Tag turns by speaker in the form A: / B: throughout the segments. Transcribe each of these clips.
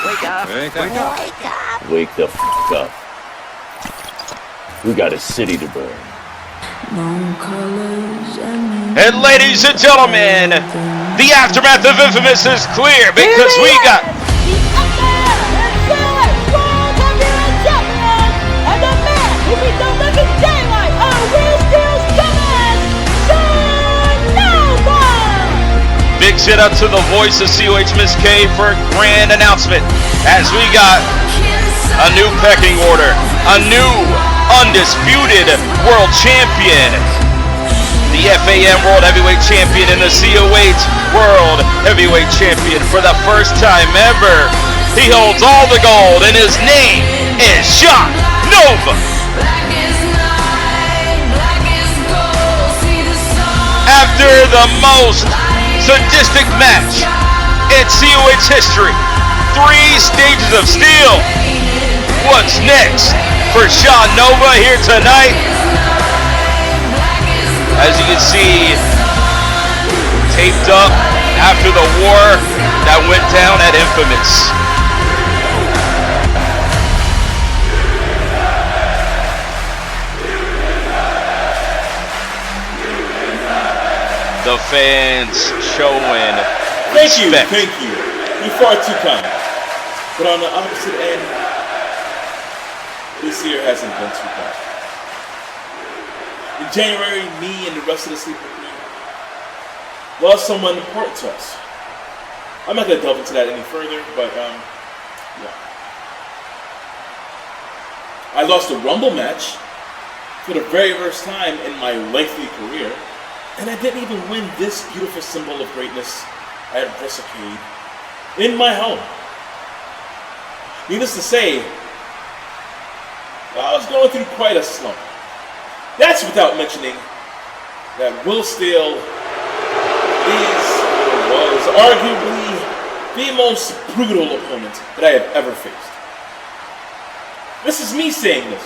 A: Wake up.
B: Wake up.
A: Wake up.
C: Wake the f up. We got a city to burn.
D: And ladies and gentlemen, the aftermath of Infamous is clear because we got big shout out to the voice of COH Miss K for a grand announcement as we got a new pecking order, a new undisputed world champion, the FAM World Heavyweight Champion and the COH World Heavyweight Champion for the first time ever. He holds all the gold and his name is Shock Nova. After the most sadistic match in COH history, 3 stages of steel. What's next for Sean Nova here tonight? As you can see, taped up after the war that went down at Infamous. The fans showing respect.
E: Thank you. You're far too kind. But on the opposite end, this year hasn't been too bad. In January, me and the rest of the Sleeper Crew lost someone important to us. I'm not going to delve into that any further, but yeah. I lost a Rumble match for the very first time in my lengthy career, and I didn't even win this beautiful symbol of greatness at WrestleCade in my home. Needless to say, I was going through quite a slump. That's without mentioning that Will Steele was arguably the most brutal opponent that I have ever faced. This is me saying this.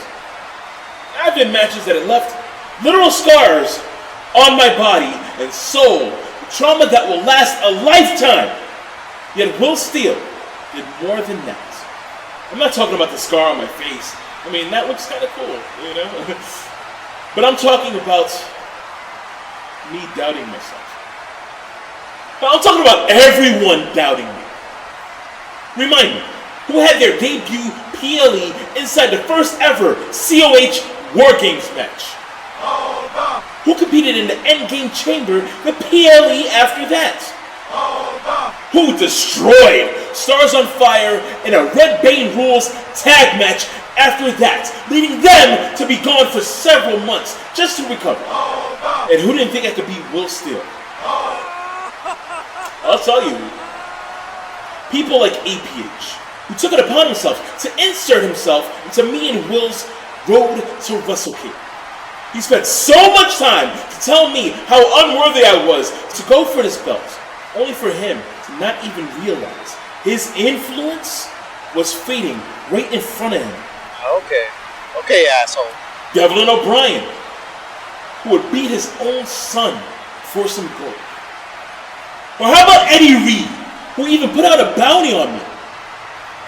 E: I've been matches that have left literal scars on my body and soul, trauma that will last a lifetime. Yet Will Steele did more than that. I'm not talking about the scar on my face. I mean, that looks kind of cool, you know? But I'm talking about me doubting myself. I'm talking about everyone doubting me. Remind me, who had their debut PLE inside the first ever COH War Games match? Who competed in the Endgame Chamber, the PLE after that? Who destroyed Stars on Fire in a Redbane Rules tag match after that, leading them to be gone for several months just to recover? And who didn't think I could beat Will Steele? I'll tell you, people like APH, who took it upon himself to insert himself into me and Will's road to WrestleCade. He spent so much time to tell me how unworthy I was to go for this belt, only for him to not even realize his influence was fading right in front of him.
F: Okay, asshole.
E: Devlin O'Brien, who would beat his own son for some gold. Or how about Eddie Reed, who even put out a bounty on me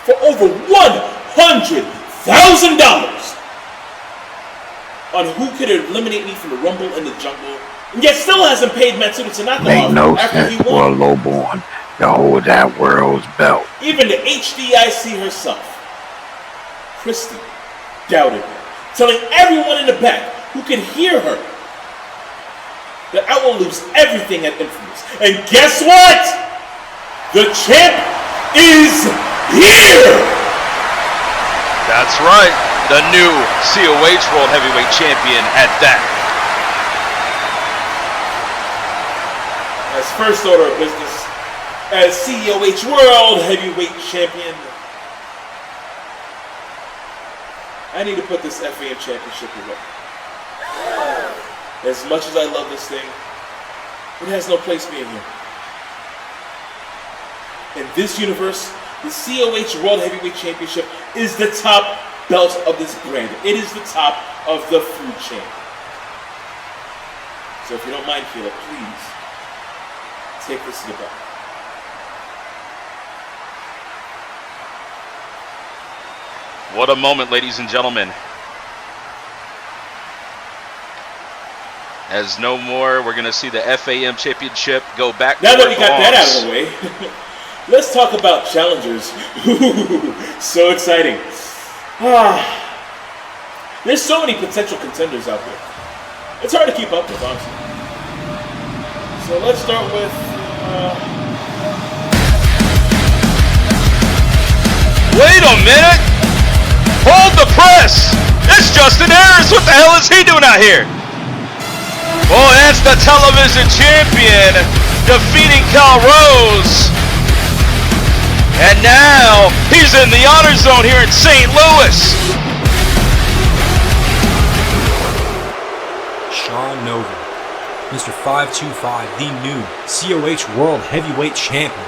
E: for over $100,000 on who could eliminate me from the Rumble in the Jungle, and yet still hasn't paid Matsuda Tanaka
G: Make no
E: after he
G: sense for a
E: won.
G: lowborn to hold that world's belt.
E: Even the HDIC herself, Christy, doubted me, telling everyone in the back who could hear her that I will lose everything at Infamous. And guess what? The champ is here!
D: That's right, the new COH World Heavyweight Champion at that.
E: As first order of business, as COH World Heavyweight Champion, I need to put this FAM Championship away. As much as I love this thing, it has no place being here. In this universe, the COH World Heavyweight Championship is the top belt of this brand. It is the top of the food chain. So if you don't mind, Kayla, please take this to the back.
D: What a moment, ladies and gentlemen. As no more, we're going to see the FAM Championship go back.
E: Now that we got that out of the way, let's talk about challengers. So exciting. There's so many potential contenders out there. It's hard to keep up with, honestly. So let's start with...
D: Wait a minute! Hold the press! It's Justin Harris! What the hell is he doing out here? Oh, that's the television champion defeating Cal Rose. And now he's in the honor zone here in St. Louis.
A: Sean Nova, Mr. 525, the new COH World Heavyweight Champion.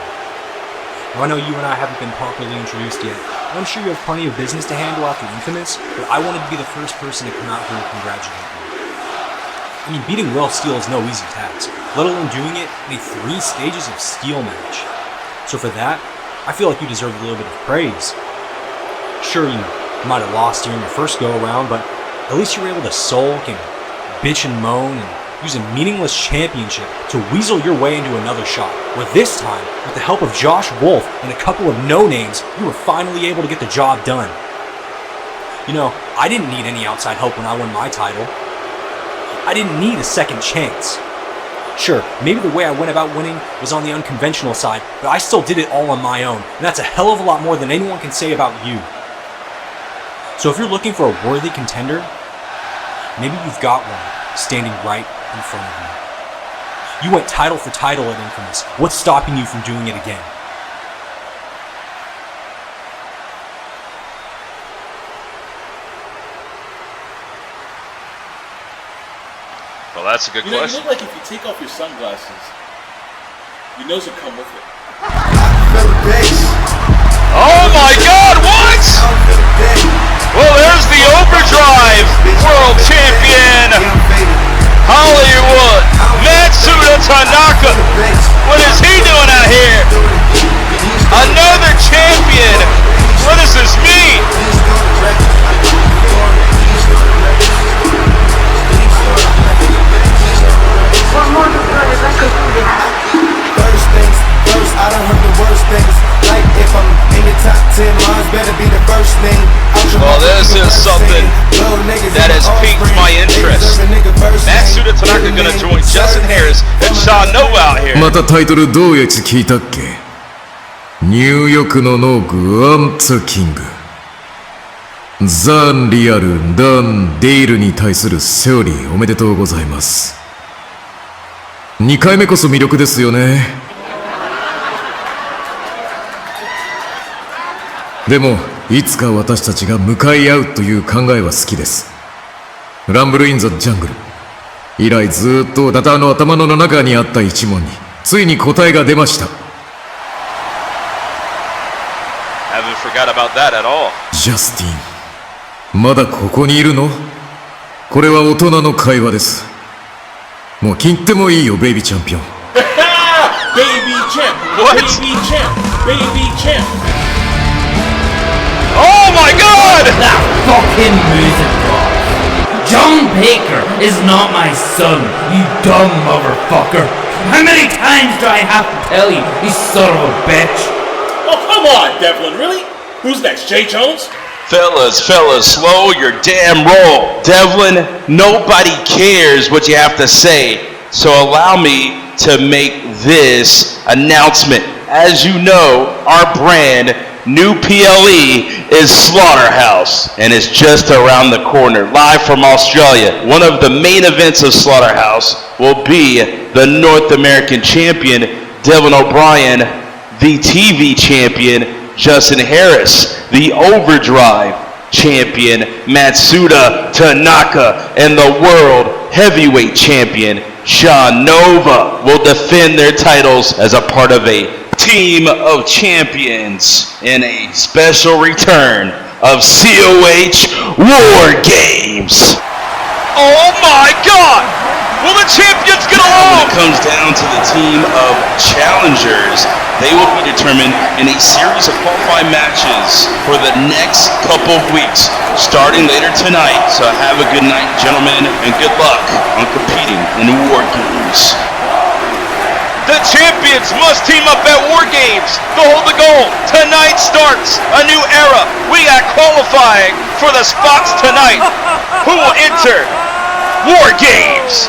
A: Now, I know you and I haven't been properly introduced yet, and I'm sure you have plenty of business to handle after Infamous, but I wanted to be the first person to come out here and congratulate you. I mean, beating Will Steele is no easy task, let alone doing it in a 3 stages of steel match. So for that, I feel like you deserve a little bit of praise. Sure, you might have lost here in your first go-around, but at least you were able to sulk and bitch and moan and use a meaningless championship to weasel your way into another shot, where this time, with the help of Josh Wolf and a couple of no-names, you were finally able to get the job done. You know, I didn't need any outside help when I won my title. I didn't need a second chance. Sure, maybe the way I went about winning was on the unconventional side, but I still did it all on my own, and that's a hell of a lot more than anyone can say about you. So if you're looking for a worthy contender, maybe you've got one standing right in front of you. You went title for title at Infamous. What's stopping you from doing it again?
D: Well, that's a good question.
E: You look like if you take off your sunglasses, your nose will come with it.
D: Oh my God, what? Well, there's the Overdrive World Champion, Hollywood, Matsuda Tanaka. What is he doing out here? Another champion. What does this mean?
B: First things first, I done heard the worst things. Like if I'm in your top 10 lines, better be the first thing.
D: Well, this is something that has piqued my interest. Matsuda Tanaka gonna join Justin Harris and Sean Nova out here.
H: またタイトルどういうやつ聞いたっけ？入浴のノーグアンツキング。ザンリアルダンデイルに対するセオリーおめでとうございます。2回目こそ魅力ですよね。でもいつか私たちが向かい合うという考えは好きです。ランブルインザジャングル以来ずっとダタの頭の中にあった一問についに答えが出ました。
D: Haven't forgot about that at all.
H: ジャスティン、まだここにいるの？これは大人の会話です。もう切ってもいいよ、ベイビーチャンピオン。
E: Baby champ!
D: What?
E: Baby champ! Baby champ!
D: Oh my God!
I: That fucking music box! John Baker is not my son, you dumb motherfucker! How many times do I have to tell you, you son of a bitch?
E: Oh, come on, Devlin, really? Who's next, Jay Jones?
D: Fellas, slow your damn roll. Devlin, nobody cares what you have to say. So allow me to make this announcement. As you know, our brand, new PLE, is Slaughterhouse. And it's just around the corner, live from Australia. One of the main events of Slaughterhouse will be the North American champion, Devlin O'Brien, the TV champion, Justin Harris, the Overdrive champion, Matsuda Tanaka, and the World Heavyweight champion, Sean Nova, will defend their titles as a part of a team of champions in a special return of COH War Games. Oh my God! Will the champions get along? When it comes down to the team of challengers, they will be determined in a series of qualifying matches for the next couple of weeks, starting later tonight. So have a good night, gentlemen, and good luck on competing in War Games. The champions must team up at War Games to hold the gold. Tonight starts a new era. We got qualifying for the spots tonight. Who will enter War Games?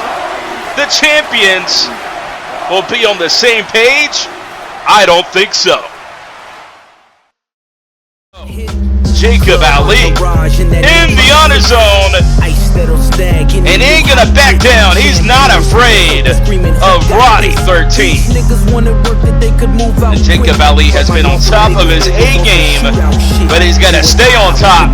D: The champions will be on the same page? I don't think so. Jacob Ali in the honor zone, and he ain't gonna back down. He's not afraid of Roddy 13. And Jacob Ali has been on top of his A game, but he's gotta stay on top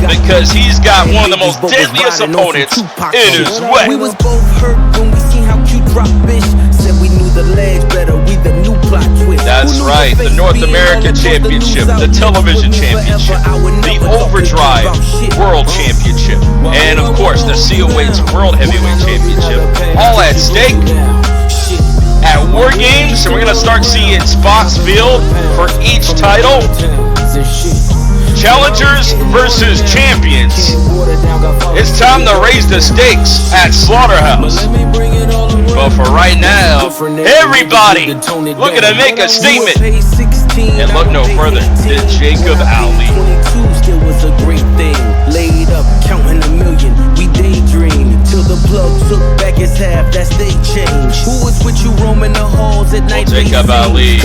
D: because he's got one of the most deadliest opponents in his way.
B: We was both hurt when we seen how cute drop bitch. Said we knew the legs better, we the new plot twist.
D: That's right, the North American Championship, the Television Championship, the Overdrive World Championship, and of course the COH World Heavyweight Championship, all at stake at War Games, and we're gonna start seeing spots filled for each title. Challengers versus champions. It's time to raise the stakes at Slaughterhouse. But for right now, everybody looking to make a statement. And look no further than Jacob Ali.
B: Still was a great thing. Laid up, counting a million. We daydream till the plug took back his half. That's they change. Who was with you roaming the halls at night?
D: Jacob Ali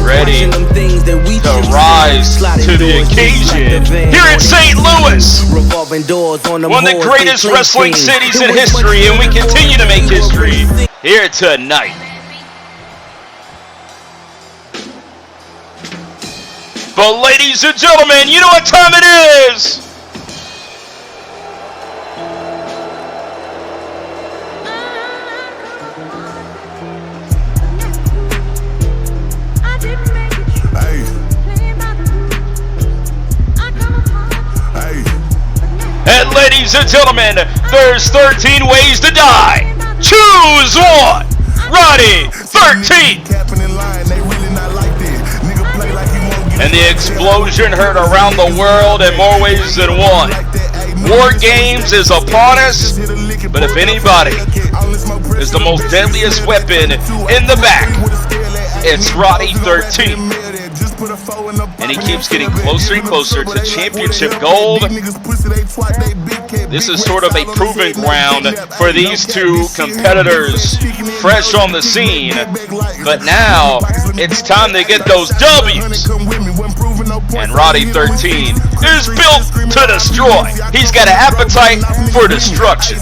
D: ready to rise to the occasion here in St. Louis, one of the greatest wrestling cities in history, and we continue to make history here tonight. But ladies and gentlemen, you know what time it is! And ladies and gentlemen, there's 13 ways to die. Choose one! Roddy 13! And the explosion heard around the world in more ways than one. War Games is upon us, but if anybody is the most deadliest weapon in the back, it's Roddy 13. And he keeps getting closer and closer to championship gold. This is sort of a proving ground for these two competitors fresh on the scene. But now it's time to get those W's. And Roddy 13 is built to destroy. He's got an appetite for destruction.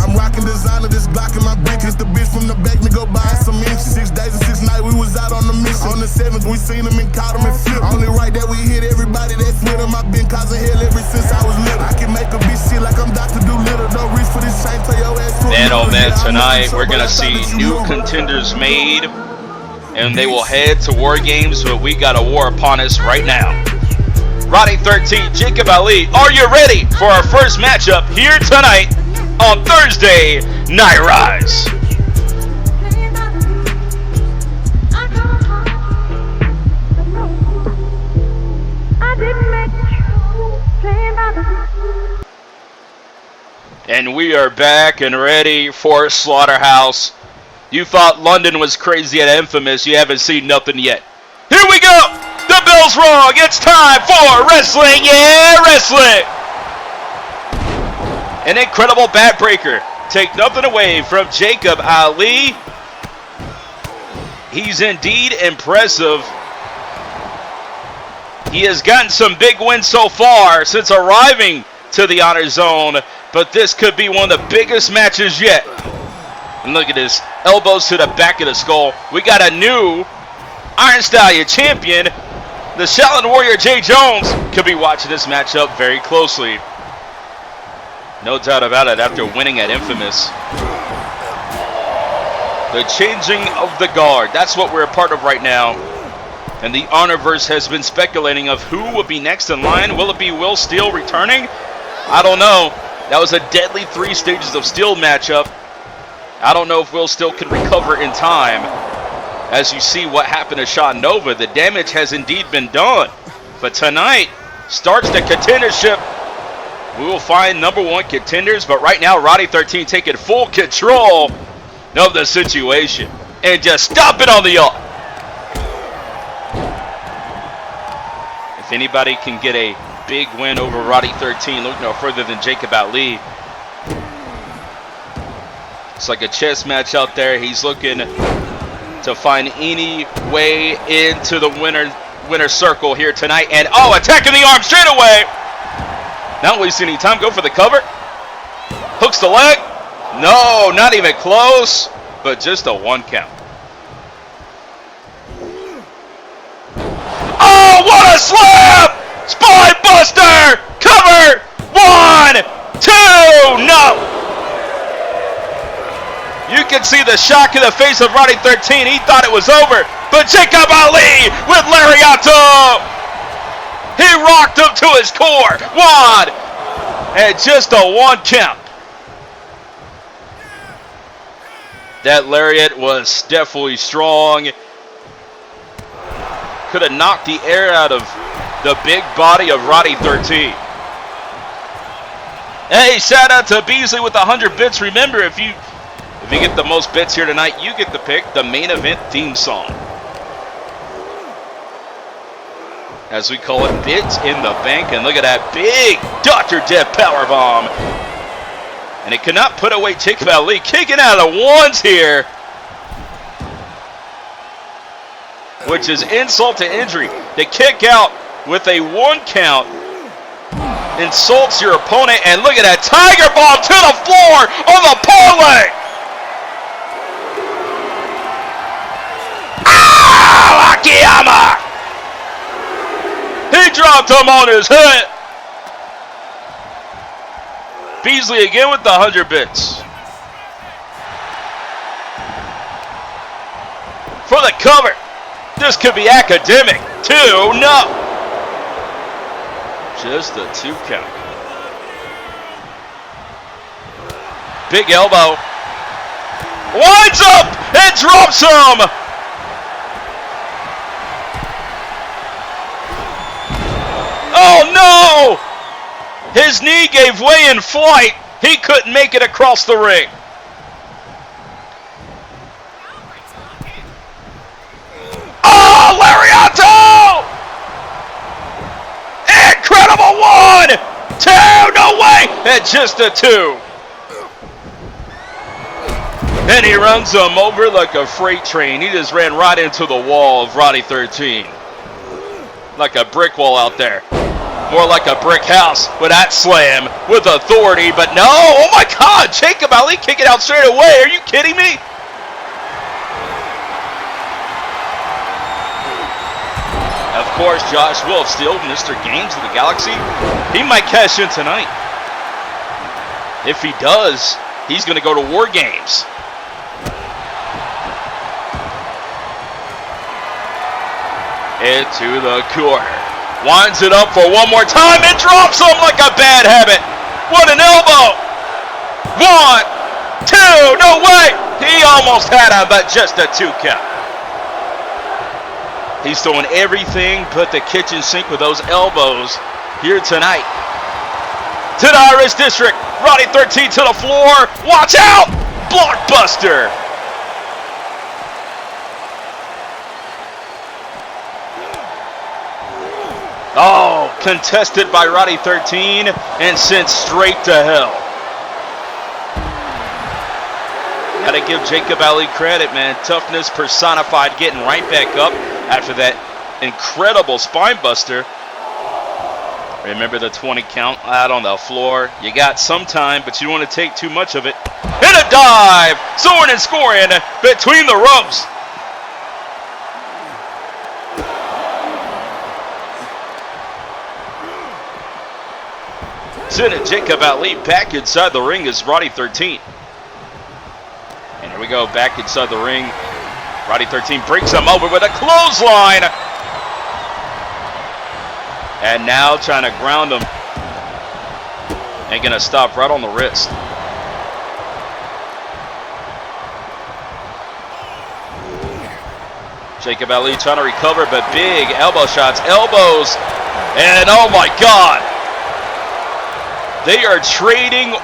D: I'm rocking designer, this block in my brick. It's the bitch from the back to go buy some inches. 6 days and 6 nights, we was out on the mission. On the 7th, we seen him and caught him and flipped. Only right that we hit everybody that's with him. I've been causing hell ever since I was little. I can make a bitch shit like I'm Dr. Doolittle. Don't reach for this chain, tell your ass to man, oh man, tonight we're gonna see new contenders made, and they will head to War Games, but we got a war upon us right now. Roddy 13, Jacob Ali, are you ready for our first matchup here tonight on Thursday Night Rise? And we are back and ready for Slaughterhouse. You thought London was crazy at Infamous, you haven't seen nothing yet. Here we go! The bell's rung, it's time for wrestling, yeah, wrestling! An incredible backbreaker. Take nothing away from Jacob Ali. He's indeed impressive. He has gotten some big wins so far since arriving to the Honor Zone, but this could be one of the biggest matches yet. And look at this, elbows to the back of the skull. We got a new Iron Stallion champion. The Shaolin Warrior Jay Jones could be watching this matchup very closely. No doubt about it, after winning at Infamous. The changing of the guard, that's what we're a part of right now. And the HonorVerse has been speculating of who will be next in line. Will it be Will Steele returning? I don't know. That was a deadly 3 stages of steel matchup. I don't know if Will still can recover in time. As you see what happened to Sean Nova, the damage has indeed been done. But tonight starts the contendership. We will find number 1 contenders, but right now Roddy 13 taking full control of the situation and just stomping on the yacht. If anybody can get a big win over Roddy 13, look no further than Jacob Ali. It's like a chess match out there. He's looking to find any way into the winner circle here tonight. And oh, attacking the arm straight away. Not wasting any time. Go for the cover. Hooks the leg. No, not even close. But just a 1 count. Oh, what a slap! Spine buster! Cover! 1, 2, no! You can see the shock in the face of Roddy 13. He thought it was over, but Jacob Ali with lariato. He rocked him to his core. 1, and just a 1 count. That lariat was definitely strong. Could have knocked the air out of the big body of Roddy 13. Hey, shout out to Beasley with 100 bits. Remember, if you get the most bits here tonight, you get to pick the main event theme song. As we call it, bits in the bank. And look at that big Dr. Death powerbomb. And it cannot put away Jacob Ali. Kicking out of the ones here. Which is insult to injury. To kick out with a 1 count insults your opponent. And look at that tiger bomb to the floor on the parlay. Ah, Akiyama! He dropped him on his head. Beasley again with the 100 bits. For the cover. This could be academic. 2, no. Just a 2 count. Big elbow. Winds up and drops him. Oh no! His knee gave way in flight. He couldn't make it across the ring. Oh, lariato! Incredible 1, 2, no way! And just a 2. And he runs him over like a freight train. He just ran right into the wall of Roddy 13. Like a brick wall out there. More like a brick house with that slam with authority. But no, oh my God, Jacob Ali kicking out straight away. Are you kidding me? Of course, Josh Wolf, still Mr. Games of the Galaxy. He might cash in tonight. If he does, he's going to go to War Games. Into the corner. Winds it up for 1 more time and drops him like a bad habit. What an elbow. 1, 2, no way. He almost had him, but just a 2 count. He's throwing everything but the kitchen sink with those elbows here tonight. To the Irish District. Roddy 13 to the floor. Watch out. Blockbuster. Oh, contested by Roddy 13 and sent straight to hell. Gotta give Jacob Ali credit, man. Toughness personified, getting right back up after that incredible spine buster. Remember the 20 count out on the floor. You got some time, but you don't want to take too much of it. And a dive! Soaring and scoring between the ropes. Sending Jacob Ali back inside the ring is Roddy 13. And here we go, back inside the ring. Roddy 13 breaks him over with a clothesline. And now trying to ground him. And gonna stop right on the wrist. Jacob Ali trying to recover, but big elbow shots, elbows, and oh my God. They are trading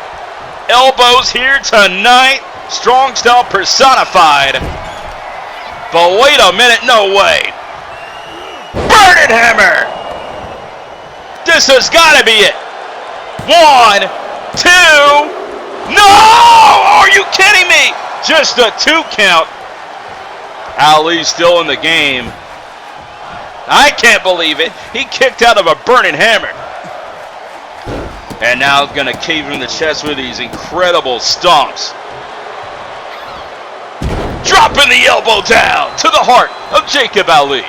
D: elbows here tonight. Strong style personified. But wait a minute, no way. Burn it, Hammer. This has got to be it. 1, 2. No! Are you kidding me? Just a 2 count. Ali's still in the game. I can't believe it. He kicked out of a burning hammer. And now gonna cave him in the chest with these incredible stomps. Dropping the elbow down to the heart of Jacob Ali.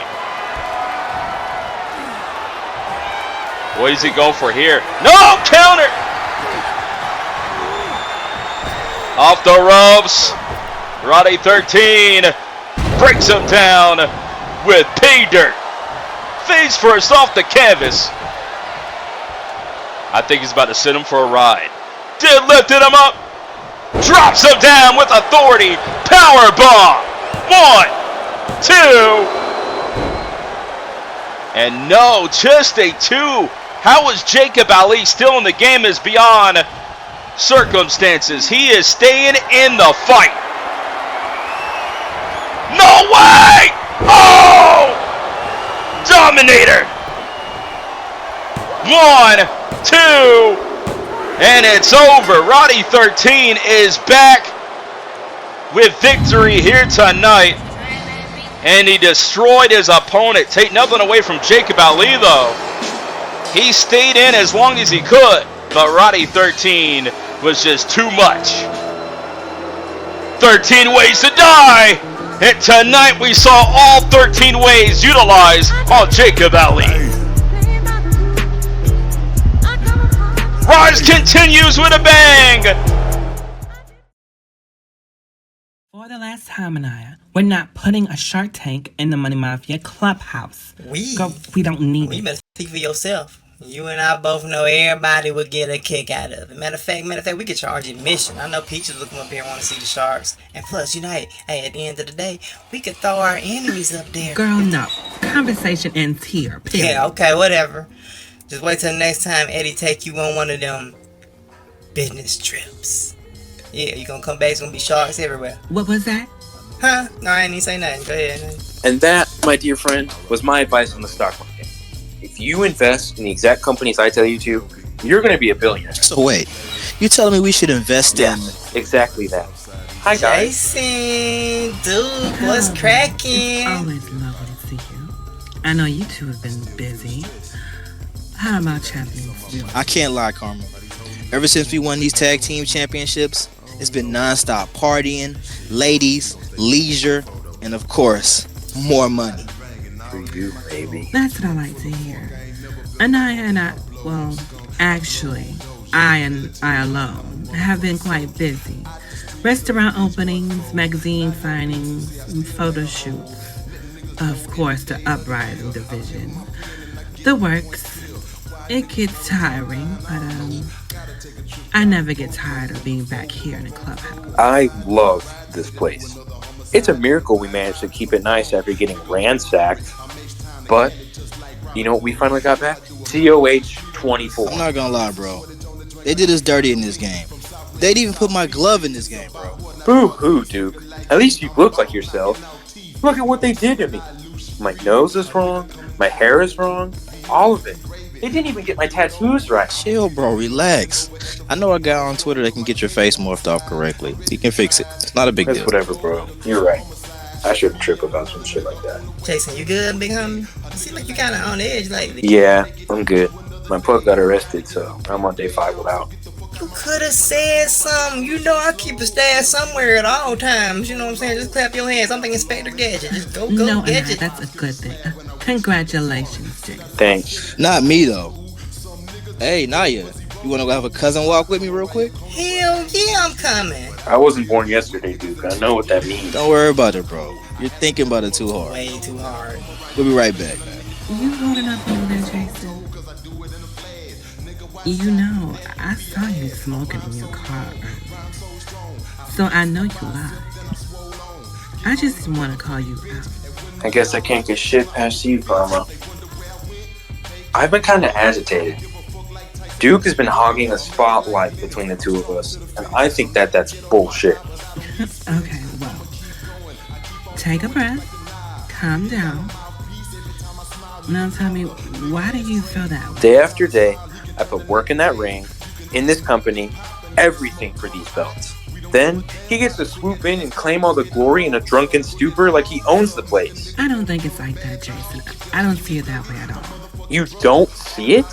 D: What is he going for here? No, counter! Off the ropes. Roddy 13 breaks him down with pay dirt. Face first off the canvas. I think he's about to send him for a ride. Lifted him up. Drops him down with authority. Power bomb. 1, 2. And no, just a 2. How is Jacob Ali still in the game is beyond circumstances. He is staying in the fight. No way! Oh! Dominator. 1, 2, and it's over. Roddy 13 is back with victory here tonight. And he destroyed his opponent. Take nothing away from Jacob Ali, though. He stayed in as long as he could. But Roddy 13 was just too much. 13 ways to die. And tonight we saw all 13 ways utilized on Jacob Ali. Rise continues with a bang.
J: For the last time, Aniyah, we're not putting a Shark Tank in the Money Mafia clubhouse. We don't need it.
F: You better speak for yourself. You and I both know everybody would get a kick out of it. Matter of fact, we could charge admission. I know Peaches will come up here and want to see the Sharks. And plus, you know, hey, at the end of the day, we could throw our enemies up there.
J: Girl, no. Conversation ends here. Period.
F: Yeah, okay, whatever. Just wait till the next time Eddie take you on one of them business trips. Yeah, you gonna come back, it's gonna be sharks everywhere.
J: What was that?
F: Huh? No, I didn't say nothing. Go ahead.
K: And that, my dear friend, was my advice on the stock market. If you invest in the exact companies I tell you to, you're going to be a billionaire.
F: So wait, you telling me we should invest in...
K: exactly that. Hi, guys.
F: Jason, dude, what's cracking?
J: It's always lovely to see you. I know you two have been busy. How about champions doing?
F: I can't lie, Karma. Ever since we won these tag team championships, it's been non-stop partying, ladies, leisure, and of course, more money.
K: For you, baby.
J: That's what I like to hear. Aniyah and I, well, actually, I alone have been quite busy. Restaurant openings, magazine signings, and photo shoots. Of course, the Uprising division. The works. It gets tiring, but I never get tired of being back here in the clubhouse.
K: I love this place. It's a miracle we managed to keep it nice after getting ransacked. But, you know what we finally got back? COH 24.
F: I'm not gonna lie, bro. They did us dirty in this game. They'd even put my glove in this game, bro.
K: Boo-hoo, Duke. At least you look like yourself. Look at what they did to me. My nose is wrong. My hair is wrong. All of it. They didn't even get my tattoos right.
F: Chill, bro. Relax. I know a guy on Twitter that can get your face morphed off correctly. He can fix it. It's not a big deal.
K: That's whatever, bro. You're right. I shouldn't trip about some shit like that.
F: Jason, you good, big homie? You seem like you're kind of on edge lately.
K: Yeah, I'm good. My pup got arrested, so I'm on day 5 without.
F: You could have said something. You know I keep a stash somewhere at all times. You know what I'm saying? Just clap your hands. I'm thinking Inspector Gadget. Just go
J: no,
F: Gadget.
J: That's a good thing. Congratulations, Jade.
K: Thanks.
F: Not me, though. Hey, Aniyah, you want to have a cousin walk with me real quick? Hell yeah, I'm coming.
K: I wasn't born yesterday, Duke. I know what that means.
F: Don't worry about it, bro. You're thinking about it too hard. Way too hard. We'll be right back, man.
J: You holding up over there, Jason? You know, I saw you smoking in your car earlier, so I know you lied. I just didn't want to call you out.
K: I guess I can't get shit past you, Karma. I've been kind of agitated. Duke has been hogging the spotlight between the two of us, and I think that's bullshit.
J: Okay, well, take a breath, calm down. Now tell me, why do you feel that way?
K: Day after day, I put work in that ring, in this company, everything for these belts. Then he gets to swoop in and claim all the glory in a drunken stupor like he owns the place.
J: I don't think it's like that, Jason. I don't see it that way at all.
K: You don't see it?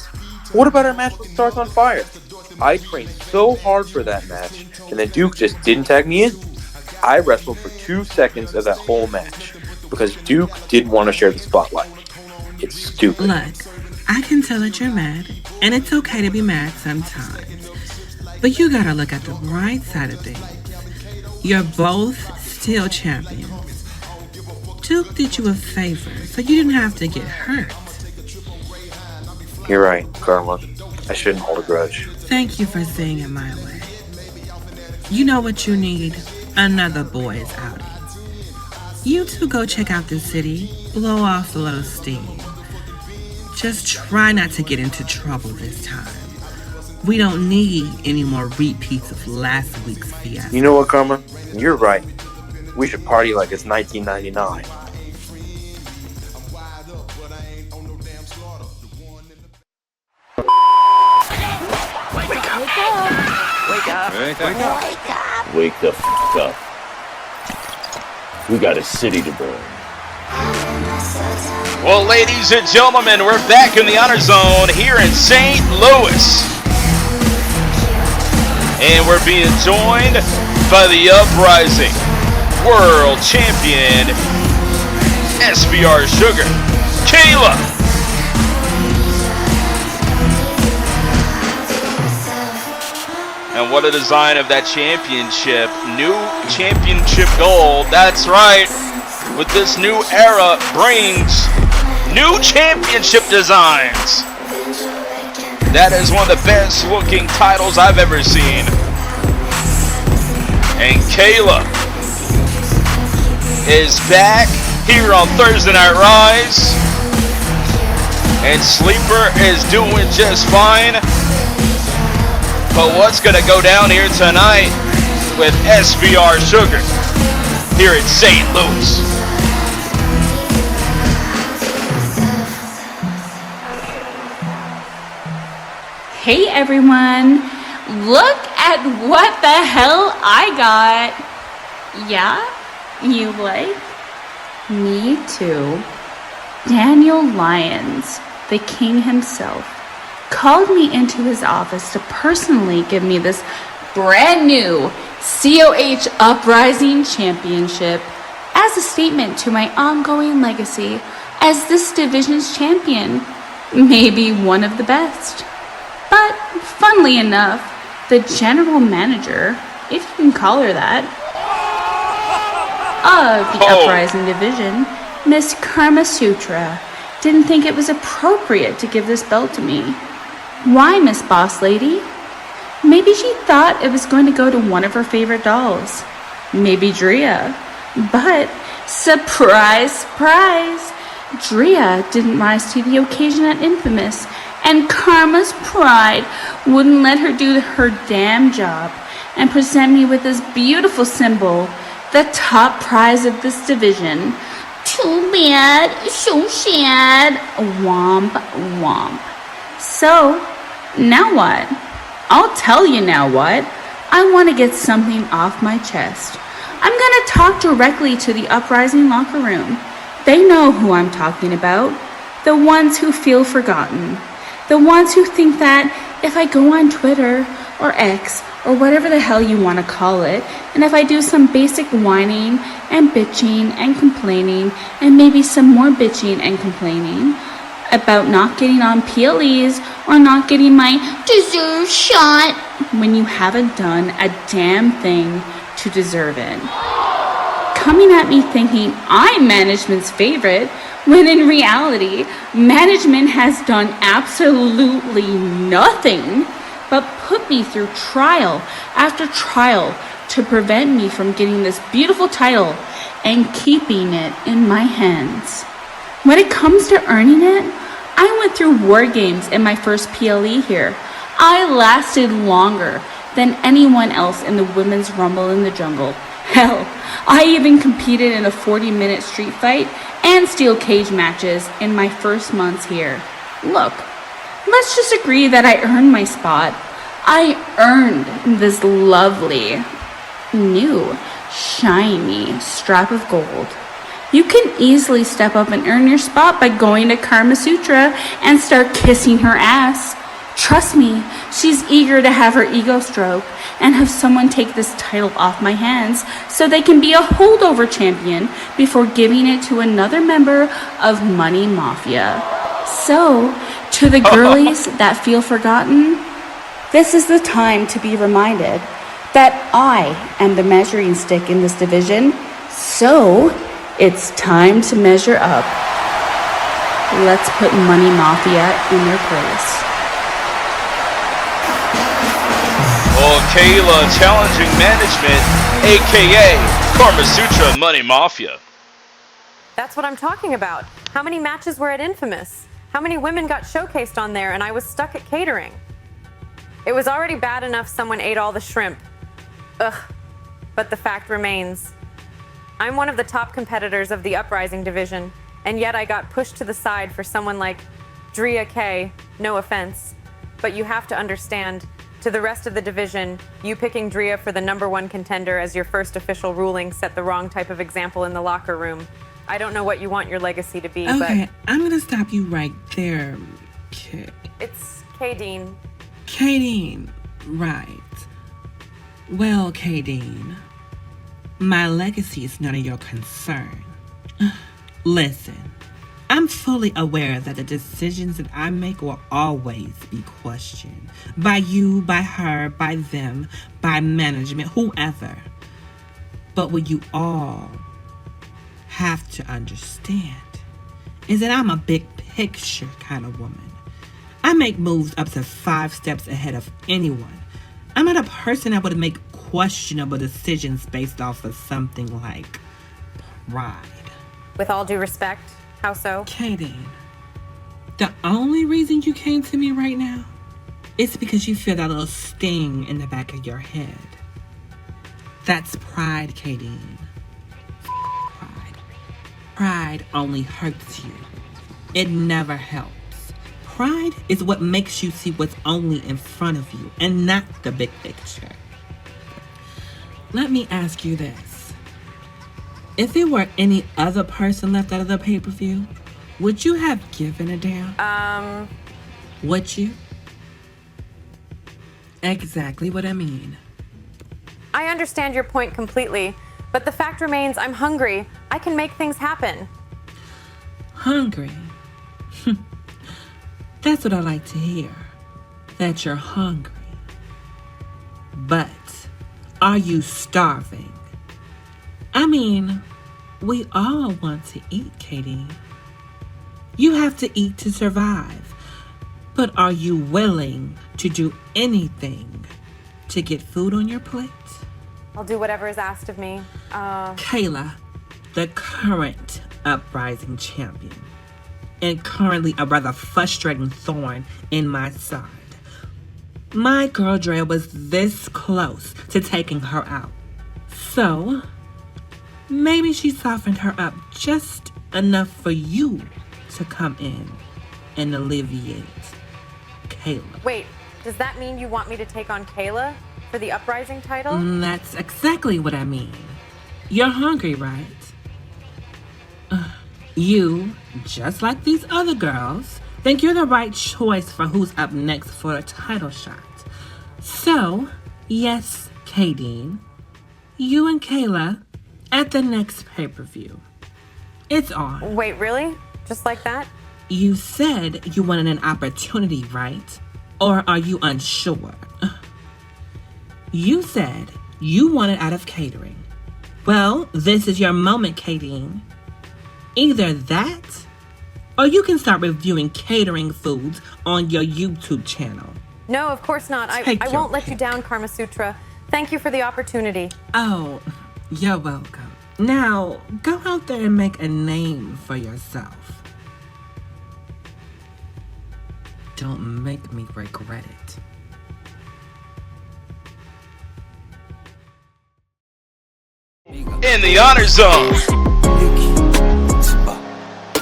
K: What about our match with Stars on Fire? I trained so hard for that match, and then Duke just didn't tag me in. I wrestled for 2 seconds of that whole match because Duke didn't want to share the spotlight. It's stupid.
J: Look, I can tell that you're mad, and it's okay to be mad sometimes. But you gotta look at the right side of things. You're both still champions. Duke did you a favor, so you didn't have to get hurt.
K: You're right, Karma. I shouldn't hold a grudge.
J: Thank you for seeing it my way. You know what you need? Another boys outing. You two go check out the city, blow off a little steam. Just try not to get into trouble this time. We don't need any more repeats of last week's fiasco.
K: You know what, Karma? You're right. We should party like it's 1999.
C: Wake the f*** up. We got a city to burn.
D: Well, ladies and gentlemen, we're back in the Honor Zone here in St. Louis. And we're being joined by the Uprising World Champion, SBR Sugar, Kayla. And what a design of that championship. New championship gold. That's right. With this new era brings new championship designs. That is one of the best looking titles I've ever seen. And Kayla is back here on Thursday Night Rise. And Sleeper is doing just fine. But what's going to go down here tonight with SBR Sugar here in St. Louis?
L: Hey everyone, look at what the hell I got. Yeah, you like? Me too. Daniel Lyons, the king himself, called me into his office to personally give me this brand new COH Uprising Championship as a statement to my ongoing legacy as this division's champion, maybe one of the best. But, funnily enough, the general manager, if you can call her that, of the Uprising division, Miss Carmasutra, didn't think it was appropriate to give this belt to me. Why, Miss Boss Lady? Maybe she thought it was going to go to one of her favorite dolls. Maybe Dria. But, surprise, surprise, Dria didn't rise to the occasion at Infamous, and Karma's pride wouldn't let her do her damn job and present me with this beautiful symbol, the top prize of this division. Too bad, so sad, womp womp. So, now what? I'll tell you now what. I want to get something off my chest. I'm gonna talk directly to the Uprising locker room. They know who I'm talking about. The ones who feel forgotten. The ones who think that if I go on Twitter or X or whatever the hell you want to call it, and if I do some basic whining and bitching and complaining and maybe some more bitching and complaining about not getting on PLEs or not getting my deserved shot when you haven't done a damn thing to deserve it. coming at me thinking I'm management's favorite, when in reality, management has done absolutely nothing but put me through trial after trial to prevent me from getting this beautiful title and keeping it in my hands. When it comes to earning it, I went through war games in my first PLE here. I lasted longer than anyone else in the Women's Rumble in the Jungle. Hell, I even competed in a 40-minute street fight and steel cage matches in my first months here. Look, let's just agree that I earned my spot. I earned this lovely, new, shiny strap of gold. You can easily step up and earn your spot by going to Carmasutra and start kissing her ass. Trust me, she's eager to have her ego stroke and have someone take this title off my hands so they can be a holdover champion before giving it to another member of Money Mafia. So, to the girlies that feel forgotten, this is the time to be reminded that I am the measuring stick in this division, so it's time to measure up. Let's put Money Mafia in their place.
D: Well, Kayla challenging management, aka Carmasutra Money Mafia.
M: That's what I'm talking about. How many matches were at Infamous? How many women got showcased on there and I was stuck at catering? It was already bad enough someone ate all the shrimp. Ugh. But the fact remains, I'm one of the top competitors of the Uprising division, and yet I got pushed to the side for someone like Dria Kay, no offense. But you have to understand, to the rest of the division, you picking Dria for the #1 contender as your first official ruling set the wrong type of example in the locker room. I don't know what you want your legacy to be,
J: Okay,
M: but...
J: I'm gonna stop you right there, kid.
M: It's Kaydean.
J: Kaydean, right. Well, Kaydean, my legacy is none of your concern. Listen, I'm fully aware that the decisions that I make will always be questioned. By you, by her, by them, by management, whoever. But what you all have to understand is that I'm a big picture kind of woman. I make moves up to 5 steps ahead of anyone. I'm not a person that would make questionable decisions based off of something like pride.
M: With all due respect, how so?
J: Kaydean, the only reason you came to me right now is because you feel that little sting in the back of your head. That's pride, Kaydean. Pride. Pride only hurts you. It never helps. Pride is what makes you see what's only in front of you and not the big picture. Let me ask you this. If there were any other person left out of the pay-per-view, would you have given a damn? Would you? Exactly what I mean.
M: I understand your point completely, but the fact remains I'm hungry. I can make things happen.
J: Hungry? That's what I like to hear. That you're hungry. But are you starving? I mean, we all want to eat, Kaydean. You have to eat to survive. But are you willing to do anything to get food on your plate?
M: I'll do whatever is asked of me.
J: Kayla, the current Uprising champion, and currently a rather frustrating thorn in my side. My girl Drea was this close to taking her out. So, maybe she softened her up just enough for you to come in and alleviate Kayla.
M: Wait, does that mean you want me to take on Kayla for the Uprising title?
J: That's exactly what I mean. You're hungry, right? You, just like these other girls, think you're the right choice for who's up next for a title shot. So, yes, Kaydean, you and Kayla at the next pay-per-view. It's on.
M: Wait, really? Just like that?
J: You said you wanted an opportunity, right? Or are you unsure? You said you wanted out of catering. Well, this is your moment, Kaydean. Either that, or you can start reviewing catering foods on your YouTube channel.
M: No, of course not. I won't let you down, Carmasutra. Thank you for the opportunity.
J: Oh, you're welcome. Now, go out there and make a name for yourself. Don't make me regret it.
D: In the honor zone.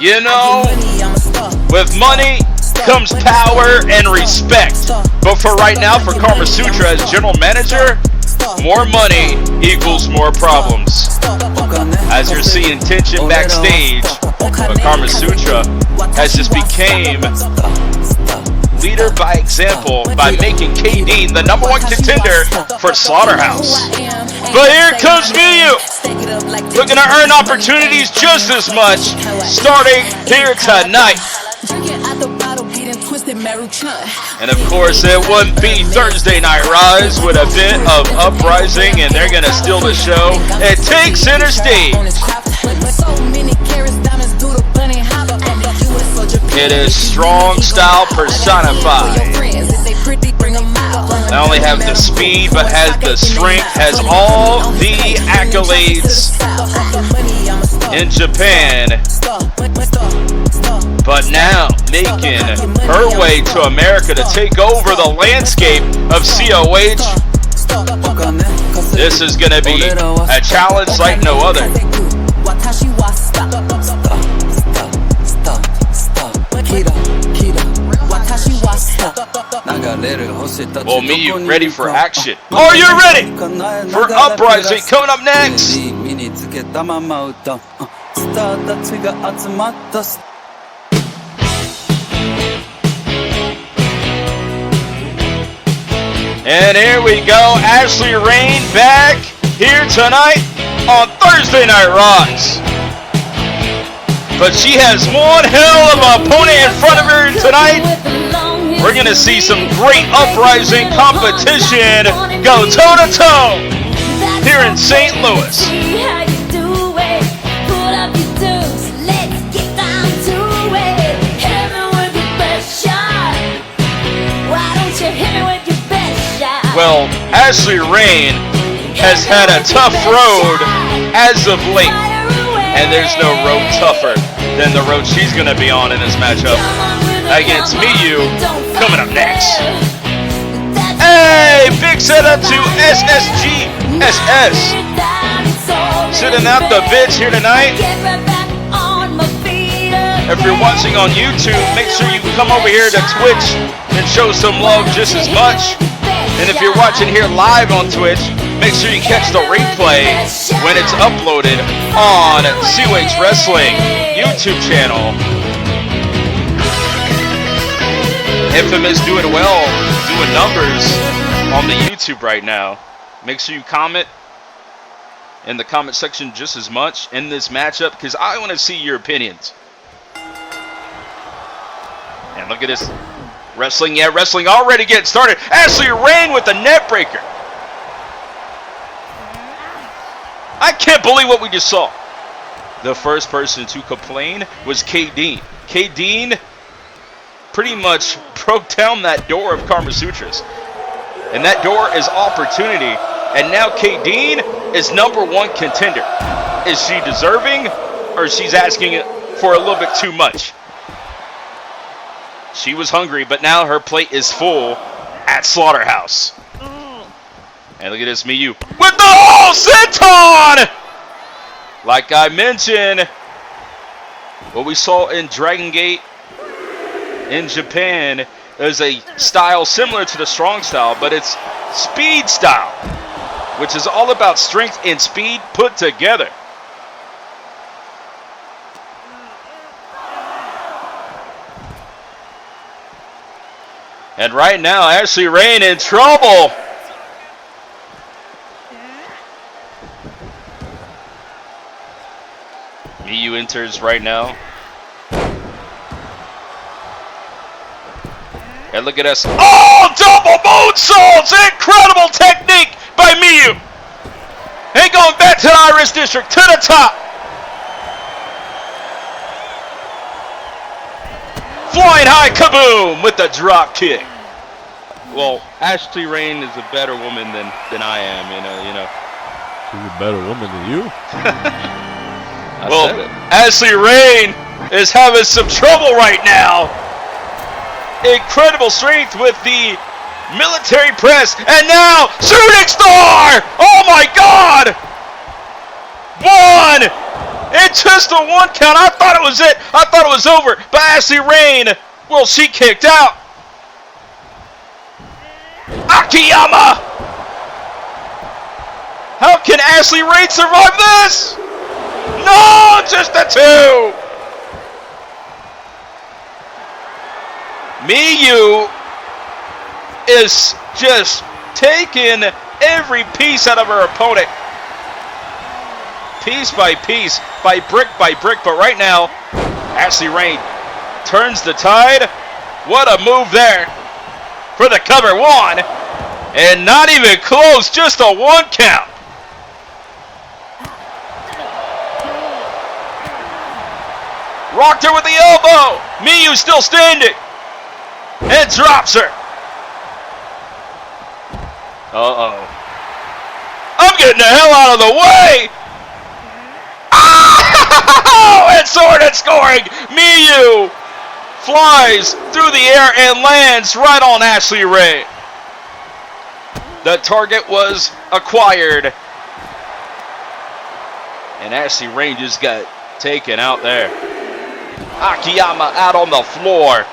D: You know, with money comes power and respect. But for right now, for Carmasutra as general manager, more money equals more problems. As you're seeing tension backstage, but Carmasutra has just became leader by example by making Kaydean the #1 contender for Slaughterhouse. But here comes Miyu, looking to earn opportunities just as much, starting here tonight. And of course, it wouldn't be Thursday Night Rise with a bit of Uprising, and they're gonna steal the show. It takes center stage. It is strong style personified. Not only have the speed, but has the strength, has all the accolades in Japan. But now making her way to America to take over the landscape of COH. This is going to be a challenge like no other. Well, Miyu, ready for action. Are you ready for Uprising? Coming up next. And here we go, Ashley Rayne back here tonight on Thursday Night Rise. But she has one hell of an opponent in front of her tonight. We're going to see some great Uprising competition go toe-to-toe here in St. Louis. Well, Ashley Rayne has had a tough road as of late, and there's no road tougher than the road she's going to be on in this matchup against Miyu. Coming up next. Hey, big setup to SSGSS. Sitting out the bids here tonight. If you're watching on YouTube, make sure you come over here to Twitch and show some love just as much. And if you're watching here live on Twitch, make sure you catch the replay when it's uploaded on COH Wrestling YouTube channel. Infamous doing well, doing numbers on the YouTube right now. Make sure you comment in the comment section just as much in this matchup, because I want to see your opinions. And look at this. Wrestling, yeah, wrestling already getting started. Ashley Rayne with the net breaker. I can't believe what we just saw. The first person to complain was Kaydean. Kaydean pretty much broke down that door of Carmasutra's. And that door is opportunity. And now Kaydean is #1 contender. Is she deserving, or she's asking for a little bit too much? She was hungry, but now her plate is full at Slaughterhouse. And look at this, Miyu with the whole senton! Like I mentioned, what we saw in Dragon Gate in Japan is a style similar to the strong style, but it's speed style, which is all about strength and speed put together. And right now, Ashley Rayne in trouble. Miyu enters right now. And look at us. Oh, double moonsaults! Incredible technique by Miyu. Ain't going back to the Irish district to the top. Flying high, kaboom, with the drop kick. Well, Ashley Rayne is a better woman than I am, you know.
N: She's a better woman than you?
D: Well, Ashley Rayne is having some trouble right now. Incredible strength with the military press, and now shooting star! Oh my God! One! It's just a one count. I thought it was it. I thought it was over. But Ashley Rayne, well, she kicked out. Akiyama! How can Ashley Rayne survive this? No, just a two. Miyu is just taking every piece out of her opponent. Piece by piece, by brick, but right now, Ashley Rayne turns the tide. What a move there for the cover one, and not even close, just a one count. Rocked her with the elbow. Miyu still standing, and drops her. Uh-oh. I'm getting the hell out of the way. Oh, and sword and scoring. Miyu flies through the air and lands right on Ashley Rayne. The target was acquired, and Ashley Rayne just got taken out there. Akiyama out on the floor.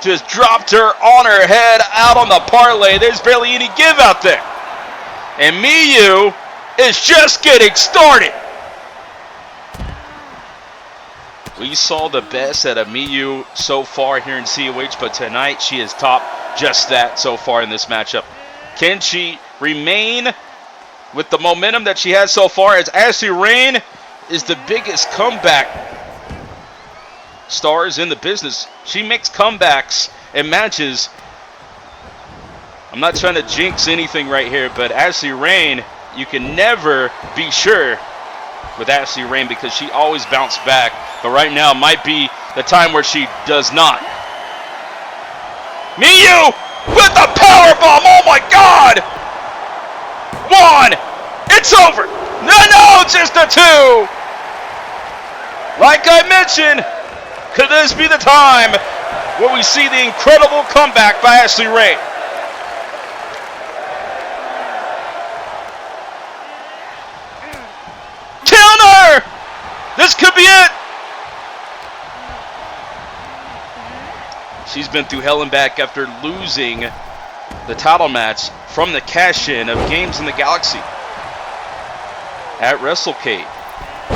D: Just dropped her on her head out on the parlay. There's barely any give out there. And Miyu is just getting started. We saw the best out of Miyu so far here in COH, but tonight she has topped just that so far in this matchup. Can she remain with the momentum that she has so far, as Ashley Rayne is the biggest comeback stars in the business? She makes comebacks in matches. I'm not trying to jinx anything right here, but Ashley Rayne, you can never be sure with Ashley Rayne because she always bounced back. But right now might be the time where she does not. Miyu with the power bomb. Oh my God! One. It's over. No, just a two. Like I mentioned, could this be the time where we see the incredible comeback by Ashley Rayne? Counter! This could be it. She's been through hell and back after losing the title match from the cash-in of Games in the Galaxy at WrestleCade.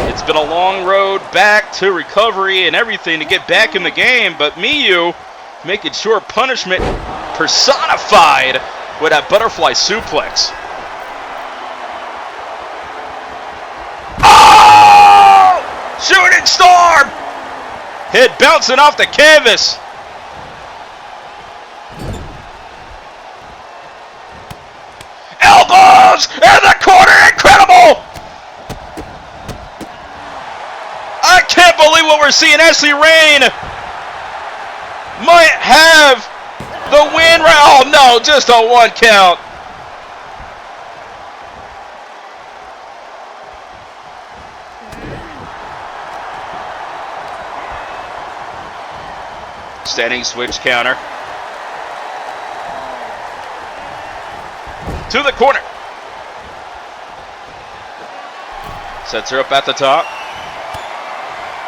D: It's been a long road back to recovery and everything to get back in the game, but Miyu making sure punishment personified with that butterfly suplex. Oh! Shooting star! Head bouncing off the canvas. Elbows in the corner, incredible! I can't believe what we're seeing. Ashley Rayne might have the win. Oh no, just a one count. Standing switch counter. To the corner. Sets her up at the top.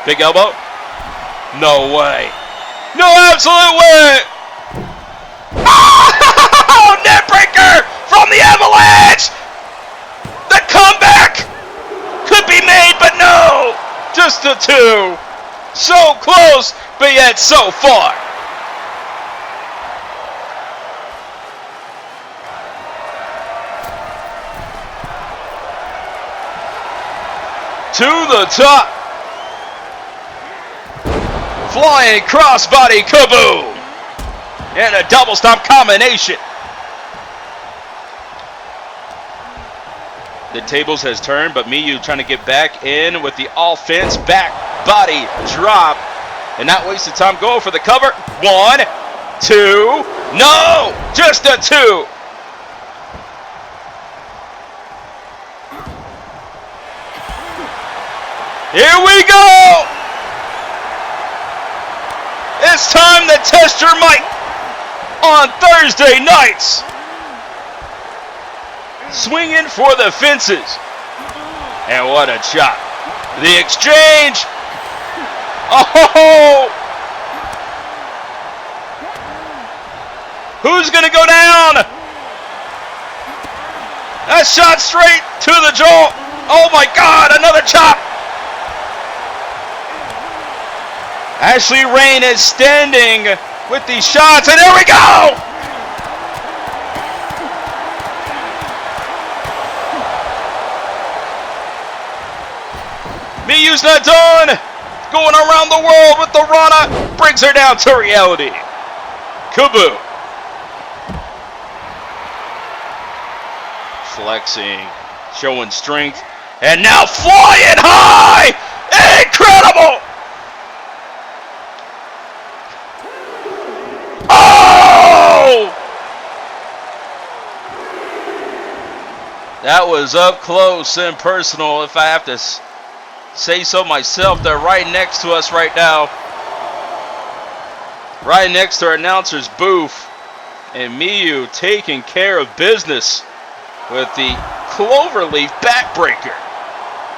D: Big elbow. No way. No absolute way. Oh, net breaker from the Avalanche. The comeback could be made, but no. Just a two. So close, but yet so far. To the top. Flying crossbody kaboom. And a double stomp combination. The tables has turned, but Miyu trying to get back in with the offense. Back body drop. And not wasting time. Going for the cover. 1, 2. No! Just a 2. Here we go! It's time to test your might on Thursday nights. Swinging for the fences. And what a chop. The exchange. Oh! Who's going to go down? A shot straight to the jaw. Oh my God, another chop. Rayne is standing with these shots, and there we go! Miyu's not done! Going around the world with the Rana, brings her down to reality. Kubu. Flexing, showing strength, and now flying high! Incredible! Oh! That was up close and personal, if I have to say so myself. They're right next to us right now. Right next to our announcer's booth. And Miyu taking care of business with the cloverleaf backbreaker.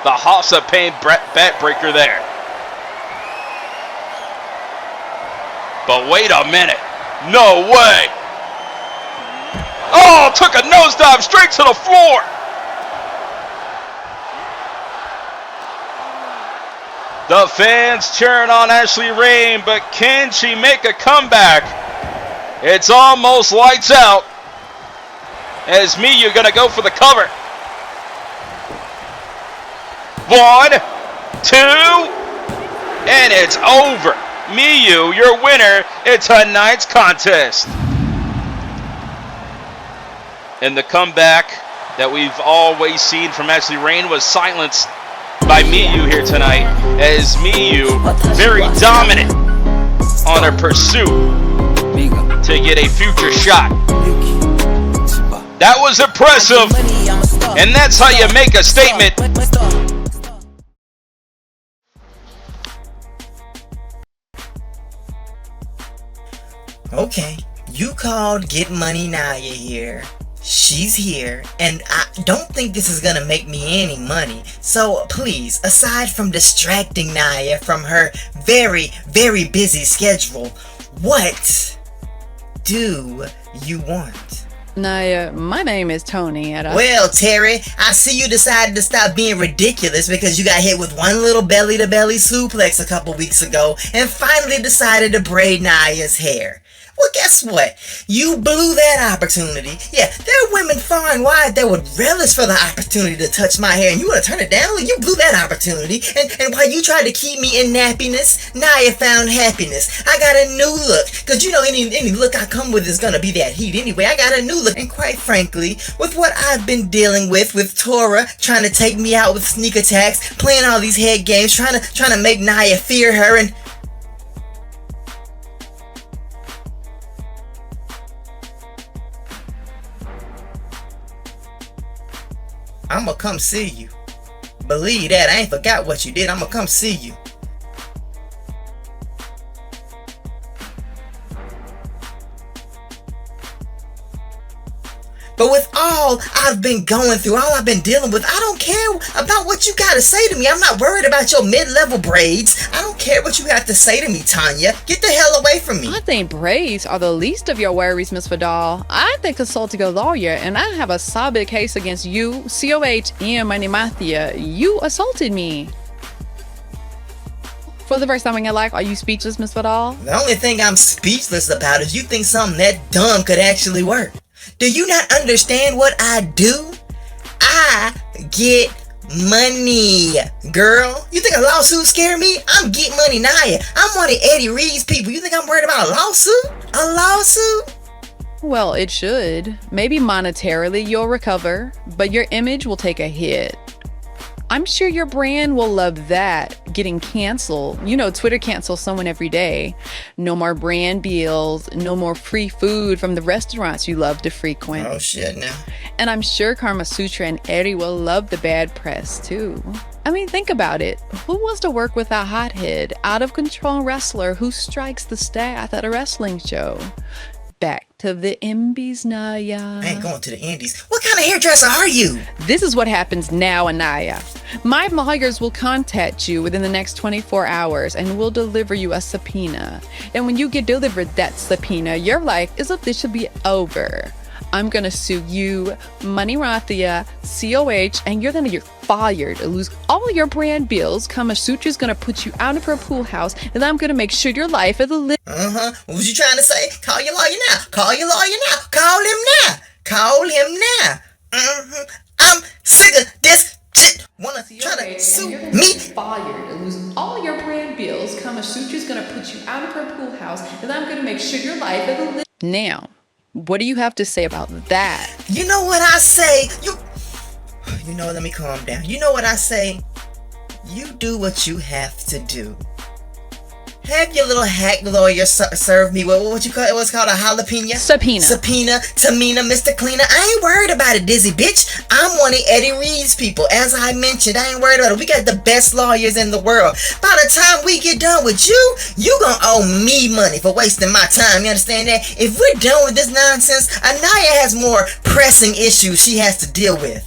D: The Hasa Pain backbreaker there. But wait a minute. No way. Oh, took a nosedive straight to the floor. The fans cheering on Rayne, but can she make a comeback? It's almost lights out. As Miyu gonna go for the cover. 1, 2, and it's over. Miyu, your winner in tonight's contest. And the comeback that we've always seen from Rayne was silenced by Miyu here tonight, as Miyu very dominant on her pursuit to get a future shot. That was impressive, and that's how you make a statement.
F: Okay, you called Get Money Naya here. She's here, and I don't think this is gonna make me any money. So please, aside from distracting Naya from her very, very busy schedule, what do you want?
O: Naya, my name is Tony, and
F: Well, Terry, I see you decided to stop being ridiculous because you got hit with one little belly-to-belly suplex a couple weeks ago and finally decided to braid Naya's hair. Well, guess what? You blew that opportunity. Yeah, there are women far and wide that would relish for the opportunity to touch my hair, and you want to turn it down? You blew that opportunity. And while you tried to keep me in nappiness, Naya found happiness. I got a new look, because you know any look I come with is going to be that heat anyway. I got a new look, and quite frankly, with what I've been dealing with Tora trying to take me out with sneak attacks, playing all these head games, trying to make Naya fear her, and I'ma come see you. Believe that, I ain't forgot what you did. I'ma come see you. But with all I've been going through, all I've been dealing with, I don't care about what you gotta say to me. I'm not worried about your mid-level braids. I don't care what you have to say to me, Tanya. Get the hell away from me.
O: I think braids are the least of your worries, Miss VaDoll. I think consulting a lawyer, and I have a solid case against you, COH, and Money Mafia. You assaulted me. For the first time in your life, are you speechless, Miss VaDoll?
F: The only thing I'm speechless about is you think something that dumb could actually work. Do you not understand what I do? I get money, girl. You think a lawsuit scare me? I'm Get Money Naya. I'm one of Eddie Reed's people. You think I'm worried about a lawsuit? A lawsuit?
O: Well, it should. Maybe monetarily you'll recover, but your image will take a hit. I'm sure your brand will love that, getting canceled. You know, Twitter cancels someone every day. No more brand deals, no more free food from the restaurants you love to frequent.
F: Oh shit, now.
O: And I'm sure Carmasutra and Eddie will love the bad press too. I mean, think about it. Who wants to work with a hothead, out of control wrestler who strikes the staff at a wrestling show? Back to the Indies, Naya.
F: I ain't going to the Indies. What kind of hairdresser are you?
O: This is what happens now, Aniyah. My lawyers will contact you within the next 24 hours and will deliver you a subpoena. And when you get delivered that subpoena, your life is officially over. I'm gonna sue you, Money Mafia, COH, and you're gonna get fired, lose all your brand bills. Carmasutra's gonna put you out of her pool house, and I'm gonna make sure your life is a
F: What was you trying to say? Call your lawyer now. Call your lawyer now. Call him now. Call him now. I'm sick of this shit. Wanna try to sue me?
O: Fired, lose all your brand bills. Carmasutra's gonna put you out of her pool house, and I'm gonna make sure your life is a Now, what do you have to say about that?
F: You know what I say? You know, let me calm down. You know what I say? You do what you have to do. Have your little hack lawyer serve me what you call it? What's called a jalapeno? Subpoena, Tamina, Mr. Cleaner. I ain't worried about it, Dizzy bitch. I'm one of Eddie Reed's people. As I mentioned, I ain't worried about it. We got the best lawyers in the world. By the time we get done with you gonna owe me money for wasting my time. You understand that? If we're done with this nonsense, Aniyah has more pressing issues she has to deal with.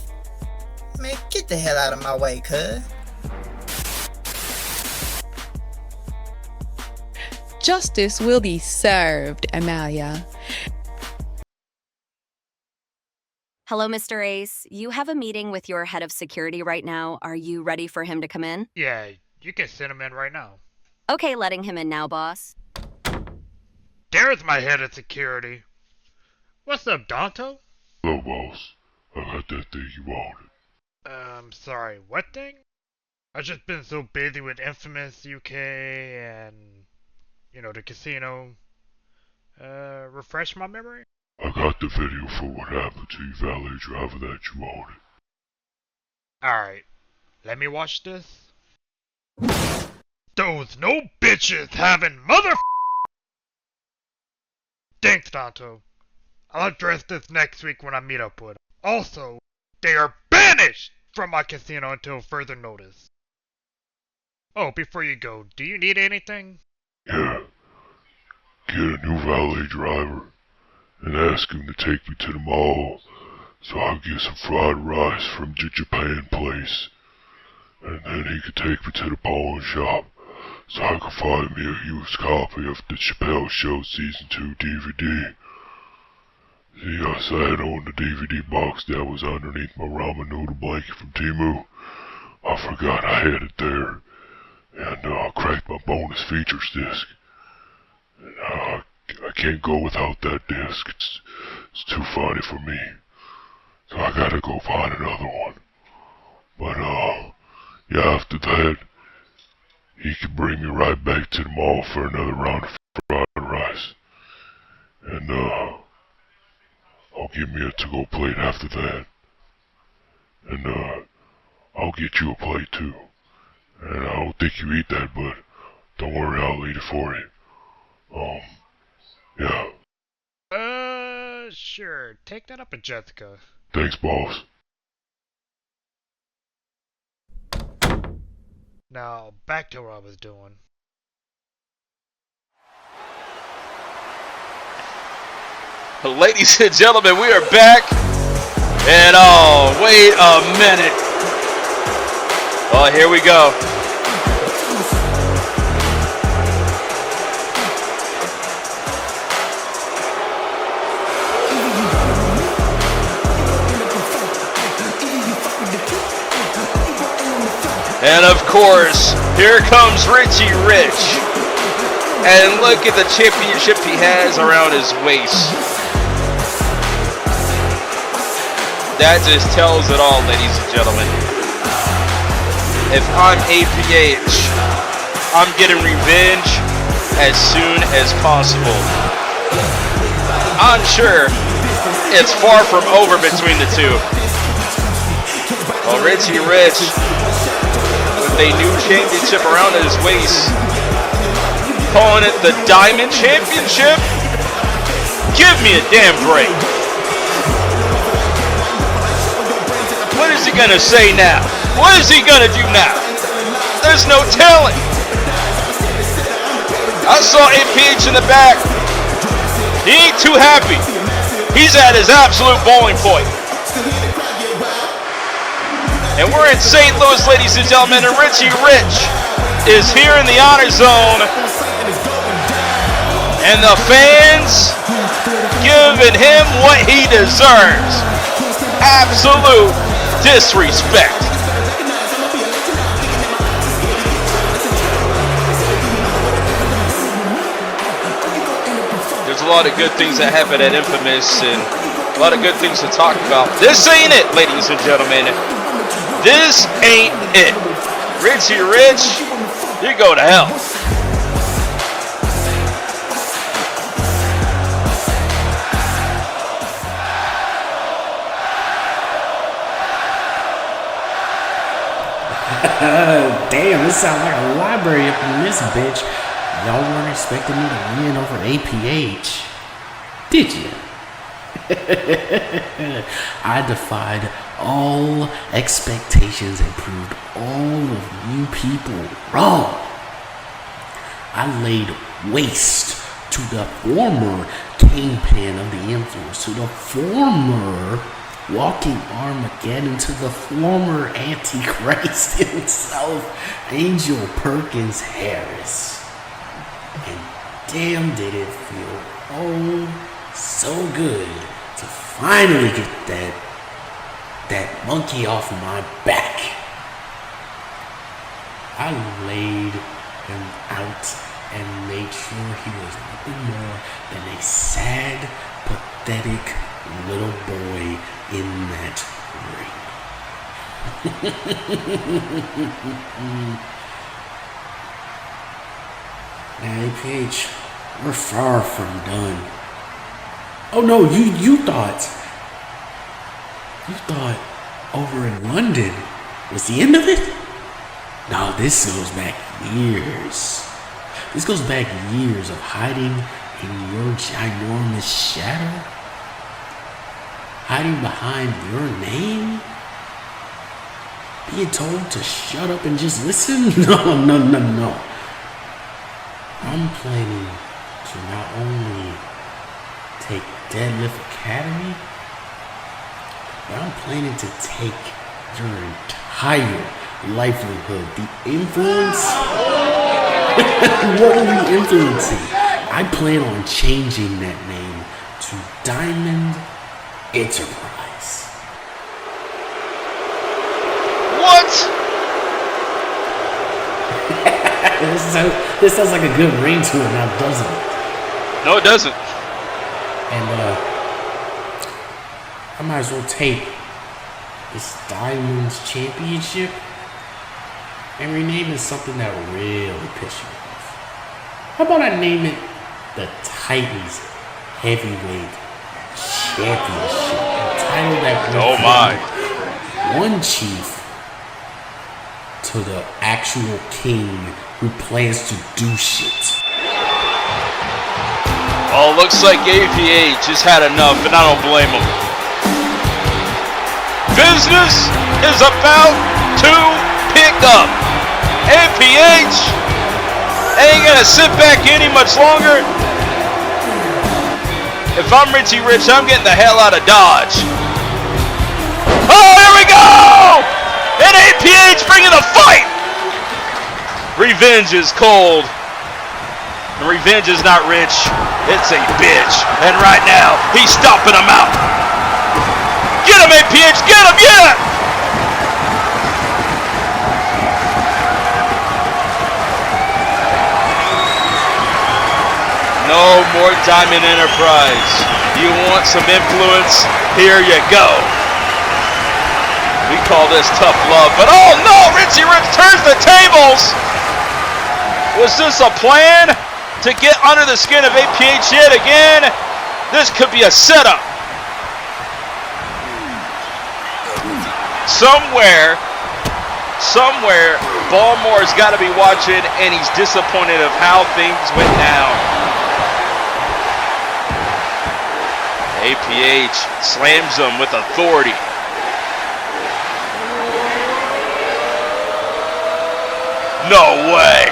F: Man, get the hell out of my way, cuz.
O: Justice will be served, Amalia.
P: Hello, Mr. Ace. You have a meeting with your head of security right now. Are you ready for him to come in?
Q: Yeah, you can send him in right now.
P: Okay, letting him in now, boss.
Q: There's my head of security. What's up, Danto?
R: Hello, boss. I got that thing you wanted.
Q: Sorry, what thing? I've just been so busy with Infamous UK and, you know, the casino. Refresh my memory?
R: I got the video for what happened to you valet driver that you wanted.
Q: Alright, let me watch this. Those no bitches having mother. Thanks, Danto. I'll address this next week when I meet up with them. Also, they are banished from my casino until further notice. Oh, before you go, do you need anything?
R: Yeah. Get a new valet driver and ask him to take me to the mall so I can get some fried rice from the Japan place. And then he could take me to the pawn shop so I could find me a used copy of the Chappelle Show Season 2 DVD. See, I sat on the DVD box that was underneath my ramen noodle blanket from Temu. I forgot I had it there. And I cracked my bonus features disc. And I can't go without that disc. It's too funny for me. So I gotta go find another one. But yeah, after that, he can bring me right back to the mall for another round of fried rice. And I'll give me a to-go plate after that. And I'll get you a plate too. And I don't think you eat that, but don't worry, I'll eat it for you. Yeah.
Q: Sure. Take that up with Jessica.
R: Thanks, boss.
Q: Now, back to what I was doing.
D: Ladies and gentlemen, we are back. And oh, wait a minute. Oh, here we go. And of course, here comes Richy Rich. And look at the championship he has around his waist. That just tells it all, ladies and gentlemen. If I'm APH, I'm getting revenge as soon as possible. I'm sure it's far from over between the two. Well, Richy Rich, with a new championship around his waist, calling it the Diamond Championship? Give me a damn break. What is he gonna say now? What is he gonna do now? There's no telling. I saw APH in the back. He ain't too happy. He's at his absolute bowling point. And we're in St. Louis, ladies and gentlemen, and Richy Rich is here in the honor zone. And the fans giving him what he deserves. Absolute disrespect. There's a lot of good things that happen at Infamous and a lot of good things to talk about. This ain't it, ladies and gentlemen. This ain't it. Richy Rich, you go to hell.
S: Damn, this sounds like a library up in this bitch. Y'all weren't expecting me to win over APH, did you? I defied all expectations and proved all of you people wrong. I laid waste to the former kingpin of the influence, to the former walking Armageddon, to the former Antichrist himself, Angel Perkins Harris. And damn, did it feel so good to finally get that monkey off my back. I laid him out and made sure he was nothing more than a sad, pathetic little boy in that ring. Now, APH, we're far from done. Oh no, you thought over in London was the end of it? No, this goes back years. This goes back years of hiding in your ginormous shadow, hiding behind your name, being told to shut up and just listen. No. I'm planning to not only take Deadlift Academy, but I'm planning to take your entire livelihood. The influence? What are we influencing? I plan on changing that name to Diamond Enterprise.
D: What?
S: This sounds like a good ring to it now, doesn't it?
D: No, it doesn't.
S: And I might as well take this Diamonds Championship and rename it something that will really piss you off. How about I name it the Titans Heavyweight Championship? A title that will one chief to the actual king who plans to do shit.
D: Well, looks like APH has had enough, and I don't blame him. Business is about to pick up. APH ain't gonna sit back any much longer. If I'm Richy Rich, I'm getting the hell out of Dodge. Oh, here we go! And APH bringing the fight! Revenge is cold. And revenge is not rich. It's a bitch. And right now, he's stomping him out. Get him, APH! Get him, yeah! No more Diamond Enterprise. You want some influence? Here you go. We call this tough love, but oh no, Richy Rich turns the tables! Was this a plan to get under the skin of APH yet again? This could be a setup. Somewhere, Baltimore's got to be watching, and he's disappointed of how things went down. APH slams him with authority. No way.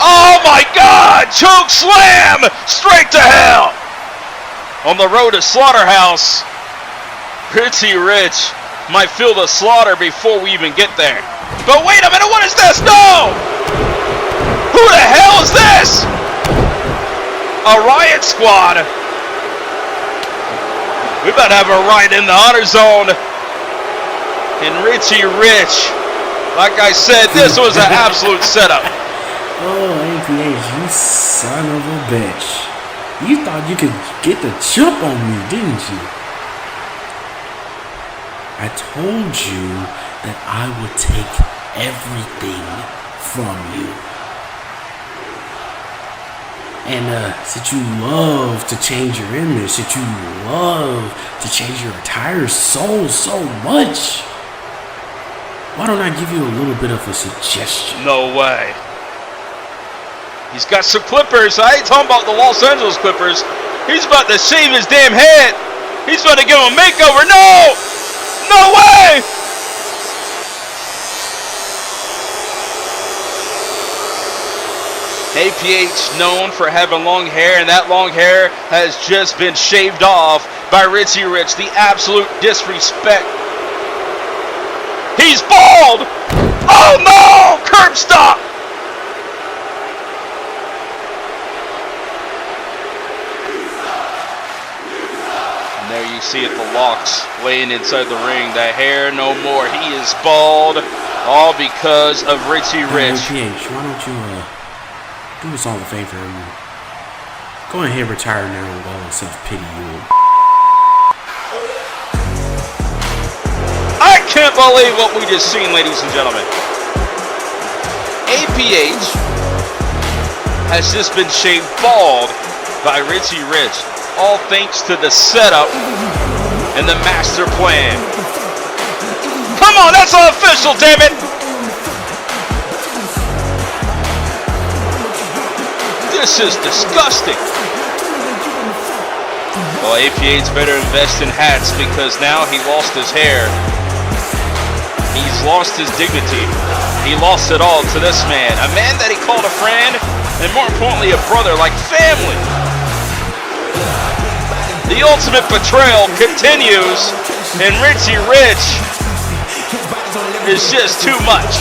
D: Oh my God! Choke slam! Straight to hell! On the road to Slaughterhouse, Richy Rich might feel the slaughter before we even get there. But wait a minute, what is this? No! Who the hell is this? A riot squad. We about to have a riot in the honor zone. And Richy Rich, like I said, this was an absolute setup.
S: Oh, APH, you son of a bitch. You thought you could get the jump on me, didn't you? I told you that I would take everything from you. And since you love to change your image, since you love to change your attire so much, why don't I give you a little bit of a suggestion?
D: No way. He's got some clippers. I ain't talking about the Los Angeles Clippers. He's about to shave his damn head. He's about to give him a makeover. No! No way! APH known for having long hair, and that long hair has just been shaved off by Richy Rich. The absolute disrespect. He's bald! Oh no! Curb stop! And there you see it, the locks laying inside the ring. The hair no more. He is bald. All because of Richy Rich.
S: APH, why don't you do us all a favor and go ahead, retire now with all the self-pity you will.
D: I can't believe what we just seen, ladies and gentlemen. APH has just been shaved bald by Richy Rich, all thanks to the setup and the master plan. Come on, that's official, damn it! This is disgusting. Well, APH better invest in hats because now he lost his hair. He's lost his dignity. He lost it all to this man. A man that he called a friend, and more importantly, a brother, like family. The ultimate betrayal continues, and Richy Rich is just too much.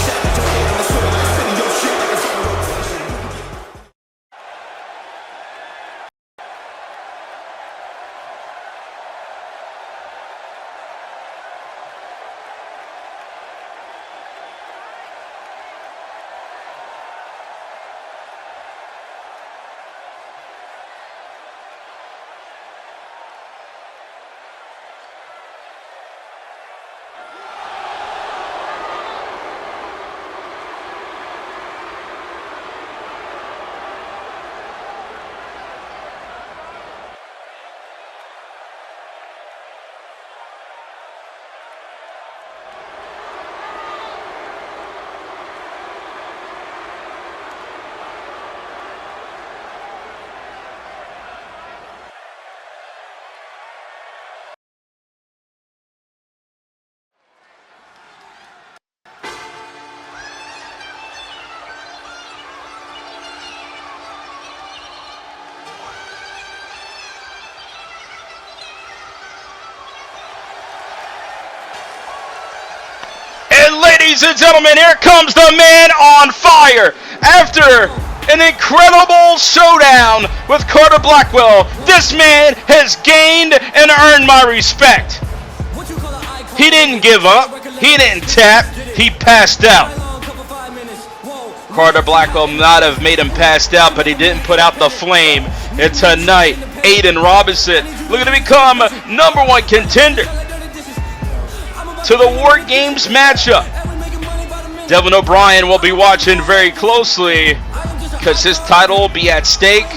D: Ladies and gentlemen, here comes the man on fire. After an incredible showdown with Carter Blackwell, this man has gained and earned my respect. He didn't give up. He didn't tap. He passed out. Carter Blackwell might have made him passed out, but he didn't put out the flame. And tonight, Aidan Robinson looking to become #1 contender to the War Games matchup. Devin O'Brien will be watching very closely because his title will be at stake.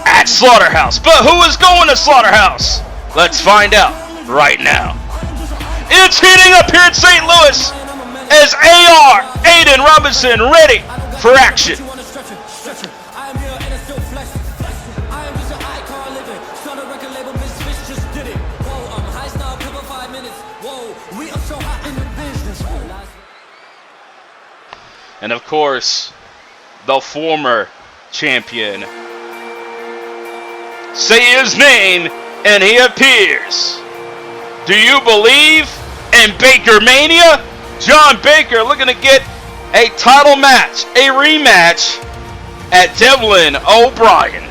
D: at Slaughterhouse. But who is going to Slaughterhouse? Let's find out right now. It's heating up here in St. Louis as AR, Aidan Robinson, ready for action. And of course, the former champion. Say his name and he appears. Do you believe in Baker Mania? John Baker looking to get a title match, a rematch at Devlin O'Brien.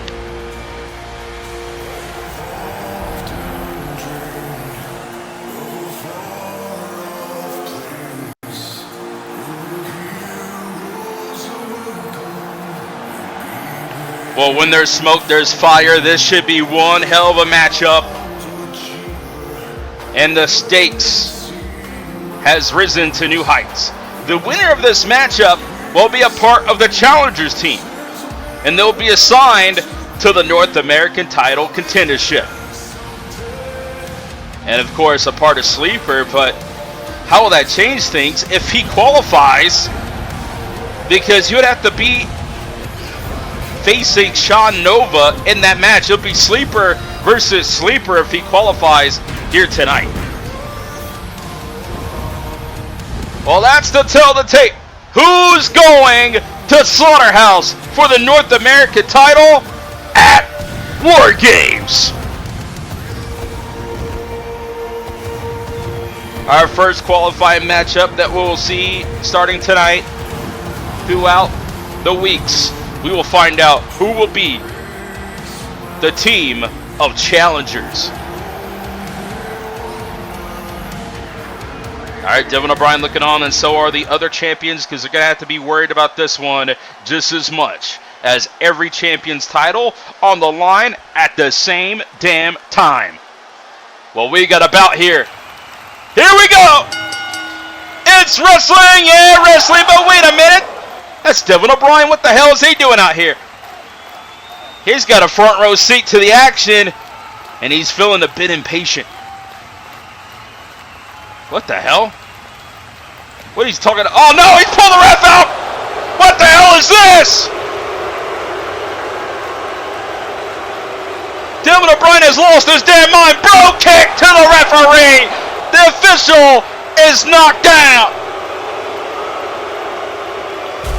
D: Well, when there's smoke, there's fire. This should be one hell of a matchup. And the stakes has risen to new heights. The winner of this matchup will be a part of the Challengers team. And they'll be assigned to the North American title contendership. And of course, a part of Sleeper, but how will that change things if he qualifies? Because he would have to be facing Sean Nova in that match. It'll be Sleeper versus Sleeper if he qualifies here tonight. Well, that's the tell of the tape. Who's going to Slaughterhouse for the North American title at War Games? Our first qualifying matchup that we'll see starting tonight throughout the weeks. We will find out who will be the team of challengers. All right, Devlin O'Brien looking on, and so are the other champions, because they're going to have to be worried about this one just as much as every champion's title on the line at the same damn time. Well, we got a bout here. Here we go! It's wrestling, yeah, wrestling, but wait a minute. That's Devlin O'Brien. What the hell is he doing out here? He's got a front row seat to the action, and he's feeling a bit impatient. What the hell? What he's talking to? Oh no, he's pulling the ref out! What the hell is this? Devlin O'Brien has lost his damn mind. Bro kick to the referee. The official is knocked out.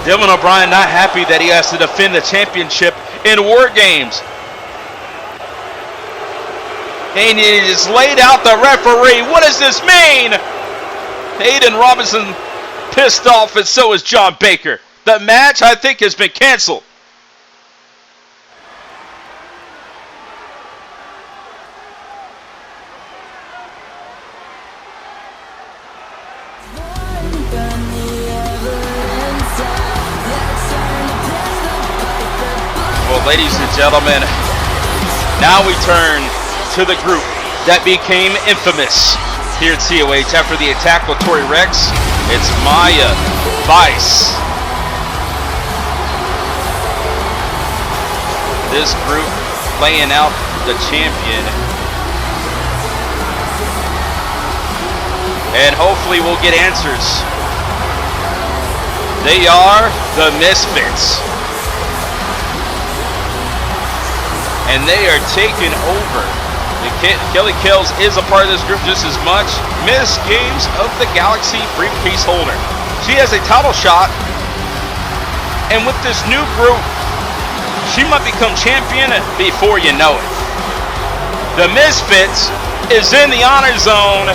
D: Devlin O'Brien not happy that he has to defend the championship in War Games. And he just laid out the referee. What does this mean? Aidan Robinson pissed off, and so is John Baker. The match, I think, has been canceled. Well, ladies and gentlemen, now we turn to the group that became infamous here at COH after the attack with Tori Reks. It's Maya, Vice. This group laying out the champion. And hopefully we'll get answers. They are the Misfitz. And they are taking over. Kelly Kells is a part of this group just as much. Miss Games of the Galaxy briefcase holder. She has a title shot. And with this new group, she might become champion before you know it. The Misfitz is in the honor zone.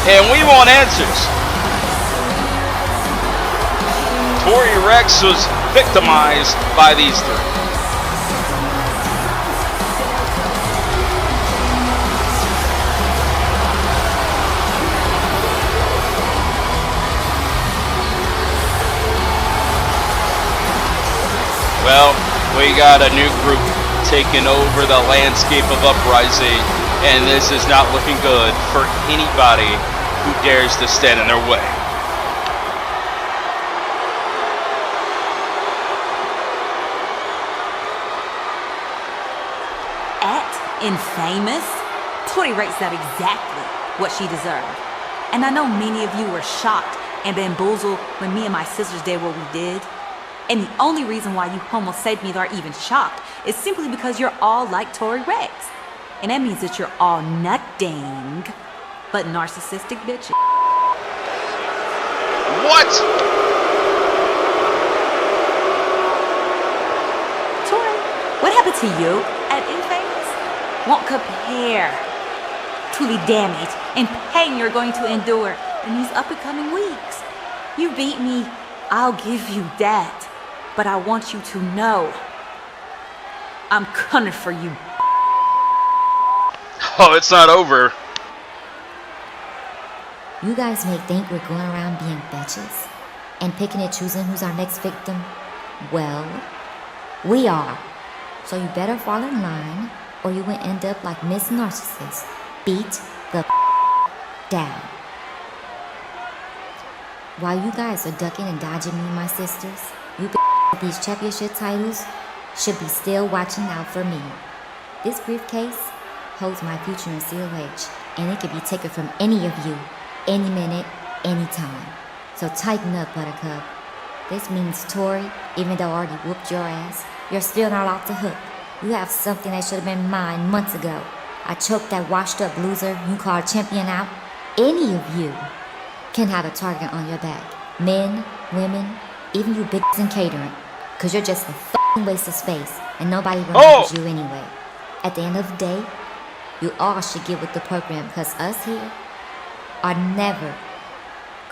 D: And we want answers. Tori Reks was victimized by these three. Well, we got a new group taking over the landscape of Uprising, and this is not looking good for anybody who dares to stand in their way.
T: infamous. Tori Reks got exactly what she deserved. And I know many of you were shocked and bamboozled when me and my sisters did what we did. And the only reason why you homo sapiens are even shocked is simply because you're all like Tori Reks. And that means that you're all nothing but narcissistic bitches.
D: What?
T: Tori, what happened to you at Infamous won't compare to the damage and pain you're going to endure in these up-and-coming weeks. You beat me, I'll give you that. But I want you to know, I'm coming for you.
D: Oh, it's not over.
U: You guys may think we're going around being bitches and picking and choosing who's our next victim. Well, we are. So you better fall in line or you will end up like Miss Narcissist. Beat the down. While you guys are ducking and dodging me and my sisters, you with these championship titles should be still watching out for me. This briefcase holds my future in COH, and it can be taken from any of you, any minute, any time. So tighten up, Buttercup. This means, Tori, even though I already whooped your ass, you're still not off the hook. You have something that should have been mine months ago. I choked that washed up loser you call champion out. Any of you can have a target on your back. Men, women, even you bitches in catering. Cause you're just a f***ing waste of space and nobody remembers you anyway. At the end of the day, you all should get with the program cause us here are never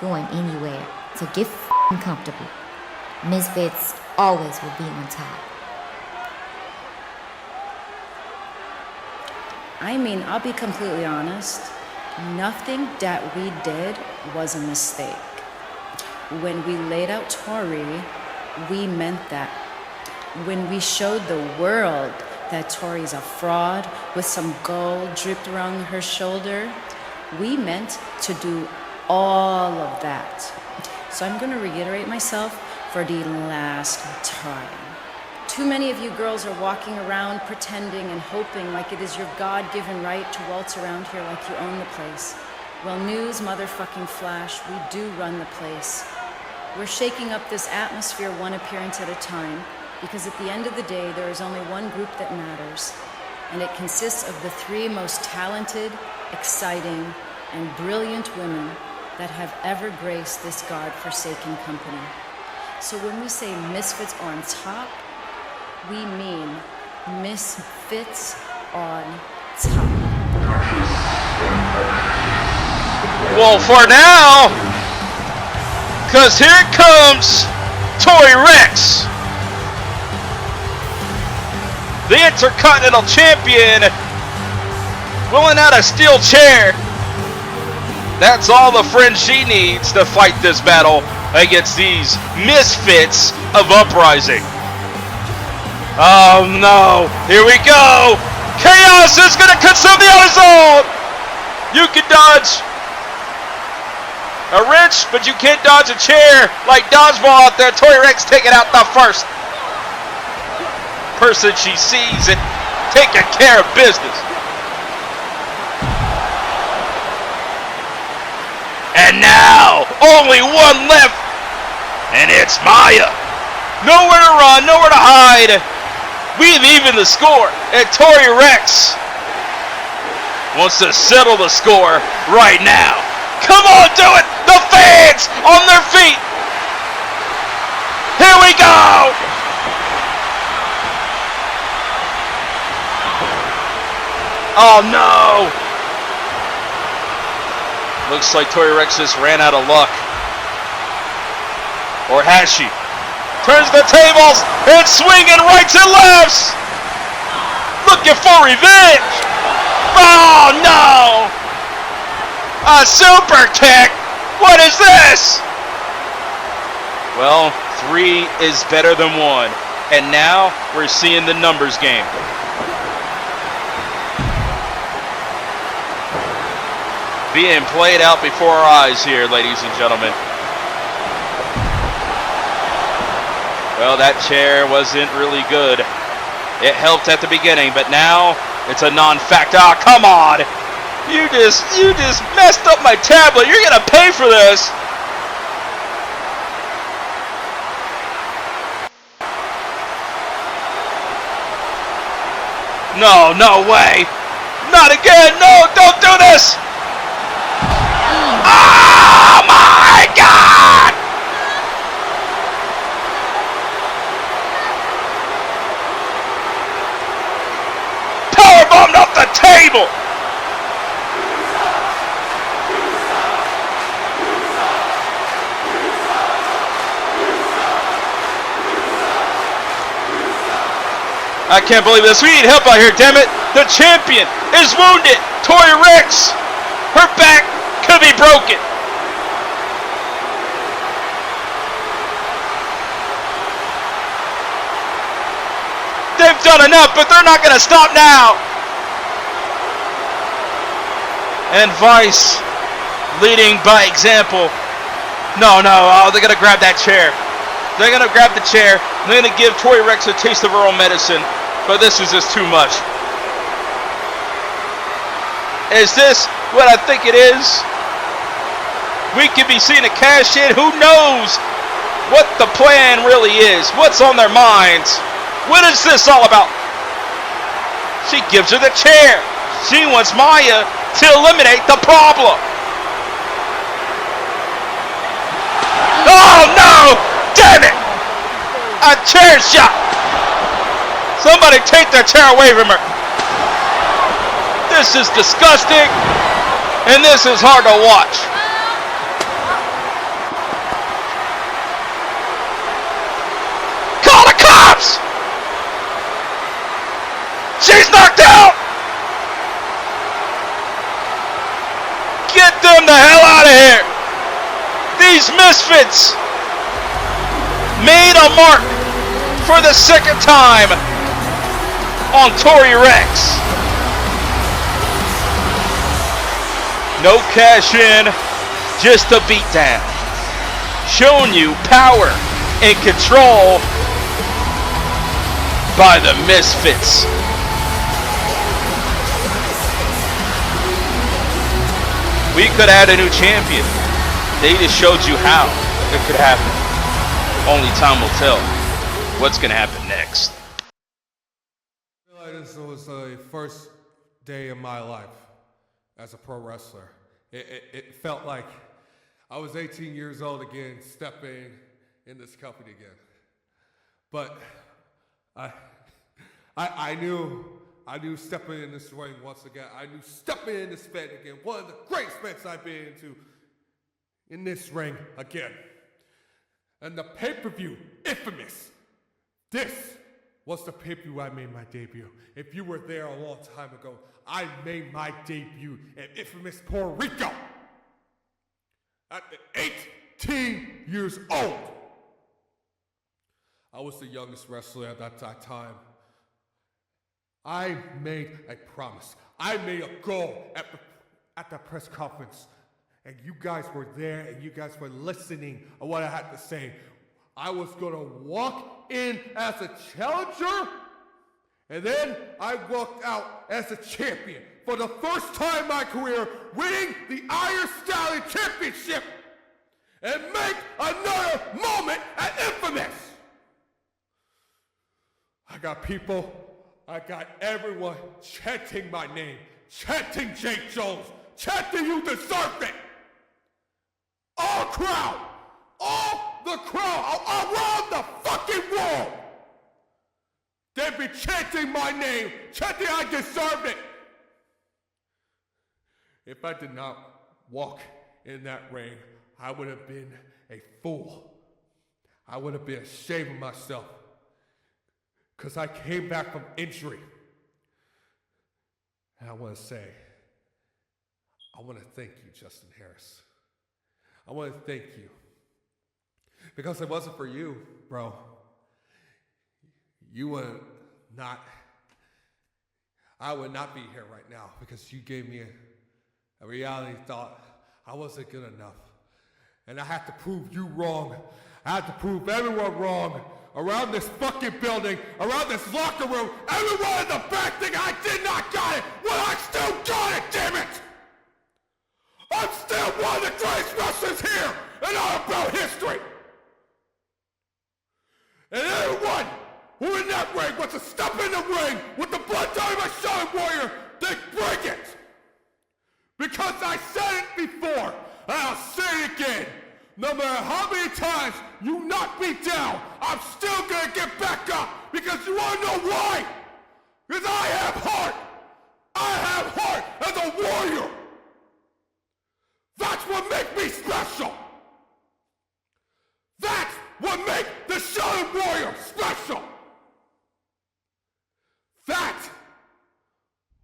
U: going anywhere. So get f***ing comfortable. Misfitz always will be on top.
V: I mean, I'll be completely honest. Nothing that we did was a mistake. When we laid out Tori, we meant that. When we showed the world that Tori's a fraud with some gold dripped around her shoulder, we meant to do all of that. So I'm gonna reiterate myself for the last time. Too many of you girls are walking around pretending and hoping like it is your God-given right to waltz around here like you own the place. Well, news, motherfucking flash, we do run the place. We're shaking up this atmosphere one appearance at a time because at the end of the day, there is only one group that matters, and it consists of the three most talented, exciting, and brilliant women that have ever graced this God-forsaken company. So when we say Misfits on top, we mean Misfits on top.
D: Well, for now, because here comes Tori Reks, the Intercontinental Champion, pulling out a steel chair. That's all the friends she needs to fight this battle against these misfits of Uprising. Oh no, here we go. Chaos is going to consume the other zone. You can dodge a wrench, but you can't dodge a chair like dodgeball out there. Tori Reks taking out the first person she sees and taking care of business. And now, only one left, and it's Maya. Nowhere to run, nowhere to hide. We've evened the score, and Tori Reks wants to settle the score right now. Come on, do it! The fans on their feet. Here we go! Oh no! Looks like Tori Reks just ran out of luck. Or has she? Turns the tables and swinging rights and lefts. Looking for revenge. Oh no! A super kick. What is this? Well, 3 is better than 1. And now we're seeing the numbers game. Being played out before our eyes here, ladies and gentlemen. Well, that chair wasn't really good. It helped at the beginning, but now It's a non-factor. Oh, come on. You just messed up my tablet. You're gonna pay for this. No, no way. Not again. No, don't do this. Oh my God. Powerbombed off the table. I can't believe this. We need help out here, damn it. The champion is wounded. Tori Reks. Her back could be broken. They've done enough, but they're not going to stop now. And Vice leading by example. No, oh, they're going to grab that chair. They're going to grab the chair. They're going to give Tori Reks a taste of her own medicine. But this is just too much. Is this what I think it is? We could be seeing a cash in. Who knows what the plan really is? What's on their minds? What is this all about? She gives her the chair. She wants Maya to eliminate the problem. Oh no! Damn it! A chair shot! Somebody take that chair away from her. This is disgusting, and this is hard to watch. Call the cops! She's knocked out! Get them the hell out of here! These misfits made a mark for the second time on Tori Reks. No cash in, just a beatdown. Showing you power and control by the Misfits. We could add a new champion. They just showed you how it could happen. Only time will tell what's going to happen next.
A: This was the first day of my life as a pro wrestler. It felt like I was 18 years old again, stepping in this company again. But I knew stepping in this ring once again. I knew stepping in this Fed again. One of the greatest Feds I've been into in this ring again. And the pay-per-view, Infamous. This was the pay-per-view I made my debut. If you were there a long time ago, I made my debut at Infamous Puerto Rico at 18 years old. I was the youngest wrestler at that time. I made a promise. I made a goal at the press conference. And you guys were there and you guys were listening to what I had to say. I was gonna walk in as a challenger, and then I walked out as a champion for the first time in my career, winning the Iron Stallion Championship, and make another moment at Infamous. I got everyone chanting my name, chanting Jake Jones, chanting you deserve it. All the crowd around the fucking world. They'd be chanting my name, chanting I deserved it. If I did not walk in that ring, I would have been a fool. I would have been ashamed of myself. Because I came back from injury. And I want to thank you, Justin Harris. I want to thank you. Because if it wasn't for you, bro, I would not be here right now, because you gave me a reality thought I wasn't good enough. And I had to prove you wrong. I had to prove everyone wrong around this fucking building, around this locker room, everyone in the back think I did not got it. Well, I still got it, damn it! I'm still one of the greatest wrestlers here, and all about history. And anyone who in that ring wants to step in the ring with the blood dye of a Shaolin Warrior, then bring it. Because I said it before, and I'll say it again. No matter how many times you knock me down, I'm still gonna get back up. Because you wanna know why? Because I have heart. I have heart as a warrior. That's what makes me special. That's what makes the Shaolin Warrior special. That's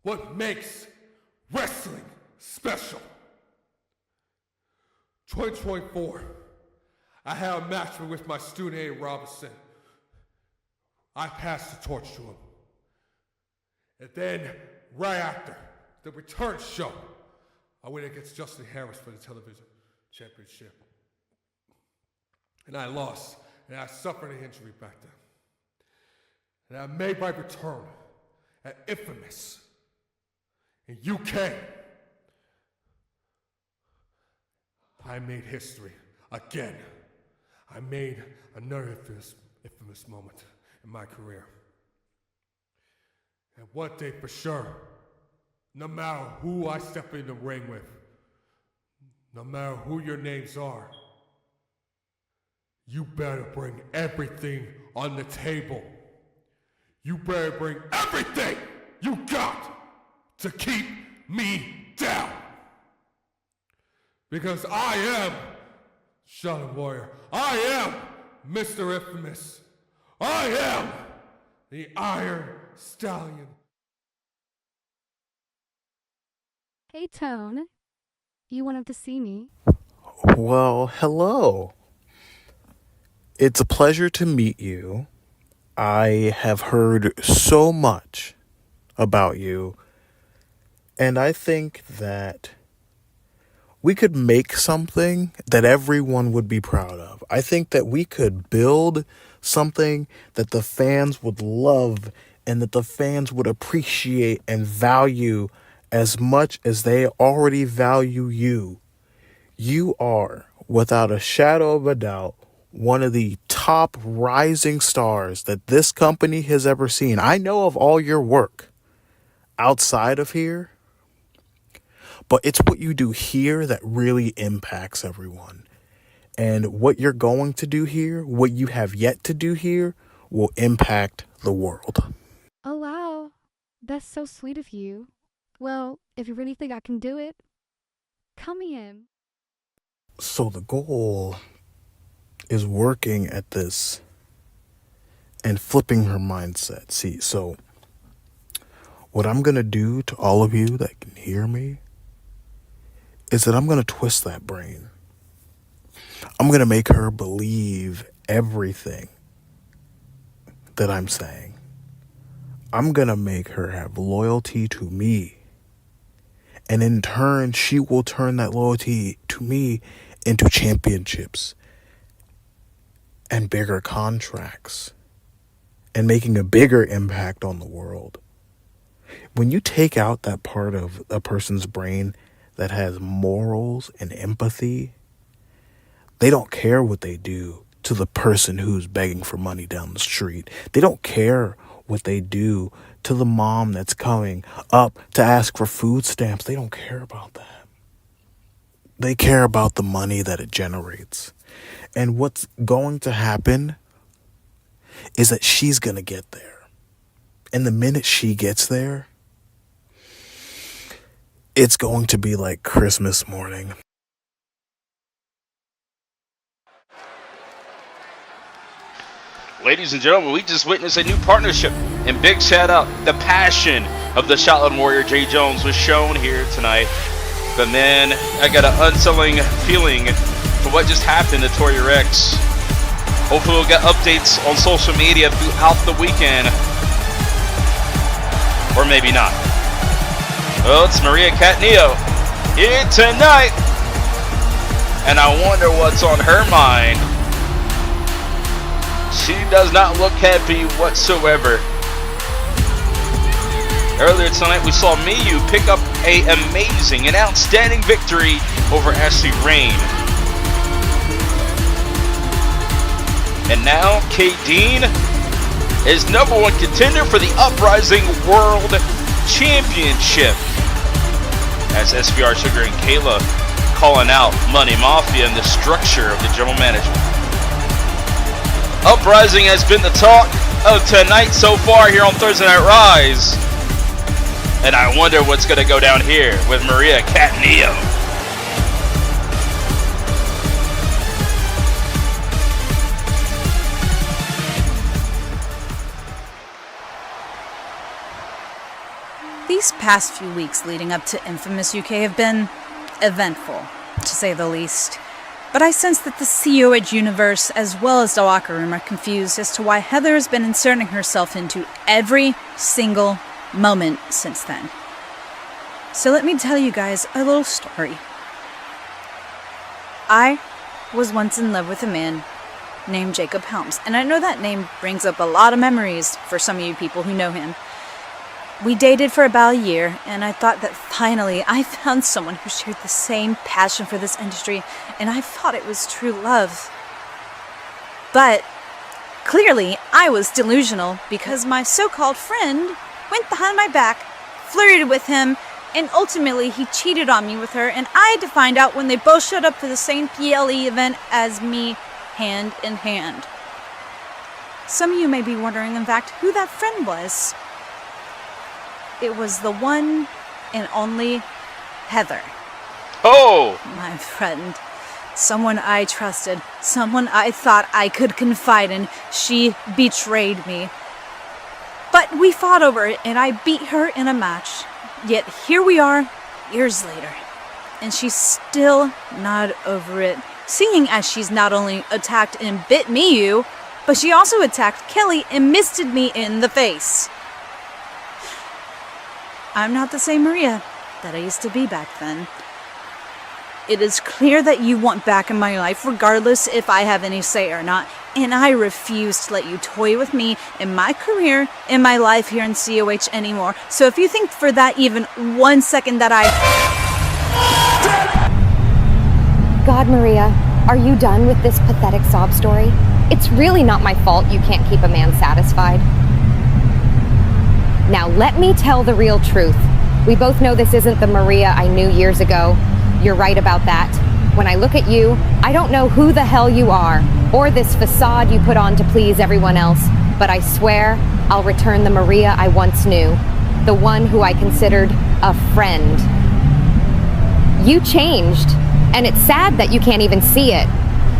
A: what makes wrestling special. 2024, I had a match with my student A. Robinson. I passed the torch to him. And then, right after the return show, I went against Justin Harris for the television championship. And I lost, and I suffered an injury back then. And I made my return at Infamous in UK. I made history again. I made another infamous moment in my career. And one day for sure, no matter who I step in the ring with, no matter who your names are, you better bring everything on the table. You better bring everything you got to keep me down. Because I am Shaolin Warrior. I am Mr. Infamous. I am the Iron Stallion.
G: Hey, Tone. You wanted to see me?
H: Well, hello. It's a pleasure to meet you. I have heard so much about you, and I think that we could make something that everyone would be proud of. I think that we could build something that the fans would love and that the fans would appreciate and value as much as they already value you. You are, without a shadow of a doubt, one of the top rising stars that this company has ever seen. I know of all your work outside of here, but it's what you do here that really impacts everyone. And what you're going to do here, what you have yet to do here, will impact the world.
G: Oh, wow. That's so sweet of you. Well, if you really think I can do it, come in.
H: So the goal is working at this and flipping her mindset. See, so what I'm going to do to all of you that can hear me is that I'm going to twist that brain. I'm going to make her believe everything that I'm saying. I'm going to make her have loyalty to me. And in turn, she will turn that loyalty to me into championships and bigger contracts and making a bigger impact on the world. When you take out that part of a person's brain that has morals and empathy, they don't care what they do to the person who's begging for money down the street. They don't care what they do to the mom that's coming up to ask for food stamps. They don't care about that. They care about the money that it generates. And what's going to happen is that she's going to get there. And the minute she gets there, it's going to be like Christmas morning.
D: Ladies and gentlemen, we just witnessed a new partnership. And big shout out, the passion of the Shaolin Warrior Jay Jones was shown here tonight. But man, I got an unsettling feeling for what just happened to Tori Reks. Hopefully we'll get updates on social media throughout the weekend. Or maybe not. Well, it's Maria Cattaneo here tonight. And I wonder what's on her mind. She does not look happy whatsoever. Earlier tonight, we saw Miyu pick up an amazing and outstanding victory over Rayne. And now, Kaydean is #1 contender for the Uprising World Championship. As SVR Sugar and Kayla calling out Money Mafia and the structure of the general management. Uprising has been the talk of tonight so far here on Thursday Night Rise. And I wonder what's going to go down here with Maria Cattaneo.
E: These past few weeks leading up to Infamous UK have been eventful, to say the least. But I sense that the COH universe as well as the locker room are confused as to why Heather has been inserting herself into every single moment since then. So let me tell you guys a little story. I was once in love with a man named Jacob Helms, and I know that name brings up a lot of memories for some of you people who know him. We dated for about a year, and I thought that finally I found someone who shared the same passion for this industry, and I thought it was true love. But clearly I was delusional because my so-called friend went behind my back, flirted with him, and ultimately he cheated on me with her, and I had to find out when they both showed up for the same PLE event as me, hand in hand. Some of you may be wondering, in fact, who that friend was. It was the one and only Heather.
D: Oh!
E: My friend. Someone I trusted. Someone I thought I could confide in. She betrayed me. But we fought over it, and I beat her in a match. Yet here we are, years later. And she's still not over it. Seeing as she's not only attacked and bit Miyu, but she also attacked Kelly and misted me in the face. I'm not the same Maria that I used to be back then. It is clear that you want back in my life, regardless if I have any say or not, and I refuse to let you toy with me in my career, in my life here in COH anymore. So if you think for that even 1 second that
I: God, Maria, are you done with this pathetic sob story? It's really not my fault you can't keep a man satisfied. Now, let me tell the real truth. We both know this isn't the Maria I knew years ago. You're right about that. When I look at you, I don't know who the hell you are, or this facade you put on to please everyone else, but I swear I'll return the Maria I once knew, the one who I considered a friend. You changed, and it's sad that you can't even see it.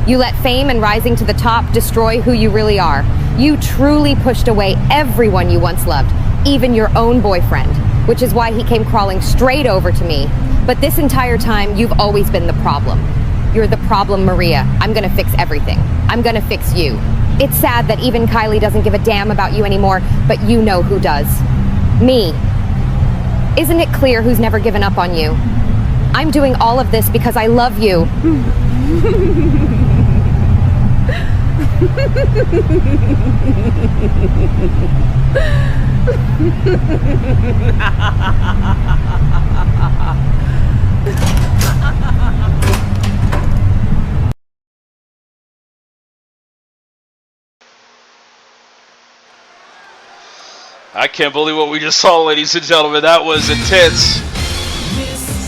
I: You let fame and rising to the top destroy who you really are. You truly pushed away everyone you once loved, even your own boyfriend, which is why he came crawling straight over to me. But this entire time, you've always been the problem. You're the problem, Maria. I'm gonna fix everything. I'm gonna fix you. It's sad that even Kylie doesn't give a damn about you anymore, but you know who does. Me. Isn't it clear who's never given up on you? I'm doing all of this because I love you.
D: I can't believe what we just saw, ladies and gentlemen. That was intense.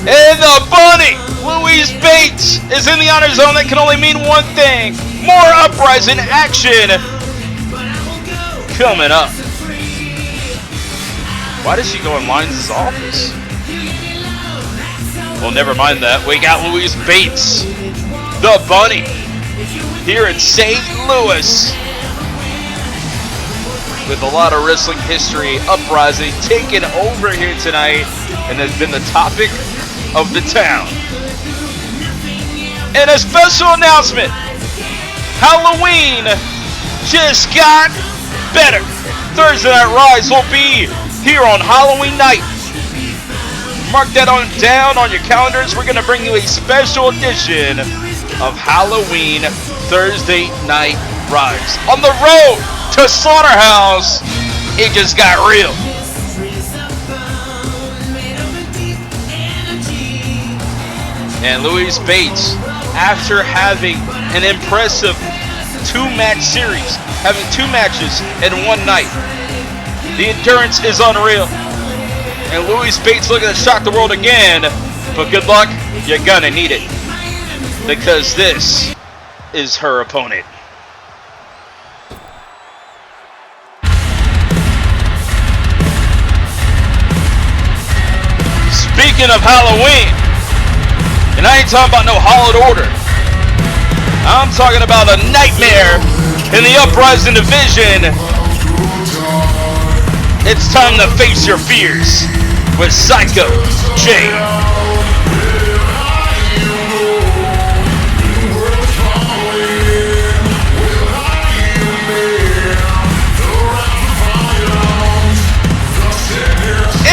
D: And the bunny, Louise Bates, is in the honor zone. That can only mean one thing. More Uprising action coming up. Why does she go in Lines' office? Well, never mind that. We got Louise Bates, the bunny, here in St. Louis. With a lot of wrestling history, Uprising taking over here tonight and has been the topic of the town. And a special announcement, Halloween just got better. Thursday Night Rise will be here on Halloween night. Mark that down on your calendars. We're going to bring you a special edition of Halloween Thursday Night Rise. On the road to Slaughterhouse, it just got real. And Louise Bates, after having an impressive 2-match series, having 2 matches in one night, the endurance is unreal. And Louise Bates looking to shock the world again, but good luck, you're gonna need it, because this is her opponent. Speaking of Halloween, and I ain't talking about no Hallowed Order, I'm talking about a nightmare in the Uprising division. It's time to face your fears with Psycho Jade.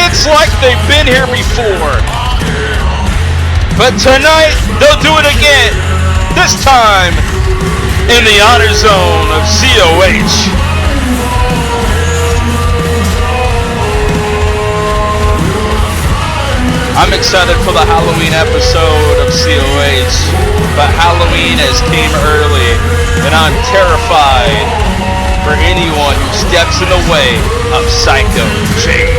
D: It's like they've been here before, but tonight they'll do it again, this time in the honor zone of COH. I'm excited for the Halloween episode of COH, but Halloween has came early, and I'm terrified for anyone who steps in the way of Psycho Jade.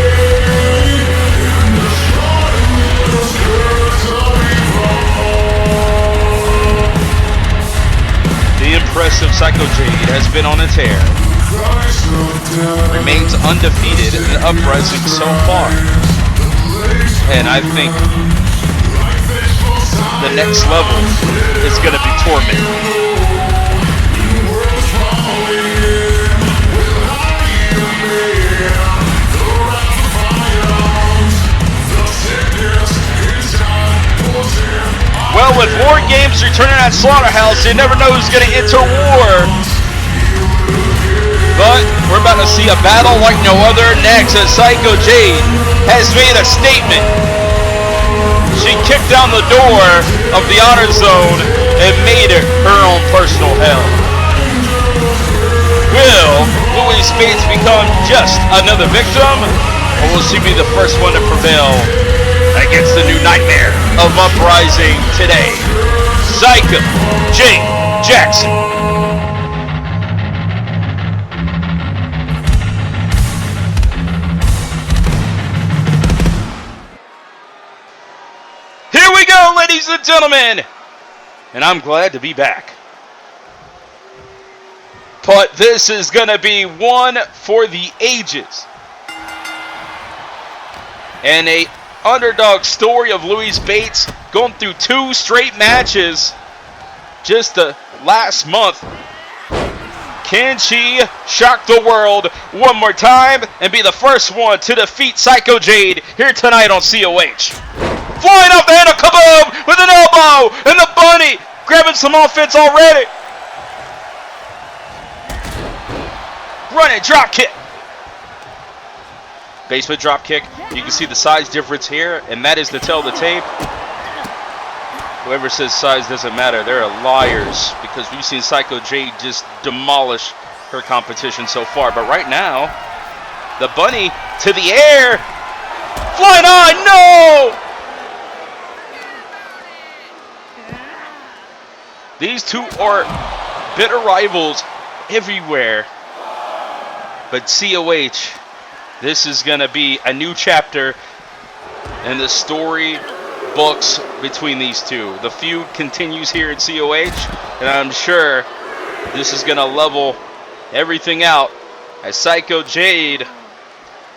D: The impressive Psycho Jade has been on a tear, remains undefeated in Uprising so far. And I think the next level is going to be Torment. Well, with War Games returning at Slaughterhouse, you never know who's going to enter war. But we're about to see a battle like no other next, as Psycho Jade has made a statement. She kicked down the door of the honor zone and made it her own personal hell. Will Louise Bates become just another victim, or will she be the first one to prevail against the new nightmare of Uprising today? Psycho Jade Jackson. Ladies and gentlemen, and I'm glad to be back. But this is going to be one for the ages. And a underdog story of Louise Bates going through 2 straight matches just the last month. Can she shock the world one more time and be the first one to defeat Psycho Jade here tonight on COH? Flying off the handle, kaboom, with an elbow, and the bunny grabbing some offense already. Running drop kick. Basement drop kick. You can see the size difference here, and that is to tell the tape. Whoever says size doesn't matter, they're liars, because we've seen Psycho Jade just demolish her competition so far. But right now, the bunny to the air, flying on, no! These two are bitter rivals everywhere. But COH, this is going to be a new chapter in the story books between these two. The feud continues here at COH, and I'm sure this is going to level everything out, as Psycho Jade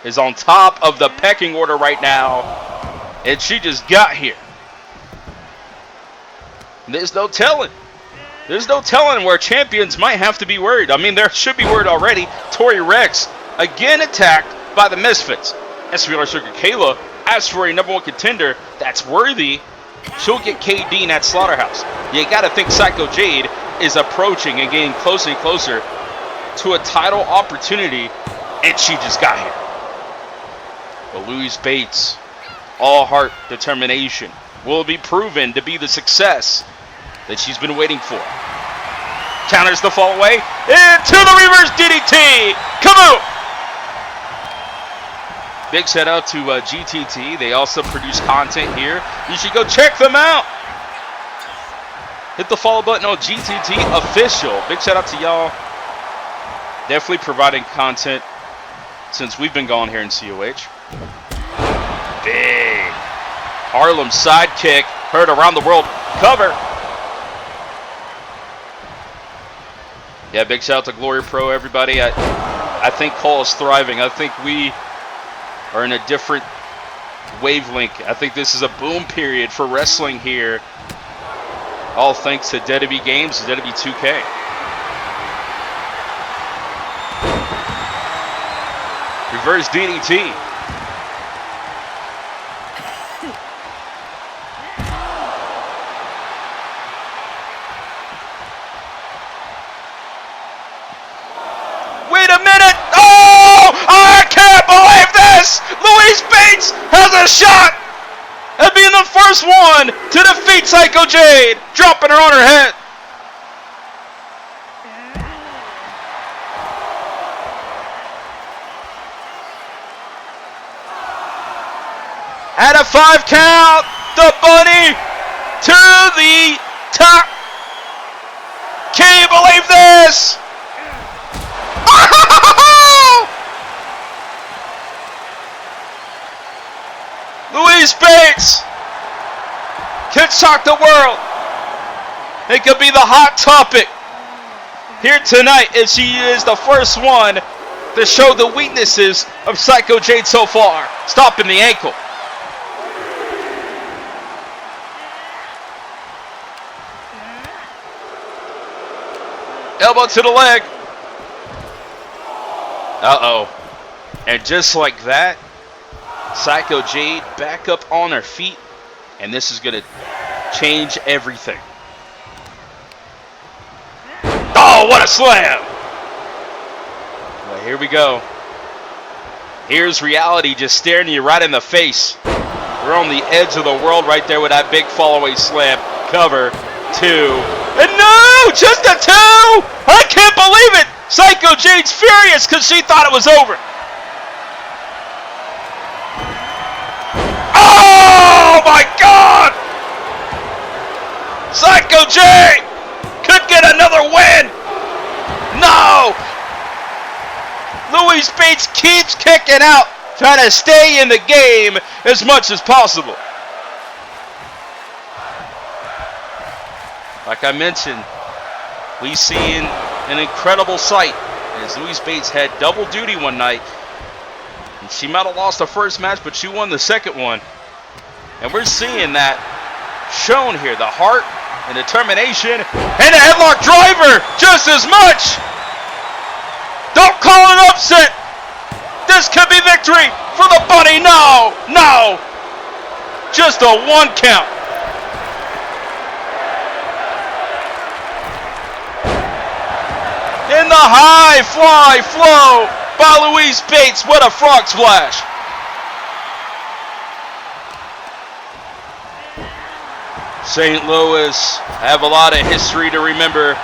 D: is on top of the pecking order right now, and she just got here. There's no telling. There's no telling where champions might have to be worried. I mean, there should be worried already. Tori Reks, again attacked by the Misfitz. SVR Circuit Kayla asks for a #1 contender that's worthy. She'll get Kaydean at Slaughterhouse. You gotta think Psycho Jade is approaching and getting closer and closer to a title opportunity, and she just got here. But Louise Bates, all heart determination, will be proven to be the success that she's been waiting for. Counters the fall away. Into the reverse DDT. Come on. Big shout out to GTT. They also produce content here. You should go check them out. Hit the follow button on GTT Official. Big shout out to y'all. Definitely providing content since we've been gone here in COH. Big Harlem sidekick. Heard around the world. Cover. Yeah, big shout out to Glory Pro, everybody. I think Cole is thriving. I think we are in a different wavelength. I think this is a boom period for wrestling here. All thanks to WWE Games and WWE 2K. Reverse DDT. Wait a minute! Oh! I can't believe this! Louise Bates has a shot at being the first one to defeat Psycho Jade, dropping her on her head. At a 5 count, the bunny to the top. Can you believe this? Louise Bates could shock the world. It could be the hot topic here tonight as she is the first one to show the weaknesses of Psycho Jade so far. Stopping the ankle. Elbow to the leg. Uh-oh. And just like that, Psycho Jade back up on her feet, and this is going to change everything. Oh, what a slam! Well, here we go. Here's reality just staring you right in the face. We're on the edge of the world right there with that big fall-away slam. Cover, 2, and no! Just a 2! I can't believe it! Psycho Jade's furious because she thought it was over. Oh my God! Psycho Jade could get another win. No! Louise Bates keeps kicking out, trying to stay in the game as much as possible. Like I mentioned, we've seen an incredible sight as Louise Bates had double duty one night. And she might have lost the first match, but she won the second one. And we're seeing that shown here. The heart and determination. And a headlock driver just as much. Don't call it an upset. This could be victory for the bunny. No, no. Just a 1 count. In the high fly flow by Louise Bates. What a frog splash. St. Louis have a lot of history to remember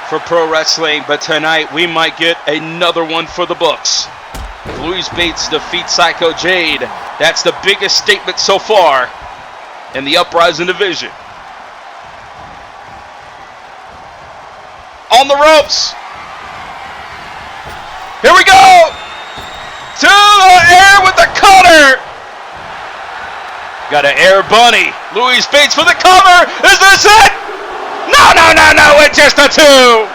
D: for pro wrestling, but tonight we might get another one for the books. If Louise Bates defeats Psycho Jade, that's the biggest statement so far in the Uprising division. On the ropes. Here we go! To the air with the cutter! Got an air bunny. Louise Bates for the cover. Is this it? No, no, no, no. It's just a 2.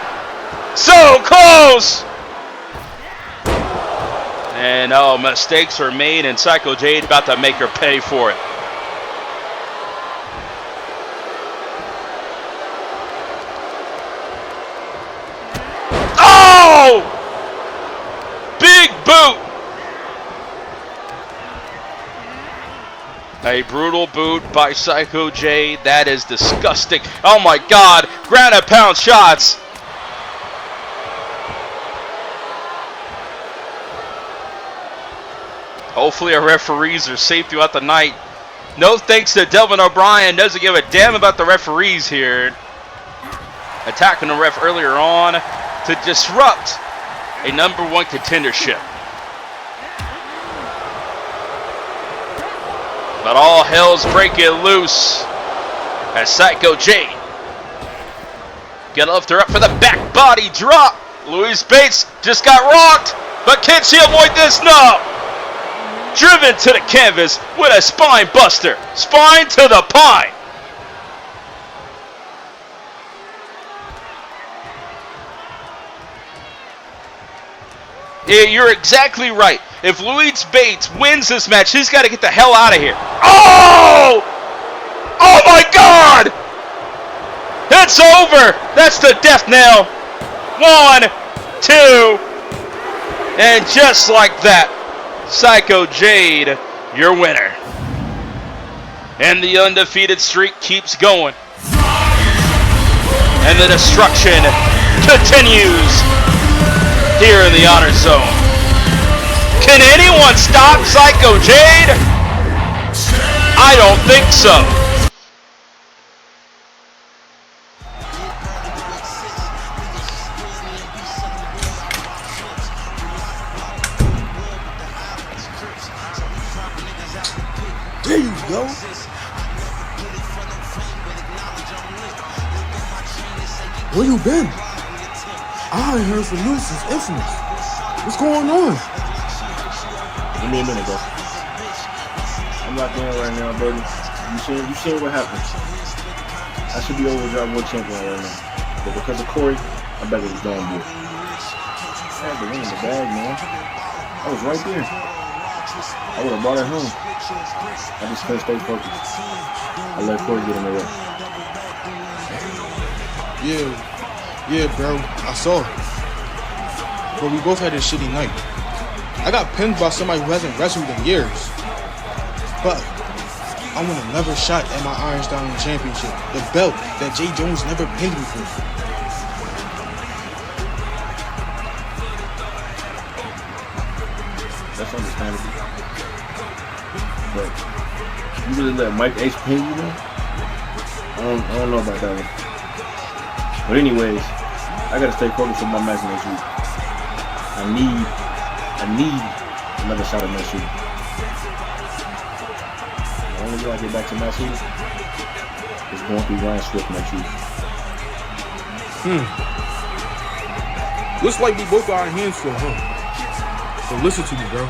D: So close. And oh, mistakes are made, and Psycho Jade about to make her pay for it. Oh! Big boot. A brutal boot by Psycho Jade. That is disgusting. Oh my God. Ground and pound shots. Hopefully our referees are safe throughout the night. No thanks to Delvin O'Brien. Doesn't give a damn about the referees here. attacking the ref earlier on to disrupt a number one contendership. But all hell's breaking loose as Psycho Jade gonna lift her up for the back body drop. Louise Bates just got rocked, but can she avoid this? No! Driven to the canvas with a spine buster. Spine to the pine. Yeah, you're exactly right. If Louise Bates wins this match, she's got to get the hell out of here. Oh! Oh my God! It's over. That's the death knell. 1, 2, and just like that, Psycho Jade, your winner. And the undefeated streak keeps going. And the destruction continues here in the Honor Zone. Can anyone stop Psycho Jade? I don't think so.
B: There you go. Where you been? I ain't heard from you since Infamous. What's going on?
C: Give me a minute, bro. I'm locked in right now, buddy. You seen what happened? I should be Overdrive World Champion right now. But because of Corey, I bet it was going good. I had the win in the bag, man. I was right there. I would have brought it home. I just couldn't stay focused. I let Corey get in the way.
B: Yeah, bro. I saw. But we both had a shitty night. I got pinned by somebody who hasn't wrestled in years. But I want another shot at my Iron Stallion Championship, the belt that Jay Jones never pinned me for.
C: That's understandable. But you really let Mike H pin you though? I don't know about that one. But anyways, I gotta stay focused on my match next week. I need another shot at next week. The only way I get back to my seat is going through Ryan Swift next week.
B: Looks like we both got our hands full, huh? So listen to me, bro.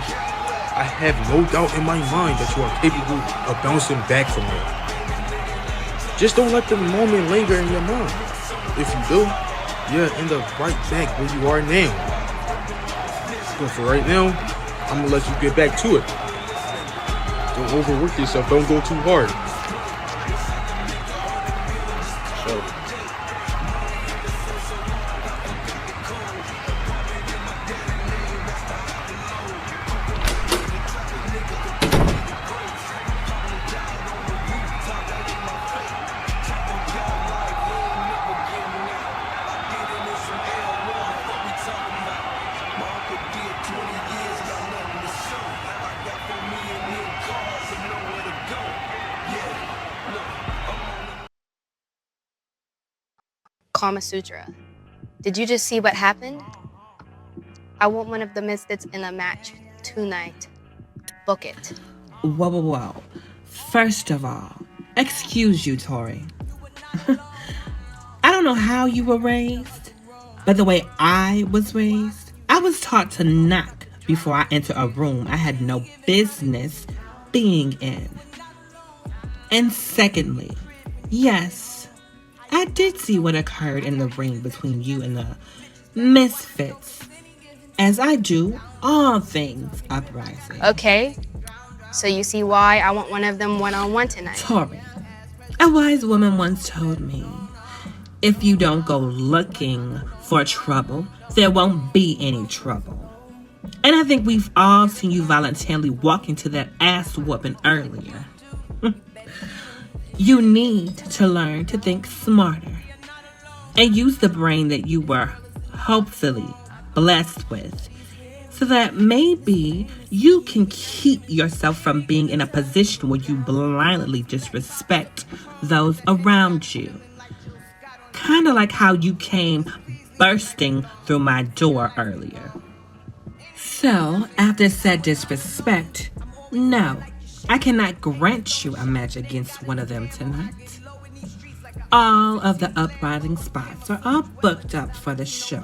B: I have no doubt in my mind that you are capable of bouncing back from it. Just don't let the moment linger in your mind. If you do, you're in the right back where you are now. But for right now, I'm gonna let you get back to it. Don't overwork yourself, don't go too hard.
C: So
K: Carmasutra. Did you just see what happened? I want one of the Misfitz in a match tonight. Book it.
J: Whoa. First of all, excuse you, Tori. I don't know how you were raised, but the way I was raised, I was taught to knock before I enter a room I had no business being in. And secondly, yes, I did see what occurred in the ring between you and the Misfitz, as I do all things Uprising.
K: Okay, so you see why I want one of them one-on-one tonight.
J: Tori, a wise woman once told me, if you don't go looking for trouble, there won't be any trouble. And I think we've all seen you voluntarily walk into that ass whooping earlier. You need to learn to think smarter and use the brain that you were hopefully blessed with so that maybe you can keep yourself from being in a position where you blindly disrespect those around you. kind of like how you came bursting through my door earlier. So, after said disrespect, no, I cannot grant you a match against one of them tonight. All of the Uprising spots are all booked up for the show.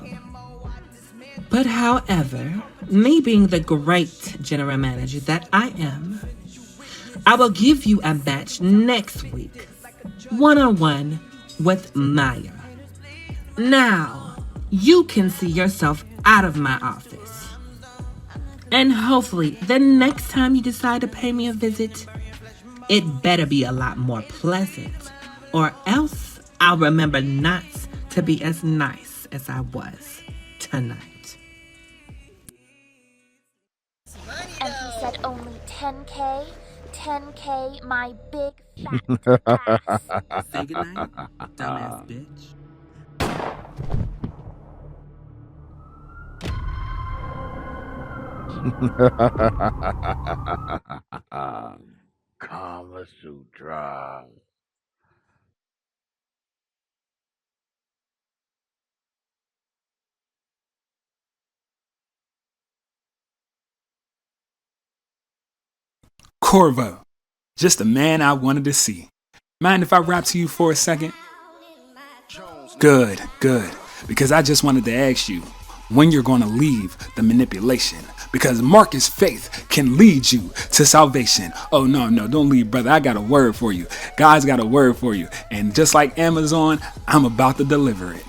J: But however, me being the great general manager that I am, I will give you a match next week, one-on-one with Maya. Now, you can see yourself out of my office. And hopefully, the next time you decide to pay me a visit, it better be a lot more pleasant, or else I'll remember not to be as nice as I was tonight.
L: And he said only 10K? 10K, my big fat ass.
J: Say goodnight, dumbass bitch.
M: Carmasutra.
W: Corvo, just the man I wanted to see. Mind if I rap to you for a second? Good, because I just wanted to ask you when you're going to leave the manipulation, because Marcus Faith can lead you to salvation. Oh, no, don't leave, brother. I got a word for you. God's got a word for you. And just like Amazon, I'm about to deliver it.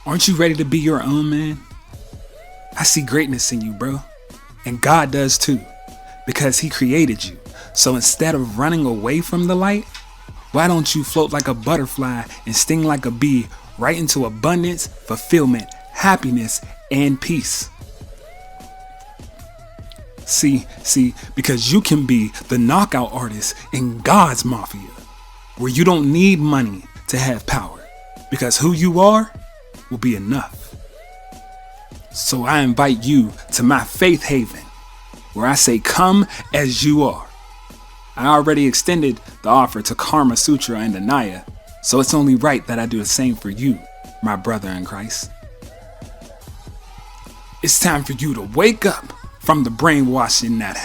W: Aren't you ready to be your own man? I see greatness in you, bro. And God does too, because he created you. So instead of running away from the light, why don't you float like a butterfly and sting like a bee right into abundance, fulfillment, happiness, and peace? See, because you can be the knockout artist in God's Mafia, where you don't need money to have power, because who you are will be enough. So I invite you to my faith haven, where I say come as you are. I already extended the offer to Carmasutra and Aniyah, so it's only right that I do the same for you, my brother in Christ. It's time for you to wake up from the brainwashing that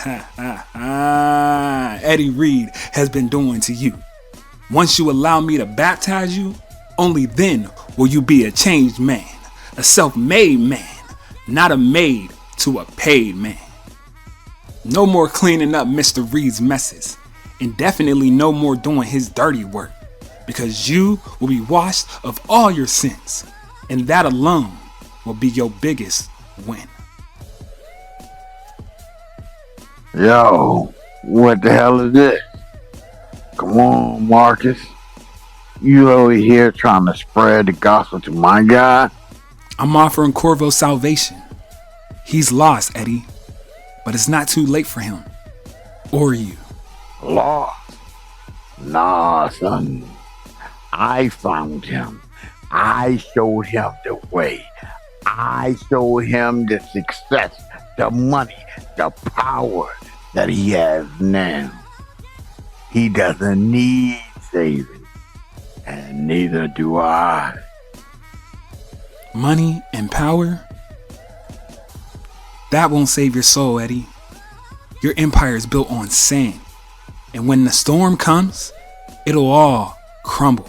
W: Eddie Reed has been doing to you. Once you allow me to baptize you, only then will you be a changed man, a self-made man, not a maid to a paid man. No more cleaning up Mr. Reed's messes, and definitely no more doing his dirty work, because you will be washed of all your sins, and that alone will be your biggest win.
M: Yo, what the hell is this? Come on, Marcus. You over here trying to spread the gospel to my guy?
W: I'm offering Corvo salvation. He's lost, Eddie, but it's not too late for him. Or you.
M: Lost? Nah, son. I found him. I showed him the way. I showed him the success, the money, the power that he has now. He doesn't need saving, and neither do I.
W: Money and power? That won't save your soul, Eddie. Your empire is built on sand, and when the storm comes, it'll all crumble.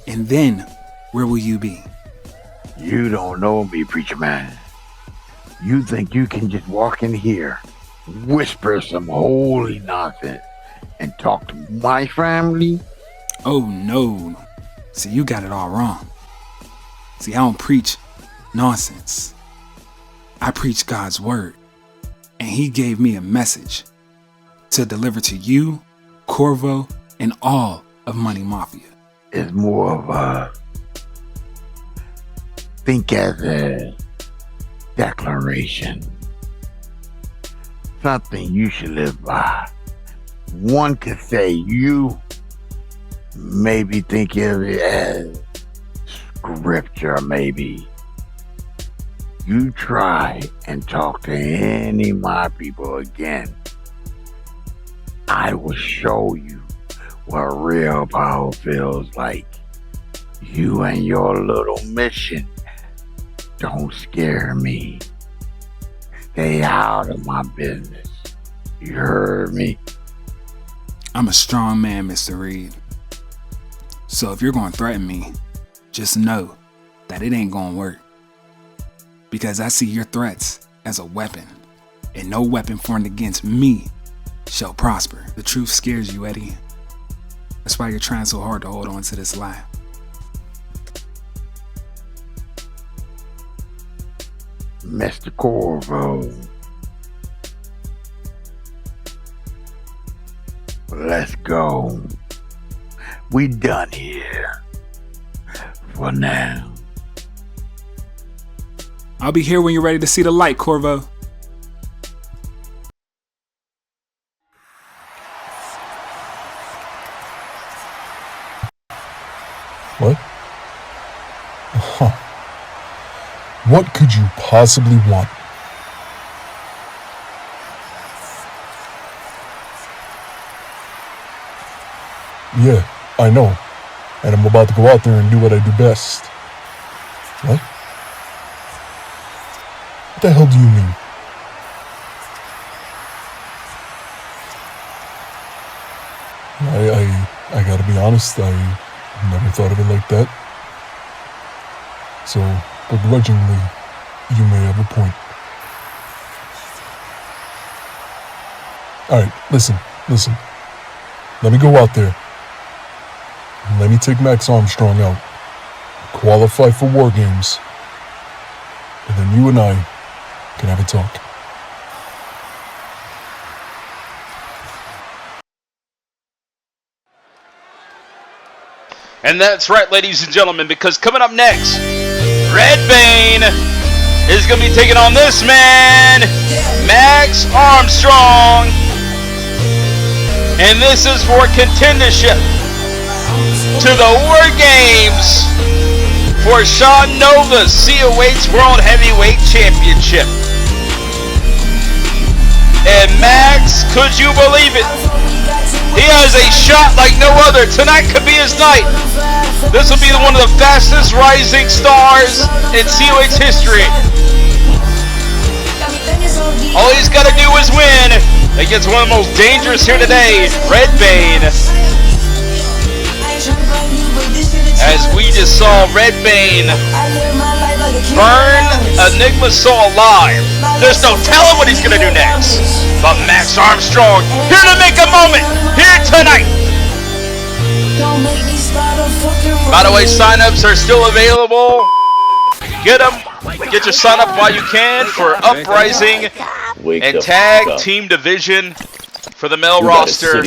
W: And then, where will you be?
M: You don't know me, preacher man. You think you can just walk in here, whisper some holy nonsense, and talk to my family?
W: Oh no. See, you got it all wrong. See, I don't preach nonsense. I preach God's word. And he gave me a message to deliver to you, Corvo, and all of Money Mafia.
M: It's more of a think as a declaration. Something you should live by. One could say you maybe think of it as scripture, maybe. You try and talk to any of my people again, I will show you what real power feels like. You and your little mission don't scare me. Stay out of my business. You heard me?
W: I'm a strong man, Mr. Reed. So if you're going to threaten me, just know that it ain't going to work. Because I see your threats as a weapon, and no weapon formed against me shall prosper. The truth scares you, Eddie. That's why you're trying so hard to hold on to this lie.
M: Mr. Corvo, let's go. We done here for now.
W: I'll be here when you're ready to see the light, Corvo.
F: What? Huh. What could you possibly want? Yeah, I know. And I'm about to go out there and do what I do best. What? What the hell do you mean? I gotta be honest, I never thought of it like that. So, begrudgingly, you may have a point. Alright, listen. Let me go out there. Let me take Max Armstrong out. Qualify for War Games. And then you and I can have a talk.
D: And that's right, ladies and gentlemen, because coming up next, Redbane is going to be taking on this man, Max Armstrong. And this is for contendership to the War Games for Sean Nova's COH World Heavyweight Championship. And Max, could you believe it? He has a shot like no other. Tonight could be his night. This will be one of the fastest rising stars in COH history. All he's got to do is win against one of the most dangerous here today, Redbane. As we just saw Redbane burn Enigma Soul alive. There's no telling what he's going to do next. But Max Armstrong, here to make a moment, here tonight. By the way, sign-ups are still available. Get them. Get your sign-up while you can for Uprising and Tag Team Division for the male roster.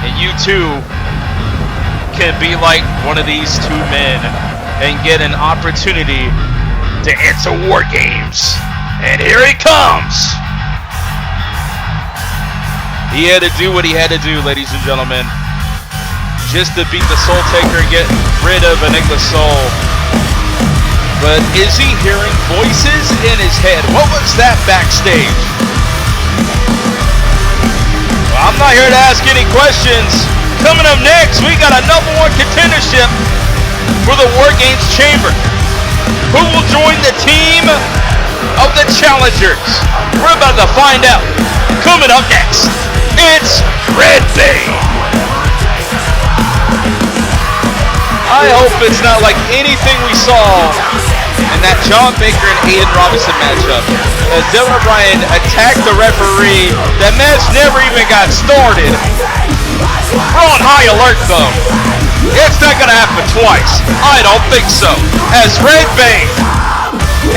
D: And you too can be like one of these two men and get an opportunity to enter War Games. And here he comes. He had to do what he had to do, ladies and gentlemen, just to beat the Soul Taker and get rid of Enigma Soul. But is he hearing voices in his head? What was that backstage? Well, I'm not here to ask any questions. Coming up next, we got a #1 contendership for the War Games Chamber. Who will join the team of the challengers? We're about to find out. Coming up next, it's Redbane. I hope it's not like anything we saw in that John Baker and Aidan Robinson matchup. As Devin O'Brien attacked the referee, that match never even got started. We're on high alert though. It's not gonna happen twice. I don't think so. As Redbane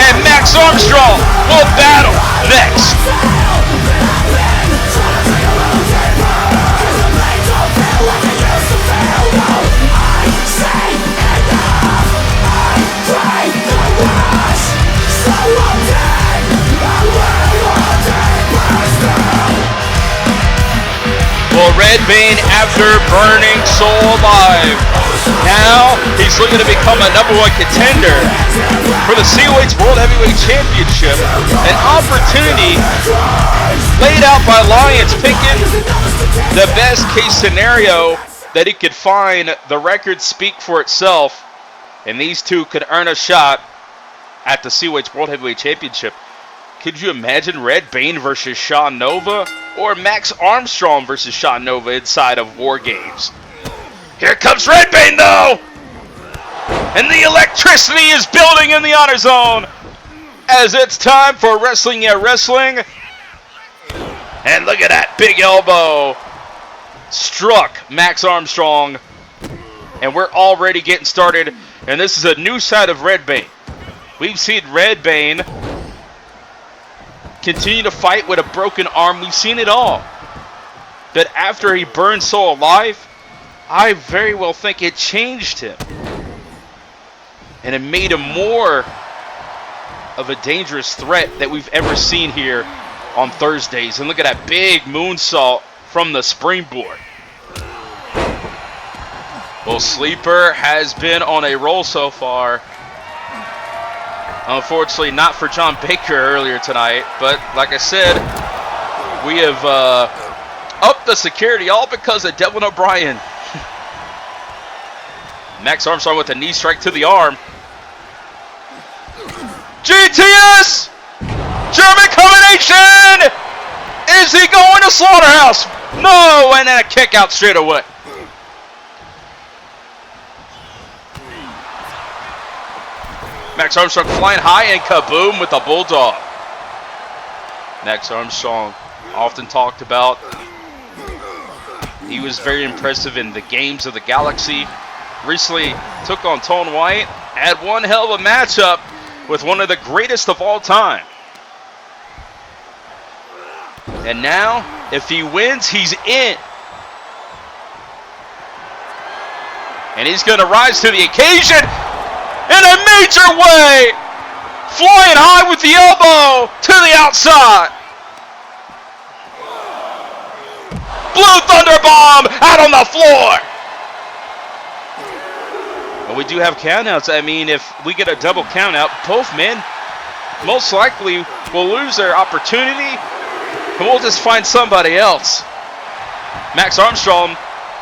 D: and Max Armstrong will battle next. Well, Redbane after burning Soul alive. Now he's looking to become a #1 contender for the COH World Heavyweight Championship. An opportunity laid out by Lions, picking the best case scenario that he could find. The records speak for itself, and these two could earn a shot at the COH World Heavyweight Championship. Could you imagine Redbane versus Sean Nova, or Max Armstrong versus Sean Nova inside of War Games? Here comes Redbane though! And the electricity is building in the Honor Zone as it's time for Wrestling Yeah Wrestling. And look at that big elbow. Struck Max Armstrong. And we're already getting started. And this is a new side of Redbane. We've seen Redbane continue to fight with a broken arm. We've seen it all. But after he burned Soul alive, I very well think it changed him. And it made him more of a dangerous threat that we've ever seen here on Thursdays. And look at that big moonsault from the springboard. Well, Sleeper has been on a roll so far. Unfortunately, not for John Baker earlier tonight. But like I said, we have upped the security all because of Devlin O'Brien. Max Armstrong with a knee strike to the arm. GTS! German combination! Is he going to Slaughterhouse? No, and then a kick out straight away. Max Armstrong flying high and kaboom with a bulldog. Max Armstrong often talked about. He was very impressive in the Games of the Galaxy. Recently took on Tone White. Had one hell of a matchup with one of the greatest of all time. And now, if he wins, he's in. And he's going to rise to the occasion in a major way. Flying high with the elbow to the outside. Blue Thunder Bomb out on the floor. Well, we do have countouts. I mean, if we get a double countout, both men most likely will lose their opportunity, and we'll just find somebody else. Max Armstrong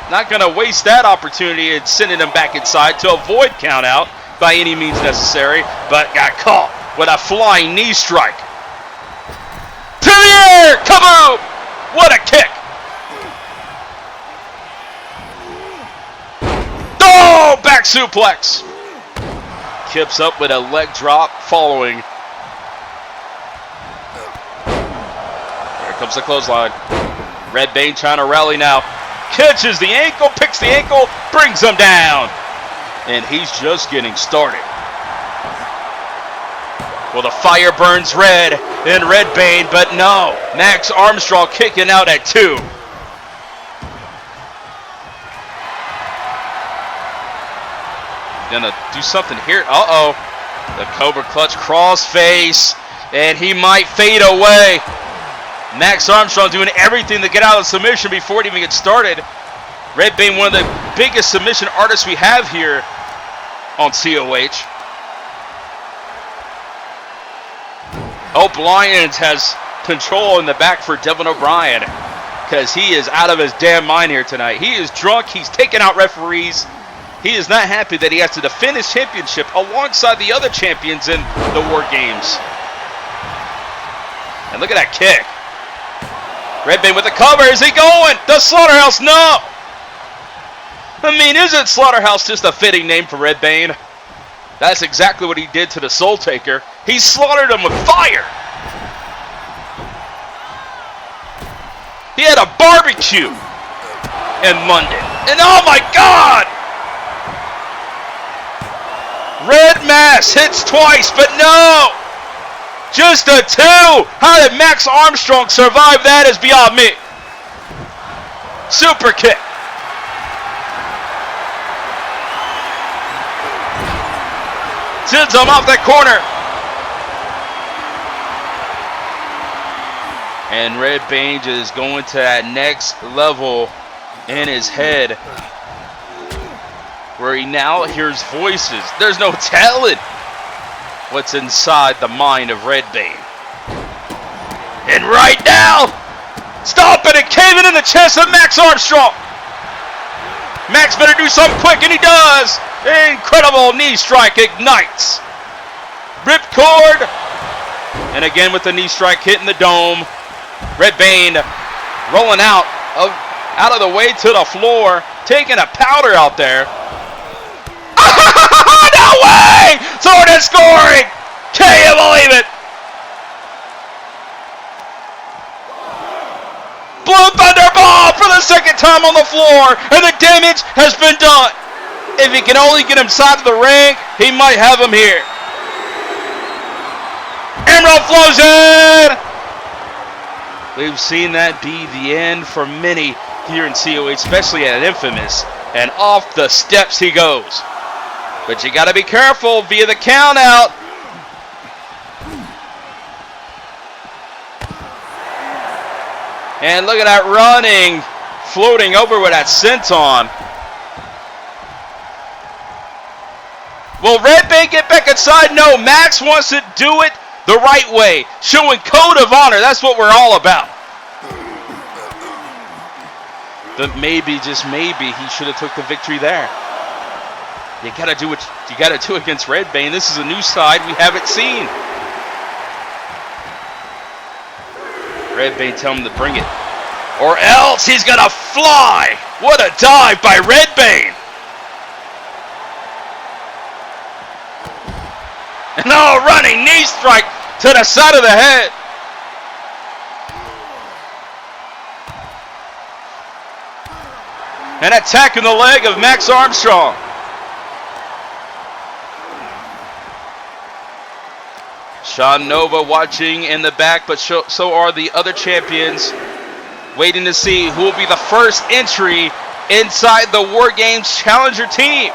D: not going to waste that opportunity and sending him back inside to avoid countout by any means necessary, but got caught with a flying knee strike. To the air! Kaboom! What a kick! Oh, back suplex. Kips up with a leg drop following. Here comes the clothesline. Redbane trying to rally now. Catches the ankle, picks the ankle, brings him down. And he's just getting started. Well, the fire burns red in Redbane, but no. Max Armstrong kicking out at 2. Gonna do something here. Uh-oh. The Cobra Clutch crossface, and he might fade away. Max Armstrong doing everything to get out of the submission before it even gets started. Redbane, one of the biggest submission artists we have here on COH. Hope Lions has control in the back for Devlin O'Brien, because he is out of his damn mind here tonight. He is drunk. He's taking out referees. He is not happy that he has to defend his championship alongside the other champions in the War Games. And look at that kick. Redbane with the cover. Is he going? The Slaughterhouse? No! I mean, isn't Slaughterhouse just a fitting name for Redbane? That's exactly what he did to the Soul Taker. He slaughtered him with fire. He had a barbecue in London. And oh my God! Red Mass hits twice, but no! Just a 2! How did Max Armstrong survive that is beyond me. Super kick. Sends him off that corner. And Redbane is going to that next level in his head, where he now hears voices. There's no telling what's inside the mind of Redbane. And right now, stomping and caving in the chest of Max Armstrong. Max better do something quick, and he does. Incredible knee strike ignites. Ripcord. And again with the knee strike hitting the dome. Redbane rolling out of the way to the floor, taking a powder out there. No way! Sword is scoring! Can you believe it? Blue Thunderball for the second time on the floor, and the damage has been done. If he can only get him side of the ring, he might have him here. Emerald flows in! We've seen that be the end for many here in COH, especially at Infamous, and off the steps he goes. But you gotta be careful via the count out. And look at that running, floating over with that senton. Will Redbane get back inside? No, Max wants to do it the right way, showing code of honor. That's what we're all about. But maybe, just maybe, he should have took the victory there. You gotta do what you gotta do against Redbane. This is a new side we haven't seen. Redbane tell him to bring it, or else he's gonna fly. What a dive by Redbane! And running knee strike to the side of the head. And attacking the leg of Max Armstrong. Sean Nova watching in the back, but so are the other champions, waiting to see who will be the first entry inside the War Games Challenger team.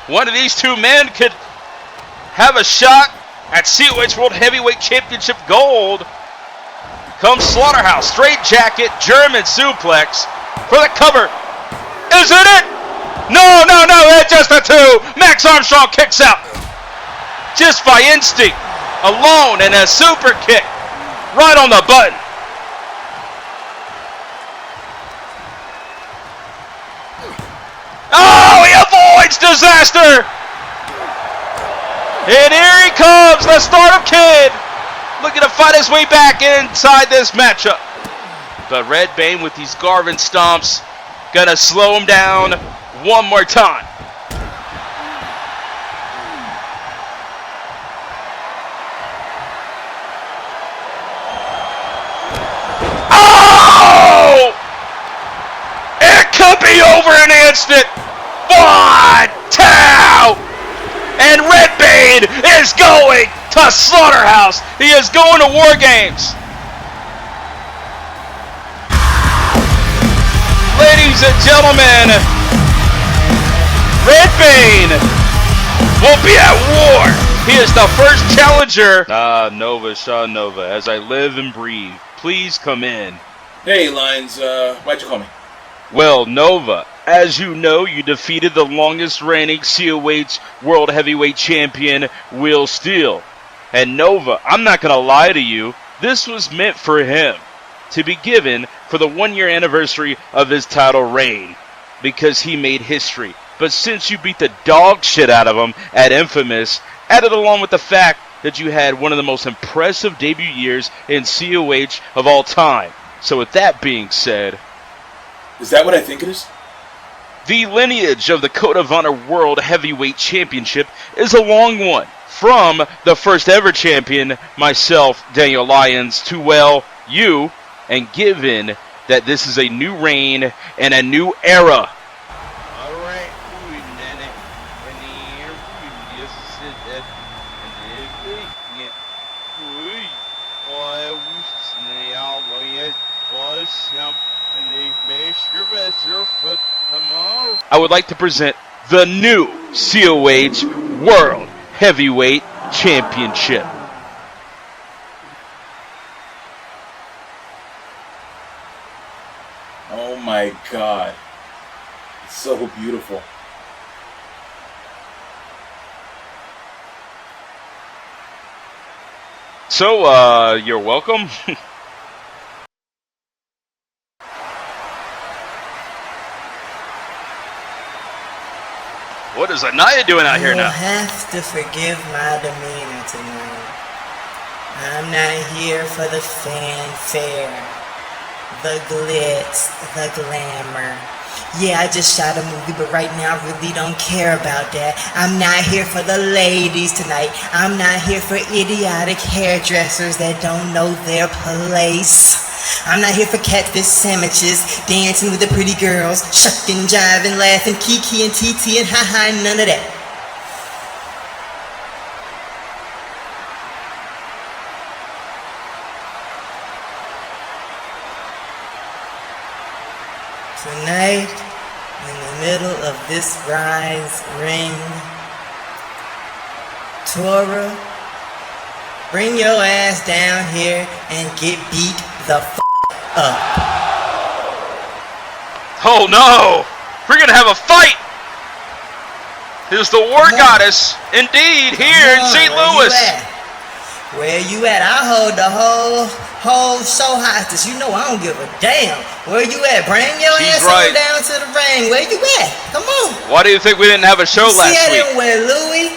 D: One of these two men could have a shot at COH World Heavyweight Championship gold. Comes Slaughterhouse, straight jacket, German suplex for the cover. Is it it? No, it's just a two. Max Armstrong kicks out. Just by instinct, alone, and a super kick right on the button. Oh, he avoids disaster. And here he comes, the Stardom Kid, looking to fight his way back inside this matchup. But Redbane with these Garvin stomps, gonna slow him down one more time. Oh! It could be over in an instant. 1, 2, and Redbane is going to Slaughterhouse. He is going to War Games. Ladies and gentlemen, Redbane will be at war. He is the first challenger. Nova, Sean Nova, as I live and breathe, please come in.
B: Hey, Lions, why'd you call me?
D: Well, Nova, as you know, you defeated the longest reigning COH World Heavyweight Champion, Will Steele. And Nova, I'm not going to lie to you, this was meant for him to be given for the 1-year anniversary of his title reign, because he made history. But since you beat the dog shit out of him at Infamous, added along with the fact that you had one of the most impressive debut years in COH of all time. So with that being said,
B: is that what I think it is?
D: The lineage of the Code of Honor World Heavyweight Championship is a long one. From the first ever champion, myself, Daniel Lyons, to, well, you, and given that this is a new reign and a new era. I would like to present the new COH World Heavyweight Championship.
C: my God. It's so beautiful.
D: So, you're welcome. What is Aniyah doing out here now?
N: You'll have to forgive my demeanor tonight. I'm not here for the fanfare, the glitz, the glamour. Yeah, I just shot a movie, but right now I really don't care about that. I'm not here for the ladies tonight. I'm not here for idiotic hairdressers that don't know their place. I'm not here for catfish sandwiches, dancing with the pretty girls, shucking, jiving, laughing, kiki and TT and ha-ha, none of that. Tonight, in the middle of this rise ring, Tora, bring your ass down here and get beat the f*** up.
D: Oh no! We're gonna have a fight! Is the war goddess indeed here in St. Louis?
N: Where you at? I hold the whole show hostage. You know I don't give a damn. Where you at? Bring your ass on down to the ring. Where you at? Come on.
D: Why do you think we didn't have a show last
N: I
D: week?
N: didn't wear Louis.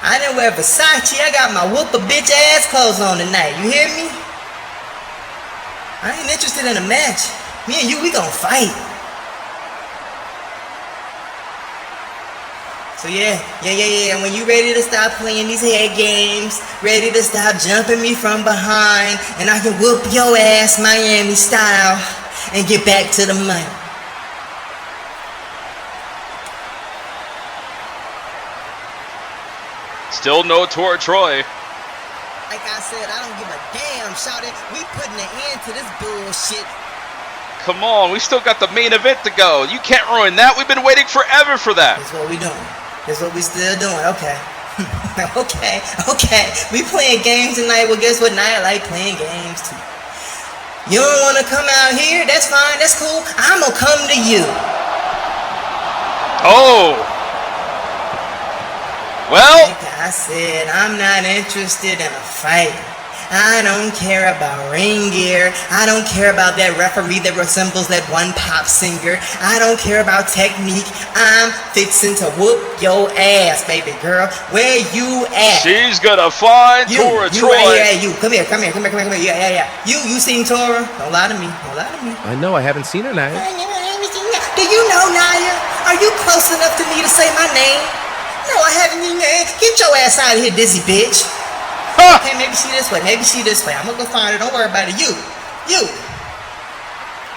N: I didn't wear Versace. I got my whoop a bitch ass clothes on tonight. You hear me? I ain't interested in a match. Me and you, we gon' fight. So yeah. When you ready to stop playing these head games, ready to stop jumping me from behind, and I can whoop your ass Miami style and get back to the money.
D: Still no Tora Troy.
N: Like I said, I don't give a damn, shawty. We putting an end to this bullshit.
D: Come on, we still got the main event to go. You can't ruin that. We've been waiting forever for that.
N: That's what we doing. That's what we still doing. Okay. okay. We playing games tonight. Well, guess what? Now I like playing games too. You don't want to come out here? That's fine. That's cool. I'm gonna come to you.
D: Oh. Well.
N: Like I said, I'm not interested in a fight. I don't care about ring gear. I don't care about that referee that resembles that one pop singer. I don't care about technique. I'm fixing to whoop your ass, baby girl. Where you at?
D: She's gonna find Tora Troy.
N: Right here, you. Come here. Yeah. You seen Tora? Don't lie to me.
O: I know, I haven't seen her, Naya.
N: Do you know, Naya? Are you close enough to me to say my name? No, I haven't even. Get your ass out of here, dizzy bitch. Okay, maybe she this way. I'm gonna go find her. Don't worry about it. You.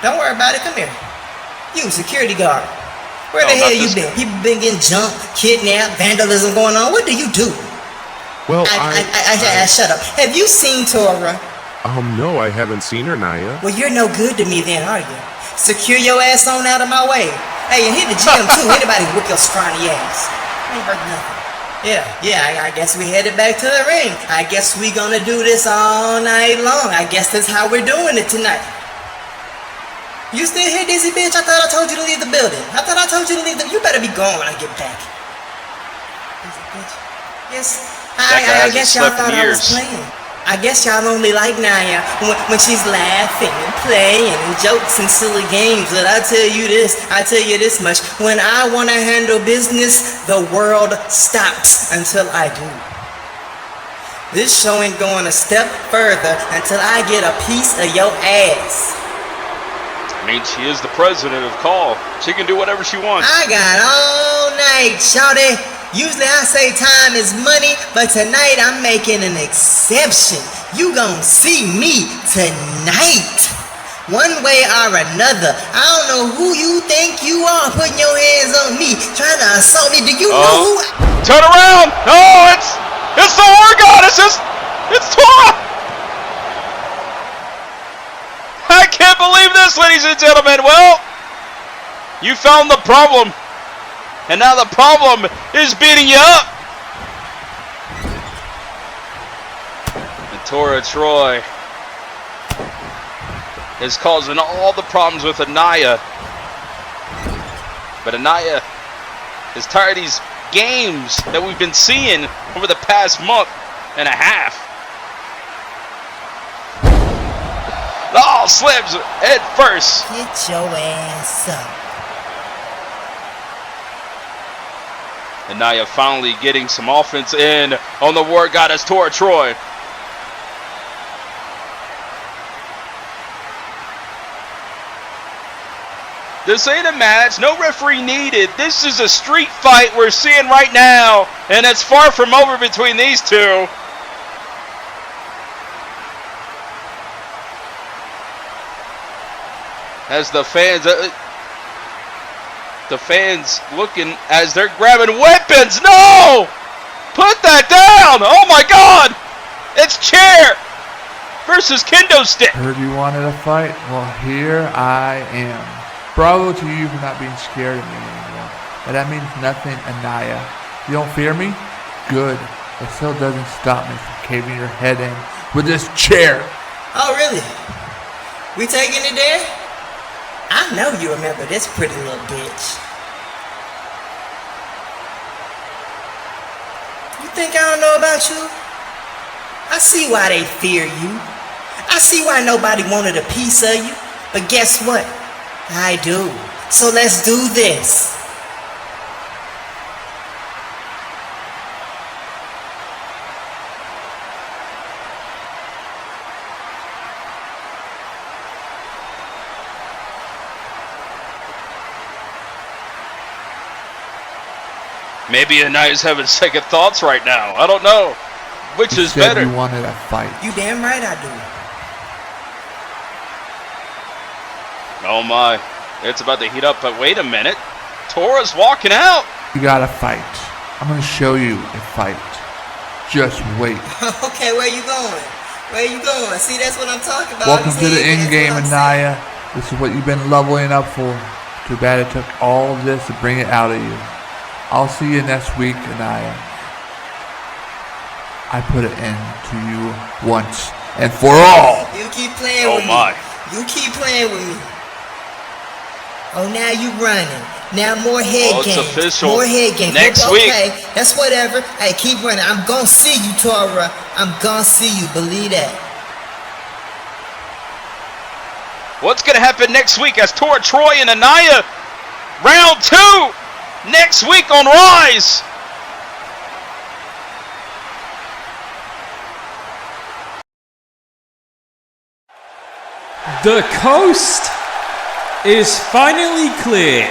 N: Don't worry about it. Come here. You, security guard. Where the hell you been? People been getting jumped, kidnapped, vandalism going on. What do you do?
O: Well,
N: I shut up. Have you seen Tora?
O: No, I haven't seen her, Naya.
N: Well, you're no good to me then, are you? Secure your ass on out of my way. Hey, and hit the gym too. Anybody whoop your scrawny ass. Ain't hurt nothing. Yeah, I guess we headed back to the ring. I guess we gonna do this all night long. I guess that's how we're doing it tonight. You still here, dizzy bitch? I thought I told you to leave the building. You better be gone when I get back. Dizzy bitch. Yes, I guess y'all thought I was playing. I guess y'all only like Naya when she's laughing and playing and jokes and silly games. But I tell you this much. When I want to handle business, the world stops until I do. This show ain't going a step further until I get a piece of your ass.
D: I mean, she is the president of Call. She can do whatever she wants.
N: I got all night, shawty. Usually I say time is money, but tonight I'm making an exception. You gon' see me tonight. One way or another. I don't know who you think you are putting your hands on me, trying to assault me. Do you know who
D: Turn around! No, it's the war goddess! It's Tora! I can't believe this, ladies and gentlemen. Well, you found the problem. And now the problem is beating you up. And Tora Troy is causing all the problems with Aniyah. But Aniyah is tired of these games that we've been seeing over the past month and a half. Oh, slips head first.
N: Get your ass up.
D: Aniyah finally getting some offense in on the War Goddess Tora Troy. This ain't a match, no referee needed. This is a street fight we're seeing right now, and it's far from over between these two. As the fans looking as they're grabbing weapons. No! Put that down! Oh my God! It's chair versus kendo stick.
P: Heard you wanted a fight? Well, here I am. Bravo to you for not being scared of me anymore. But that means nothing, Aniyah. You don't fear me? Good. It still doesn't stop me from caving your head in with this chair.
N: Oh, really? We taking it there? I know you remember this pretty little bitch. You think I don't know about you? I see why they fear you. I see why nobody wanted a piece of you. But guess what? I do. So let's do this.
D: Maybe Aniyah's having second thoughts right now. I don't know. Which is better?
P: You wanted a fight.
N: You damn right I do.
D: Oh my. It's about to heat up, but wait a minute. Tora's walking out.
P: You gotta fight. I'm gonna show you a fight. Just wait.
N: Okay, where you going? Where you going? See, that's what I'm talking about.
P: Welcome to the end game, Aniyah. This is what you've been leveling up for. Too bad it took all of this to bring it out of you. I'll see you next week, Aniyah. I put it into you once and for all.
N: You keep playing with me. You keep playing with me. Oh, now you running. Now more head games.
D: It's official.
N: More head games.
D: Next
N: okay,
D: week.
N: That's whatever. Hey, keep running. I'm gonna see you, Tora. I'm gonna see you. Believe that.
D: What's gonna happen next week as Tora Troy and Aniyah round 2 next week on Rise?
Q: The coast is finally clear.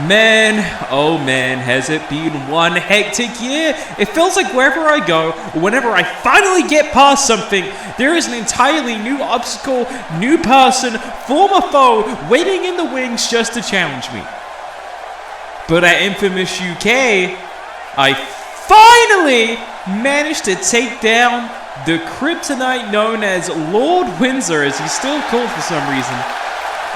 Q: Man, oh man, has it been one hectic year. It feels like wherever I go, or whenever I finally get past something, there is an entirely new obstacle, new person, former foe, waiting in the wings just to challenge me. But at Infamous UK, I finally managed to take down the kryptonite known as Lord Windsor, as he's still called for some reason,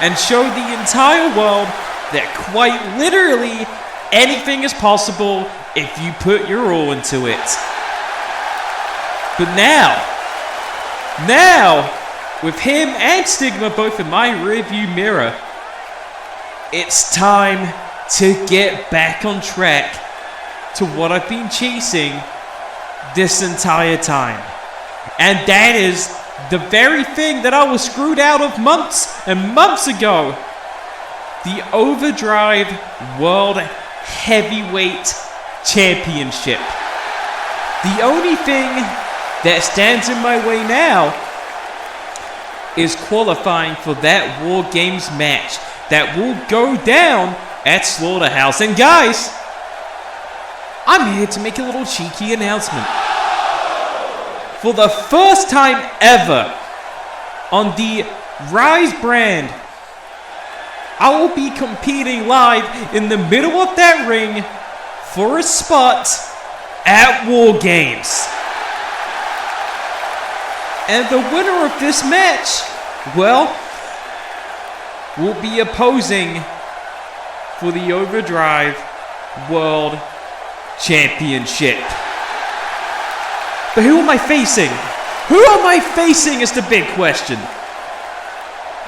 Q: and show the entire world that quite literally anything is possible if you put your all into it. But now, with him and Stigma both in my rearview mirror, it's time to get back on track to what I've been chasing this entire time. And that is the very thing that I was screwed out of months and months ago. The Overdrive World Heavyweight Championship. The only thing that stands in my way now is qualifying for that War Games match that will go down at Slaughterhouse. And guys, I'm here to make a little cheeky announcement. For the first time ever on the Rise brand, I will be competing live in the middle of that ring for a spot at War Games. And the winner of this match, well, will be opposing for the Overdrive World Championship. But who am I facing? Who am I facing is the big question.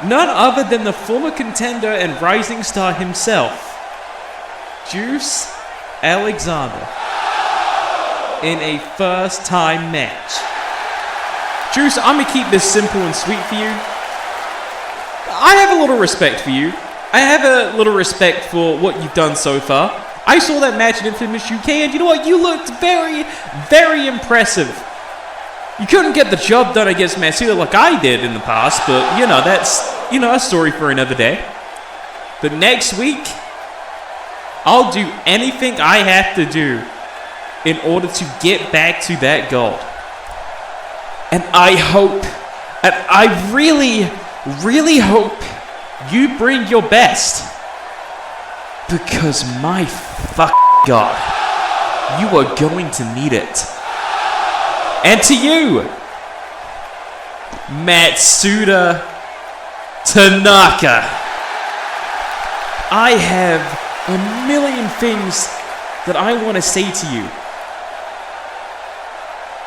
Q: none other than the former contender and rising star himself, Juice Alexander, in a first-time match. Juice, I'm gonna keep this simple and sweet for you. I have a little respect for you. I have a little respect for what you've done so far. I saw that match in Infamous UK, and you know what? You looked very, very impressive. You couldn't get the job done against Matsuda like I did in the past, but, you know, that's, you know, a story for another day. But next week, I'll do anything I have to do in order to get back to that gold. And I hope, and I really, really hope you bring your best. Because my God, you are going to need it. And to you, Matsuda Tanaka, I have a million things that I want to say to you.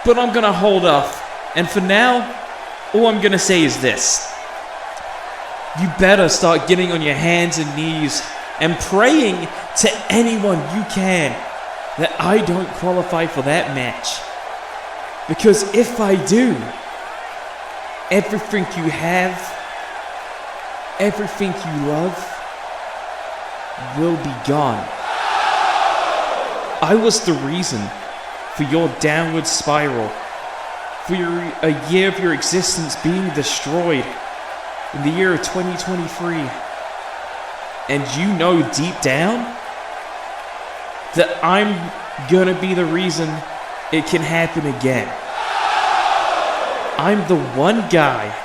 Q: But I'm going to hold off. And for now, all I'm going to say is this. You better start getting on your hands and knees and praying to anyone you can that I don't qualify for that match. Because if I do, everything you have, everything you love, will be gone. I was the reason for your downward spiral, for a year of your existence being destroyed in the year of 2023. And you know deep down that I'm gonna be the reason it can happen again. I'm the one guy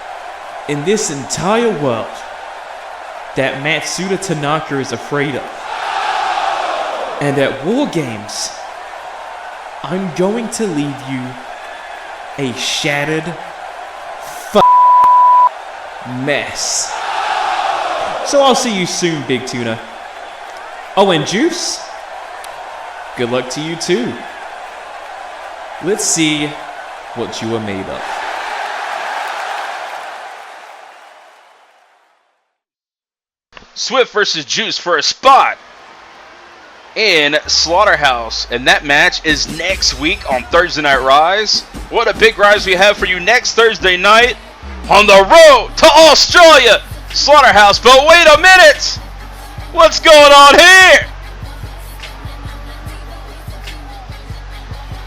Q: in this entire world that Matsuda Tanaka is afraid of. And at War Games, I'm going to leave you a shattered mess. So I'll see you soon, Big Tuna. Oh, and Juice, good luck to you too. Let's see what you are made of.
D: Swift versus Juice for a spot in Slaughterhouse, and that match is next week on Thursday Night Rise. What a big rise we have for you next Thursday night on the road to Australia, Slaughterhouse. But wait a minute, what's going on here?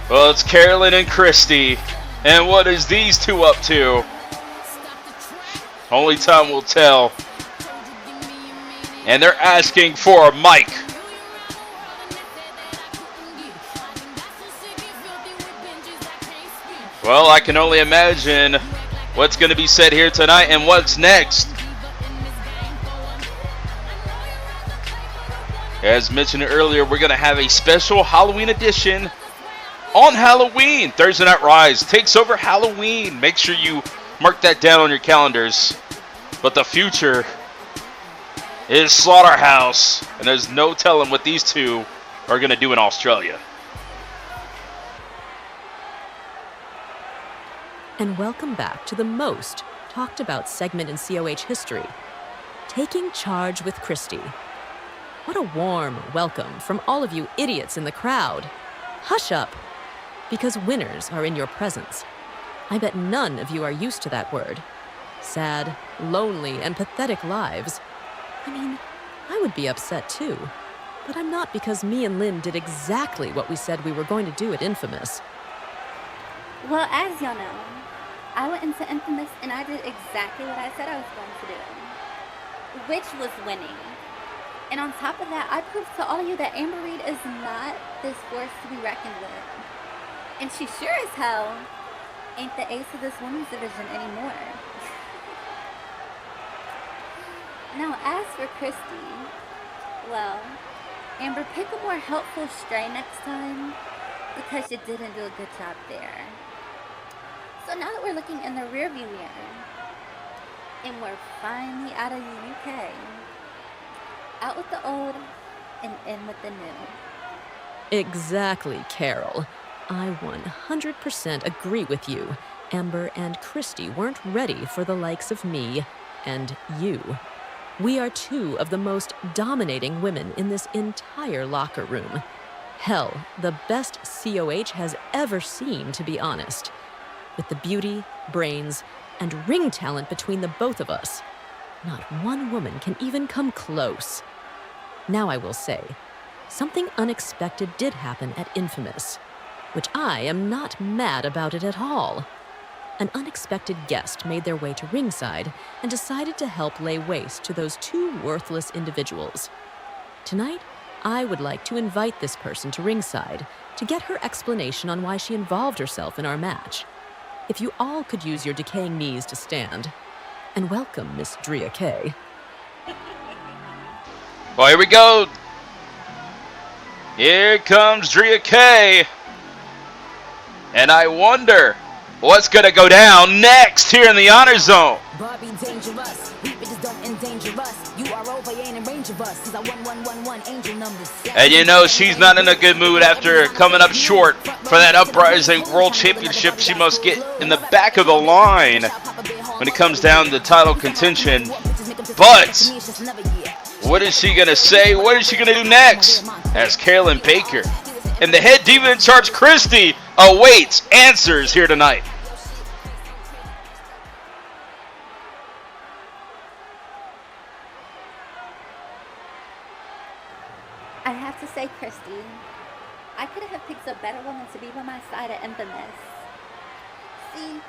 D: Well, it's Carolyn and Christy, and what is these two up to? Only time will tell. And they're asking for a mic. Well, I can only imagine what's going to be said here tonight and what's next. As mentioned earlier, we're going to have a special Halloween edition on Halloween. Thursday Night Rise takes over Halloween. Make sure you mark that down on your calendars. But the future is Slaughterhouse, and there's no telling what these two are going to do in Australia.
R: And welcome back to the most talked about segment in COH history, Taking Charge with Christy. What a warm welcome from all of you idiots in the crowd. Hush up, because winners are in your presence. I bet none of you are used to that word. Sad, lonely, and pathetic lives. I mean, I would be upset too, but I'm not, because me and Lynn did exactly what we said we were going to do at Infamous.
S: Well, as y'all know, I went into Infamous and I did exactly what I said I was going to do, which was winning. And on top of that, I proved to all of you that Amber Reed is not this force to be reckoned with. And she sure as hell ain't the ace of this women's division anymore. Now, as for Christy, well, Amber, pick a more helpful stray next time, because you didn't do a good job there. So now that we're looking in the rearview mirror, and we're finally out of the UK, out with the old and in with the new.
R: Exactly, Carol. I 100% agree with you. Amber and Christy weren't ready for the likes of me and you. We are two of the most dominating women in this entire locker room. Hell, the best COH has ever seen, to be honest. With the beauty, brains, and ring talent between the both of us, not one woman can even come close. Now I will say, something unexpected did happen at Infamous, which I am not mad about it at all. An unexpected guest made their way to ringside and decided to help lay waste to those two worthless individuals. Tonight, I would like to invite this person to ringside to get her explanation on why she involved herself in our match. If you all could use your decaying knees to stand. And welcome, Miss Dria Kay.
D: Well, here we go. Here comes Dria Kay. And I wonder what's going to go down next here in the Honor Zone. And you know she's not in a good mood after coming up short for that Uprising World Championship. She must get in the back of the line when it comes down to title contention. But what is she going to say? What is she going to do next? As Kayla Baker and the head diva in charge, Christy, awaits answers here tonight.
L: I have to say, Christy, I could have picked a better woman to be by my side at Infamous. See,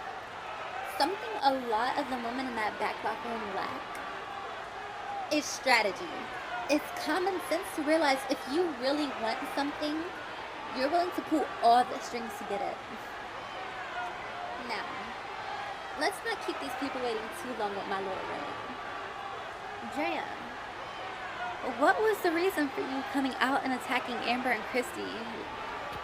L: something a lot of the women in that back locker room lack is strategy. It's common sense to realize if you really want something, you're willing to pull all the strings to get it. Now, let's not keep these people waiting too long with my little Rayne. Drea, what was the reason for you coming out and attacking Amber and Christy?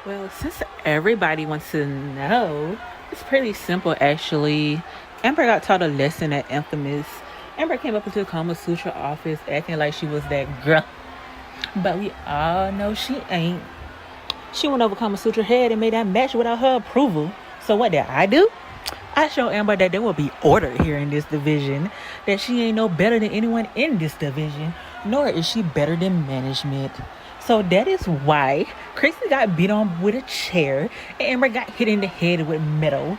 J: Well, since everybody wants to know, it's pretty simple actually. Amber got taught a lesson at Infamous. Amber came up into the Carmasutra office acting like she was that girl. But we all know she ain't. She went over Carmasutra's head and made that match without her approval. So what did I do? I showed Amber that there will be order here in this division. That she ain't no better than anyone in this division. Nor is she better than management. So that is why Christy got beat on with a chair and Amber got hit in the head with metal.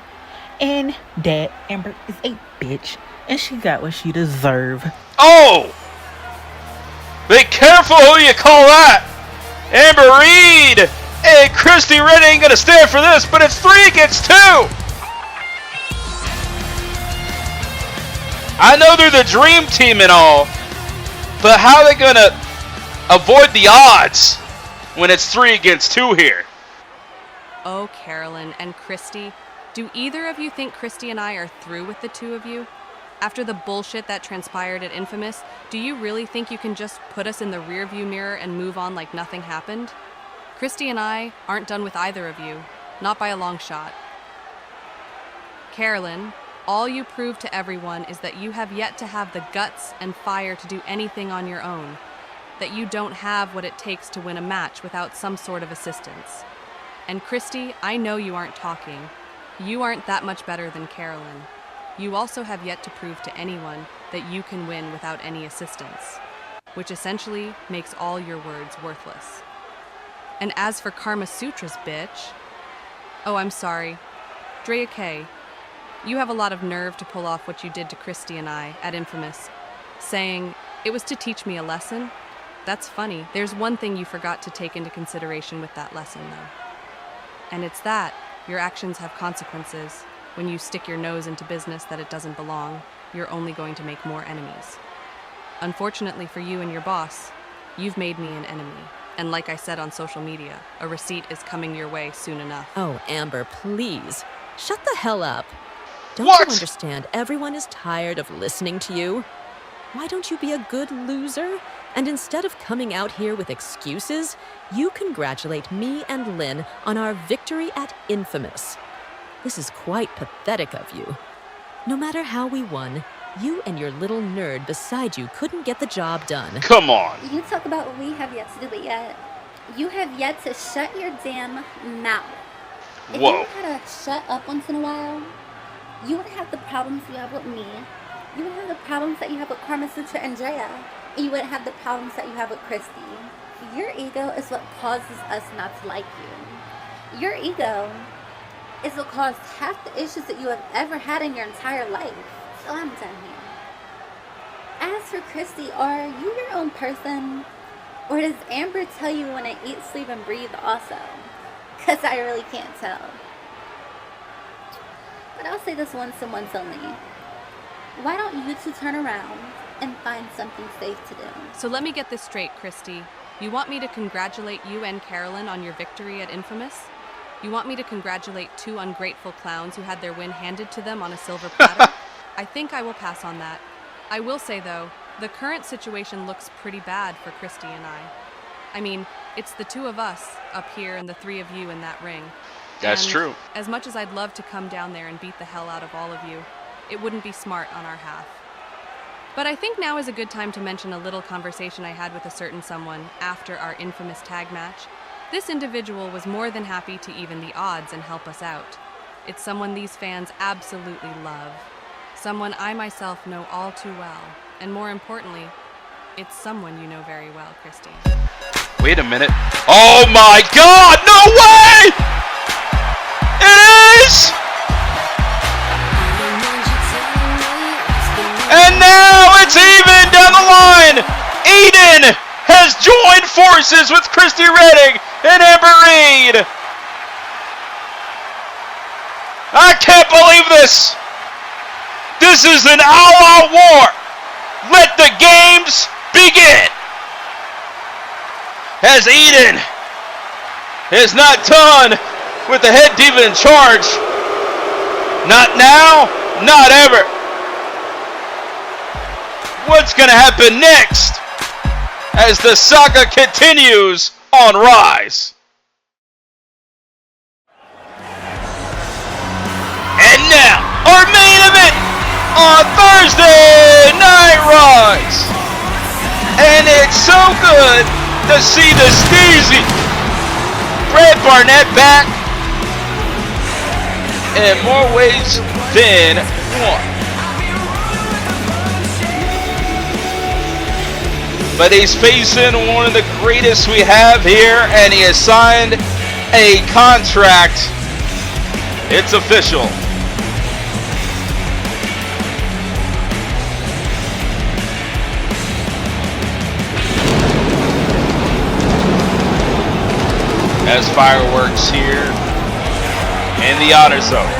J: And that Amber is a bitch and she got what she deserved.
D: Oh! Be careful who you call that! Amber Reed and Christy Red ain't gonna stand for this, but it's 3 against 2! I know they're the dream team and all, but how are they gonna avoid the odds when it's 3 against 2 here?
T: Oh, Carolyn and Christy, do either of you think Christy and I are through with the two of you? After the bullshit that transpired at Infamous, do you really think you can just put us in the rearview mirror and move on like nothing happened? Christy and I aren't done with either of you, not by a long shot. Carolyn, all you prove to everyone is that you have yet to have the guts and fire to do anything on your own, that you don't have what it takes to win a match without some sort of assistance. And Christy, I know you aren't talking. You aren't that much better than Carolyn. You also have yet to prove to anyone that you can win without any assistance, which essentially makes all your words worthless. And as for Carmasutra's bitch, oh, I'm sorry, Dria Kay, you have a lot of nerve to pull off what you did to Christy and I at Infamous, saying, it was to teach me a lesson. That's funny. There's one thing you forgot to take into consideration with that lesson, though. And it's that your actions have consequences. When you stick your nose into business that it doesn't belong, you're only going to make more enemies. Unfortunately for you and your boss, you've made me an enemy. And like I said on social media, a receipt is coming your way soon enough.
R: Oh, Amber, please. Shut the hell up. Don't
D: What?
R: you understand everyone is tired of listening to you? Why don't you be a good loser? And instead of coming out here with excuses, you congratulate me and Lynn on our victory at Infamous. This is quite pathetic of you. No matter how we won, you and your little nerd beside you couldn't get the job done.
D: Come on.
L: You talk about what we have yet to do it yet. You have yet to shut your damn mouth. If
D: Whoa.
L: you had to shut up once in a while, you wouldn't have the problems you have with me, You wouldn't have the problems that you have with Carmasutra and Dria. And you wouldn't have the problems that you have with Christy. Your ego is what causes us not to like you. Your ego is what caused half the issues that you have ever had in your entire life. So I'm done here. As for Christy, are you your own person? Or does Amber tell you when to eat, sleep, and breathe also? Because I really can't tell. But I'll say this once and once only. Why don't you two turn around and find something safe to do?
T: So let me get this straight, Christy. You want me to congratulate you and Carolyn on your victory at Infamous? You want me to congratulate two ungrateful clowns who had their win handed to them on a silver platter? I think I will pass on that. I will say, though, the current situation looks pretty bad for Christy and I. I mean, it's the two of us up here and the three of you in that ring.
D: That's
T: And
D: true.
T: As much as I'd love to come down there and beat the hell out of all of you, it wouldn't be smart on our half. But I think now is a good time to mention a little conversation I had with a certain someone after our infamous tag match. This individual was more than happy to even the odds and help us out. It's someone these fans absolutely love. Someone I myself know all too well. And more importantly, it's someone you know very well, Christy.
D: Wait a minute. Oh my God! No way! It is! And now it's even down the line. Aidan has joined forces with Christy Redding and Amber Reed. I can't believe this. This is an all-out war. Let the games begin. As Aidan is not done with the head diva in charge. Not now, not ever. What's going to happen next as the saga continues on Rise? And now, our main event on Thursday Night Rise. And it's so good to see the Steezy Brad Barnett back in more ways than one. But he's facing one of the greatest we have here, and he has signed a contract. It's official. As fireworks here in the Honor Zone.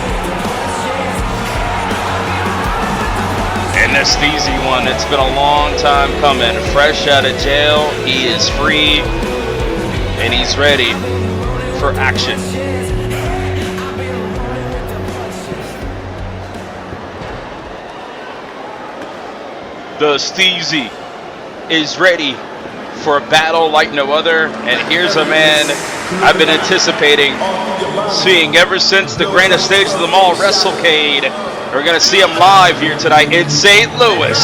D: And this easy one, it's been a long time coming. Fresh out of jail, he is free, and he's ready for action. The Steezy is ready for a battle like no other, and here's a man I've been anticipating seeing ever since the grandest stage of them all, WrestleCade. We're going to see him live here tonight in St. Louis.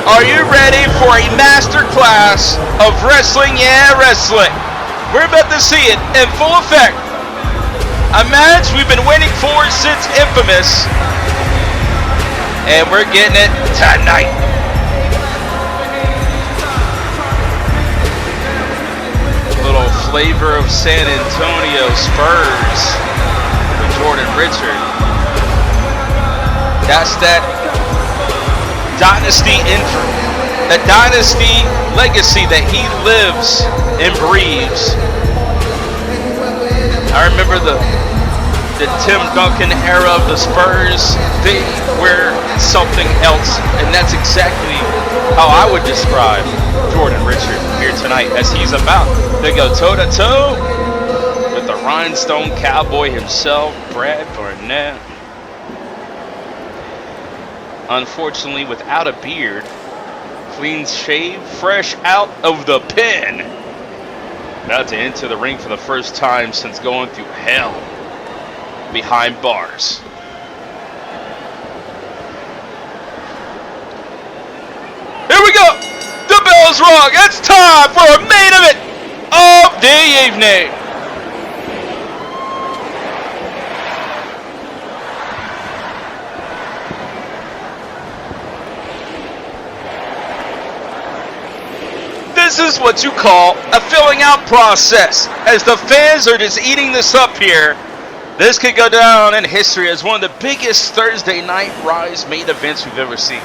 D: Are you ready for a master class of wrestling? Yeah, wrestling. We're about to see it in full effect. A match we've been waiting for since Infamous. And we're getting it tonight. A little flavor of San Antonio Spurs with Jordan Richard. That's that dynasty intro, that dynasty legacy that he lives and breathes. I remember the Tim Duncan era of the Spurs. They were something else, and that's exactly how I would describe Jordan Richard here tonight, as he's about to go toe-to-toe with the Rhinestone Cowboy himself, Brad Barnett. Unfortunately, without a beard, clean shave, fresh out of the pen. About to enter the ring for the first time since going through hell behind bars. goes wrong. It's time for a main event of the evening. This is what you call a filling out process, as the fans are just eating this up here. This could go down in history as one of the biggest Thursday Night Rise main events we've ever seen.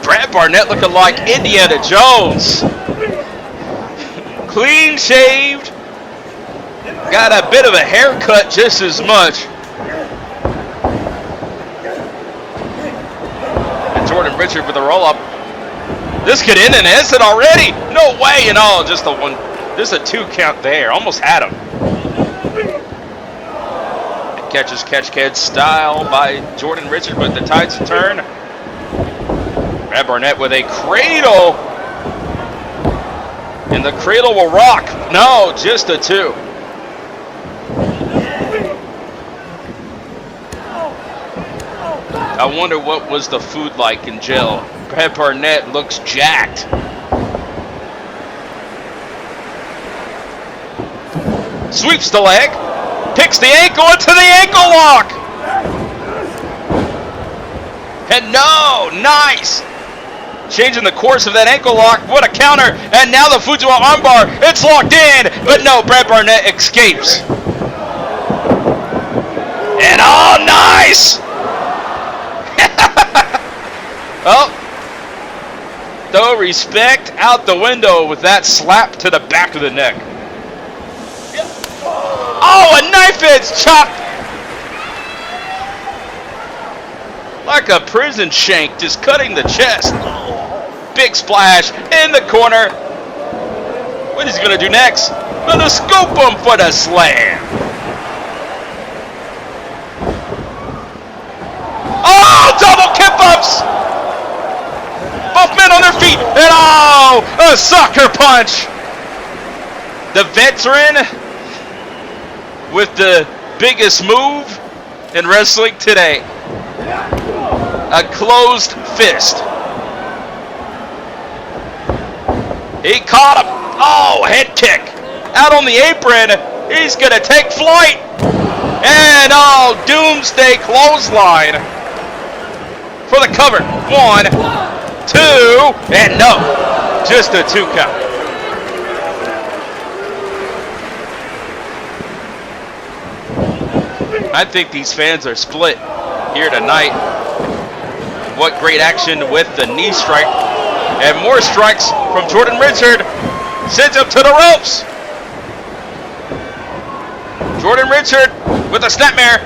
D: Brad Barnett looking like Indiana Jones. Clean shaved. Got a bit of a haircut just as much. And Jordan Richard with a roll up. This could end an instant already. No way, and all just a 2 count there. Almost had him. Catch style by Jordan Richard, but the tides turn. Brad Barnett with a cradle. And the cradle will rock. No, just a 2. I wonder what was the food like in jail. Brad Barnett looks jacked. Sweeps the leg. Picks the ankle into the ankle lock. And no, nice. Changing the course of that ankle lock. What a counter. And now the Fujiwara armbar. It's locked in. But no, Brad Barnett escapes. And oh, nice. Oh. Throw respect out the window with that slap to the back of the neck. Oh, a knife edge chop! Like a prison shank, just cutting the chest. Big splash in the corner. What is he gonna do next? Gonna scoop him for the slam. Oh, double kip ups! Both men on their feet, and oh, a sucker punch! The veteran with the biggest move in wrestling today. A closed fist. He caught him. Oh, head kick. Out on the apron. He's going to take flight. And oh, doomsday clothesline. For the cover. 1, 2, and no. Just a 2 count. I think these fans are split here tonight. What great action with the knee strike. And more strikes from Jordan Richard. Sends him to the ropes. Jordan Richard with a snapmare.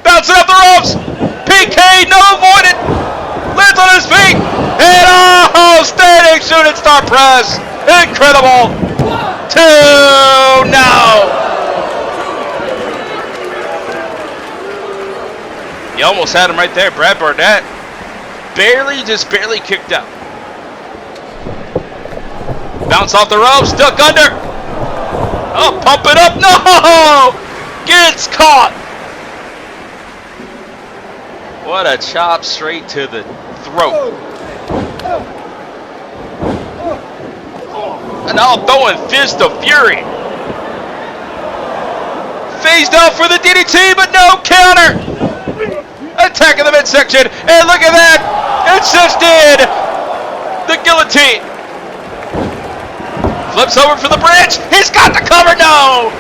D: Bouncing up the ropes. PK, no avoided. Lands on his feet. And oh, standing shooting star press. Incredible. 2, no. You almost had him right there. Brad Barnett just barely kicked out. Bounce off the ropes, duck under. Oh, pump it up. No! Gets caught. What a chop straight to the throat. And now throwing fist of fury. Phased out for the DDT, but no counter. Attack in the midsection, and look at that! It's just in! The guillotine! Flips over for the bridge! He's got the cover! No!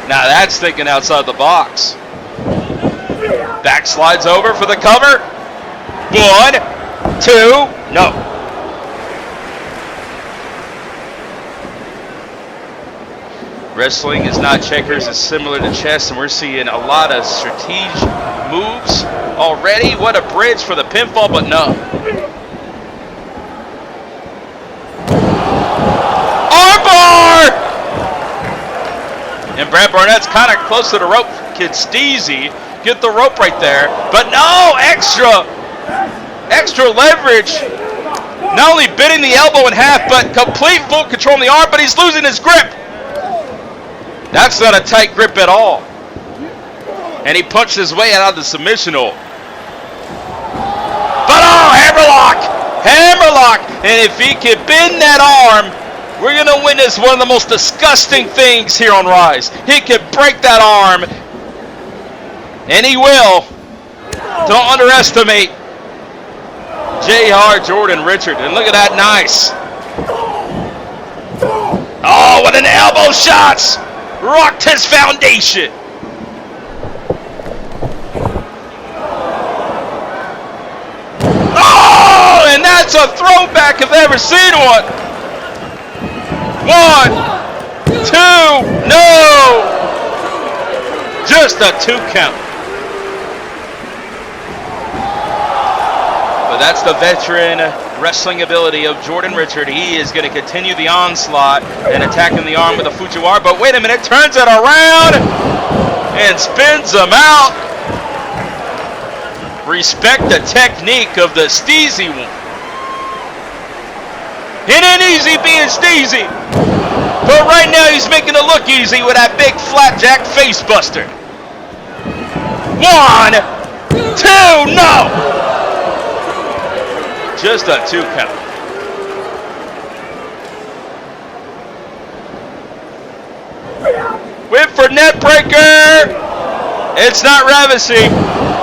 D: Now that's thinking outside the box. Back slides over for the cover. 1, 2, no. Wrestling is not checkers, it's similar to chess, and we're seeing a lot of strategic moves already. What a bridge for the pinfall, but no. Armbar! And Brad Barnett's kind of close to the rope. Kid Steezy get the rope right there, but no, extra leverage. Not only bending the elbow in half, but complete full control on the arm, but he's losing his grip. That's not a tight grip at all. And he punched his way out of the submission hold. But oh, hammerlock! Hammerlock. And if he can bend that arm, we're going to witness one of the most disgusting things here on Rise. He can break that arm. And he will. Don't underestimate JR Jordan Richard. And look at that, nice. Oh, what an elbow shots. Rocked his foundation. Oh, and that's a throwback if I've ever seen one. 1, 2, no. Just a 2 count. But that's the veteran wrestling ability of Jordan Richard. He is going to continue the onslaught and attacking the arm with a Fujiwara. But wait a minute, turns it around and spins him out. Respect the technique of the Steezy one. It ain't easy being Steezy. But right now he's making it look easy with that big flapjack face buster. 1, 2, no! Just a 2 count. Whip for net breaker. It's not ravishing,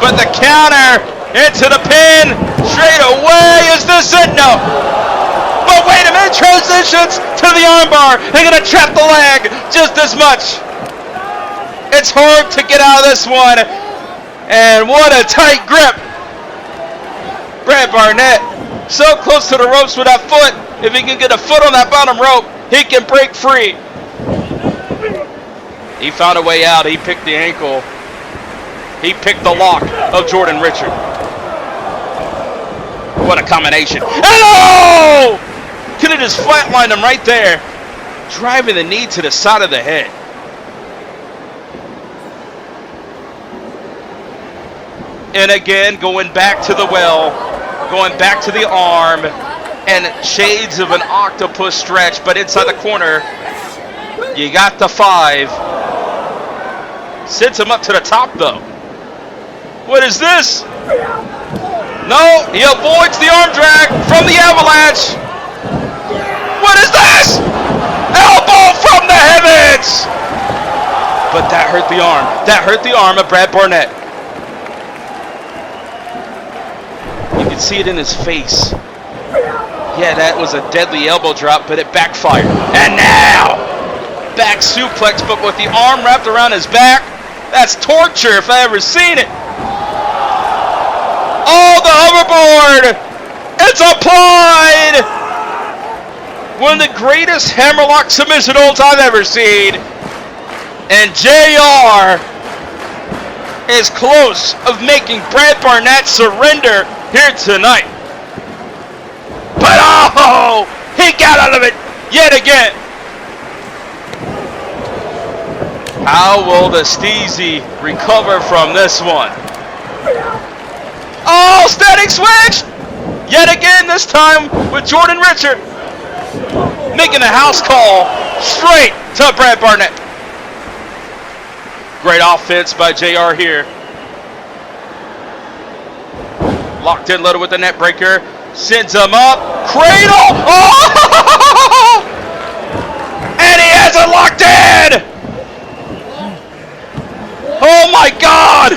D: but the counter into the pin straight away. Is this it? No. But wait a minute, transitions to the armbar. They're gonna trap the leg just as much. It's hard to get out of this one. And what a tight grip. Brad Barnett. So close to the ropes with that foot. If he can get a foot on that bottom rope, he can break free. He found a way out. He picked the ankle. He picked the lock of Jordan Richard. What a combination. Oh! Could have just flatlined him right there. Driving the knee to the side of the head. And again, going back to the well. Going back to the arm, and shades of an octopus stretch, but inside the corner, you got the 5. Sends him up to the top, though. What is this? No, he avoids the arm drag from the avalanche. What is this? Elbow from the heavens! But that hurt the arm. That hurt the arm of Brad Barnett. You can see it in his face. Yeah, that was a deadly elbow drop, but it backfired. And now, back suplex, but with the arm wrapped around his back. That's torture if I ever seen it. Oh, the hoverboard! It's applied! One of the greatest hammerlock submission holds I've ever seen. And JR is close of making Brad Barnett surrender here tonight. But oh, he got out of it yet again. How will the Steezy recover from this one? Oh, static switch! Yet again, this time with Jordan Richard. Making a house call straight to Brad Barnett. Great offense by JR here. Locked in, loaded with the net breaker. Sends him up. Cradle! Oh! And he has it locked in! Oh my God!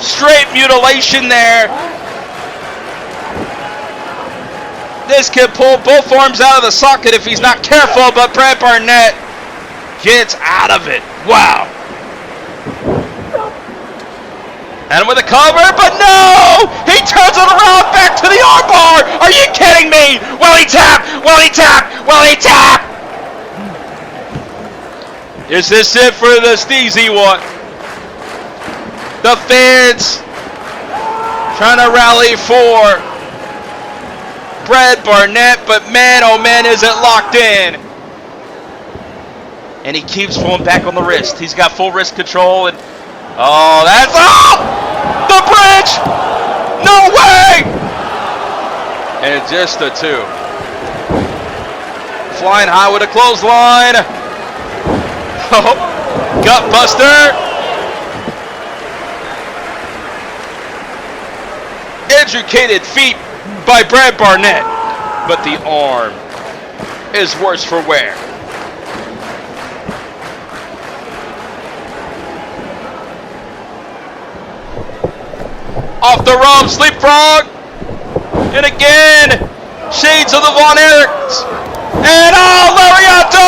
D: Straight mutilation there. This could pull both arms out of the socket if he's not careful, but Brad Barnett gets out of it. Wow. And with a cover, but no! He turns it around back to the armbar! Are you kidding me? Will he tap? Will he tap? Will he tap? Is this it for the Steezy one? The fans trying to rally for Brad Barnett, but man, oh man, is it locked in. And he keeps pulling back on the wrist. He's got full wrist control, and oh, that's, oh! The bridge! No way! And just a 2. Flying high with a clothesline. Oh, gut buster. educated feat by Brad Barnett, but the arm is worse for wear. Off the ropes, leapfrog, and again, shades of the Von Erichs, and lariato!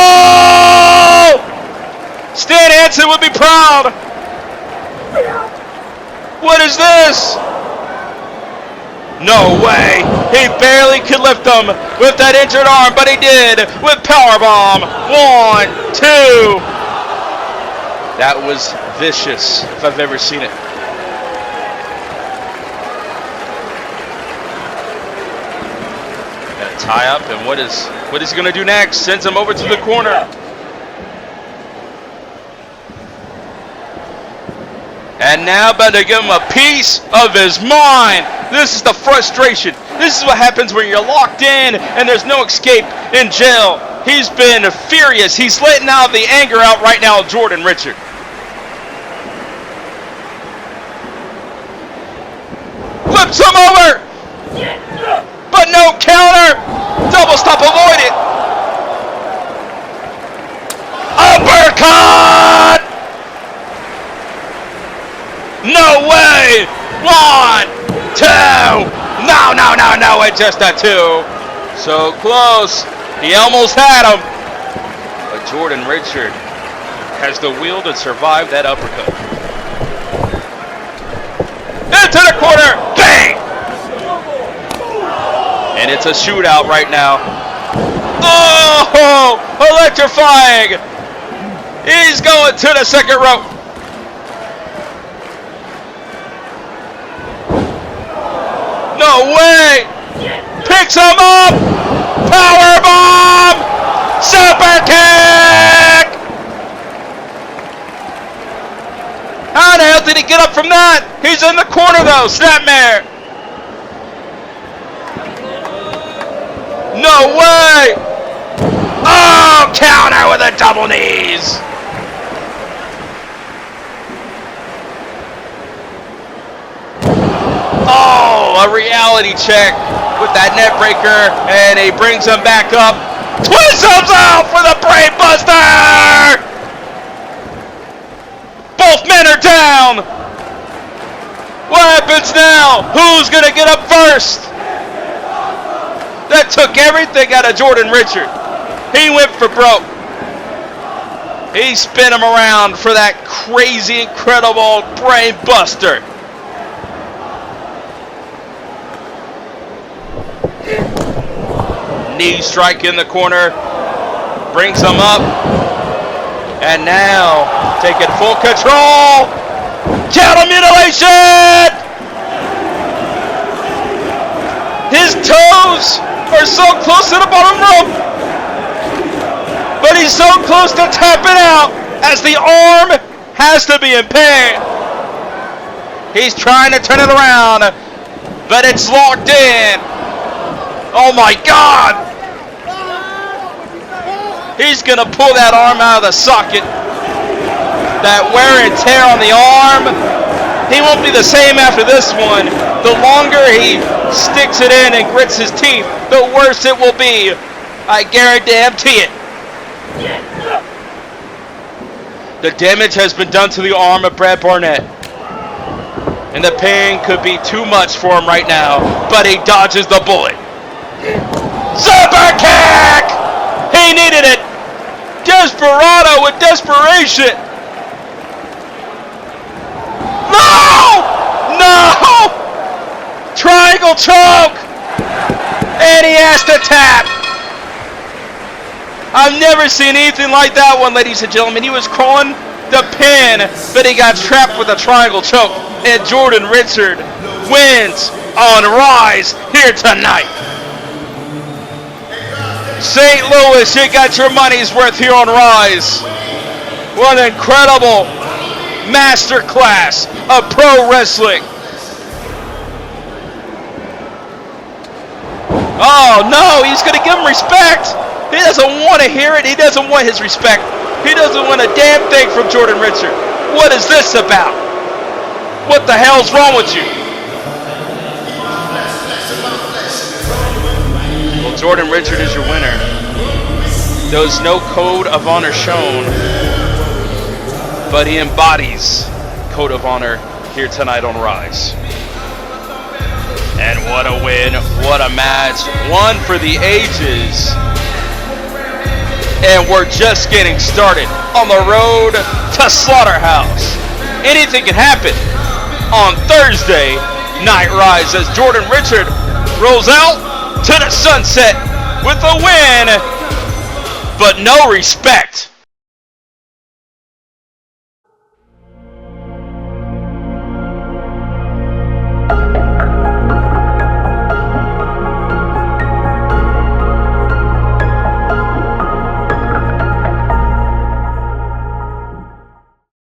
D: Stan Hansen would be proud. What is this? No way. He barely could lift him with that injured arm, but he did with powerbomb. 1, 2. That was vicious if I've ever seen it. Gonna tie up, and what is he gonna do next? Sends him over to the corner. And now about to give him a piece of his mind. This is the frustration. This is what happens when you're locked in and there's no escape in jail. He's been furious. He's letting out the anger out right now of Jordan Richard. Flips him over. But no counter. Double stop avoided. Uppercut. No way! 1, 2! No, it's just a 2. So close. He almost had him. But Jordan Richard has the will to survive that uppercut. Into the corner! Bang! And it's a shootout right now. Oh! Electrifying! He's going to the second rope. No way! Picks him up! Powerbomb! Super kick! How the hell did he get up from that? He's in the corner though, Snapmare! No way! Oh, counter with a double knees! Oh, a reality check with that net breaker, and he brings him back up. Twists him out for the brain buster! Both men are down! What happens now? Who's gonna get up first? That took everything out of Jordan Richard. He went for broke. He spin him around for that crazy, incredible brain buster. Knee strike in the corner, brings him up, and now taking full control. Counter mutilation! His toes are so close to the bottom rope, but he's so close to tapping out as the arm has to be in pain. He's trying to turn it around, but it's locked in. Oh my God! He's gonna pull that arm out of the socket. That wear and tear on the arm. He won't be the same after this one. The longer he sticks it in and grits his teeth, the worse it will be. I guarantee it. The damage has been done to the arm of Brad Barnett. And the pain could be too much for him right now, but he dodges the bullet. Super kick! He needed it! Desperado with desperation! No! No! Triangle choke! And he has to tap! I've never seen anything like that one, ladies and gentlemen. He was crawling the pin, but he got trapped with a triangle choke. And Jordan Richard wins on Rise here tonight. St. Louis, you got your money's worth here on Rise. What an incredible masterclass of pro wrestling. Oh no, he's going to give him respect. He doesn't want to hear it. He doesn't want his respect. He doesn't want a damn thing from Jordan Richard. What is this about? What the hell's wrong with you? Jordan Richard is your winner. There was no code of honor shown, but he embodies code of honor here tonight on Rise. And what a win, what a match, one for the ages. And we're just getting started on the road to Slaughterhouse. Anything can happen on Thursday Night Rise as Jordan Richard rolls out to the sunset with a win, but no respect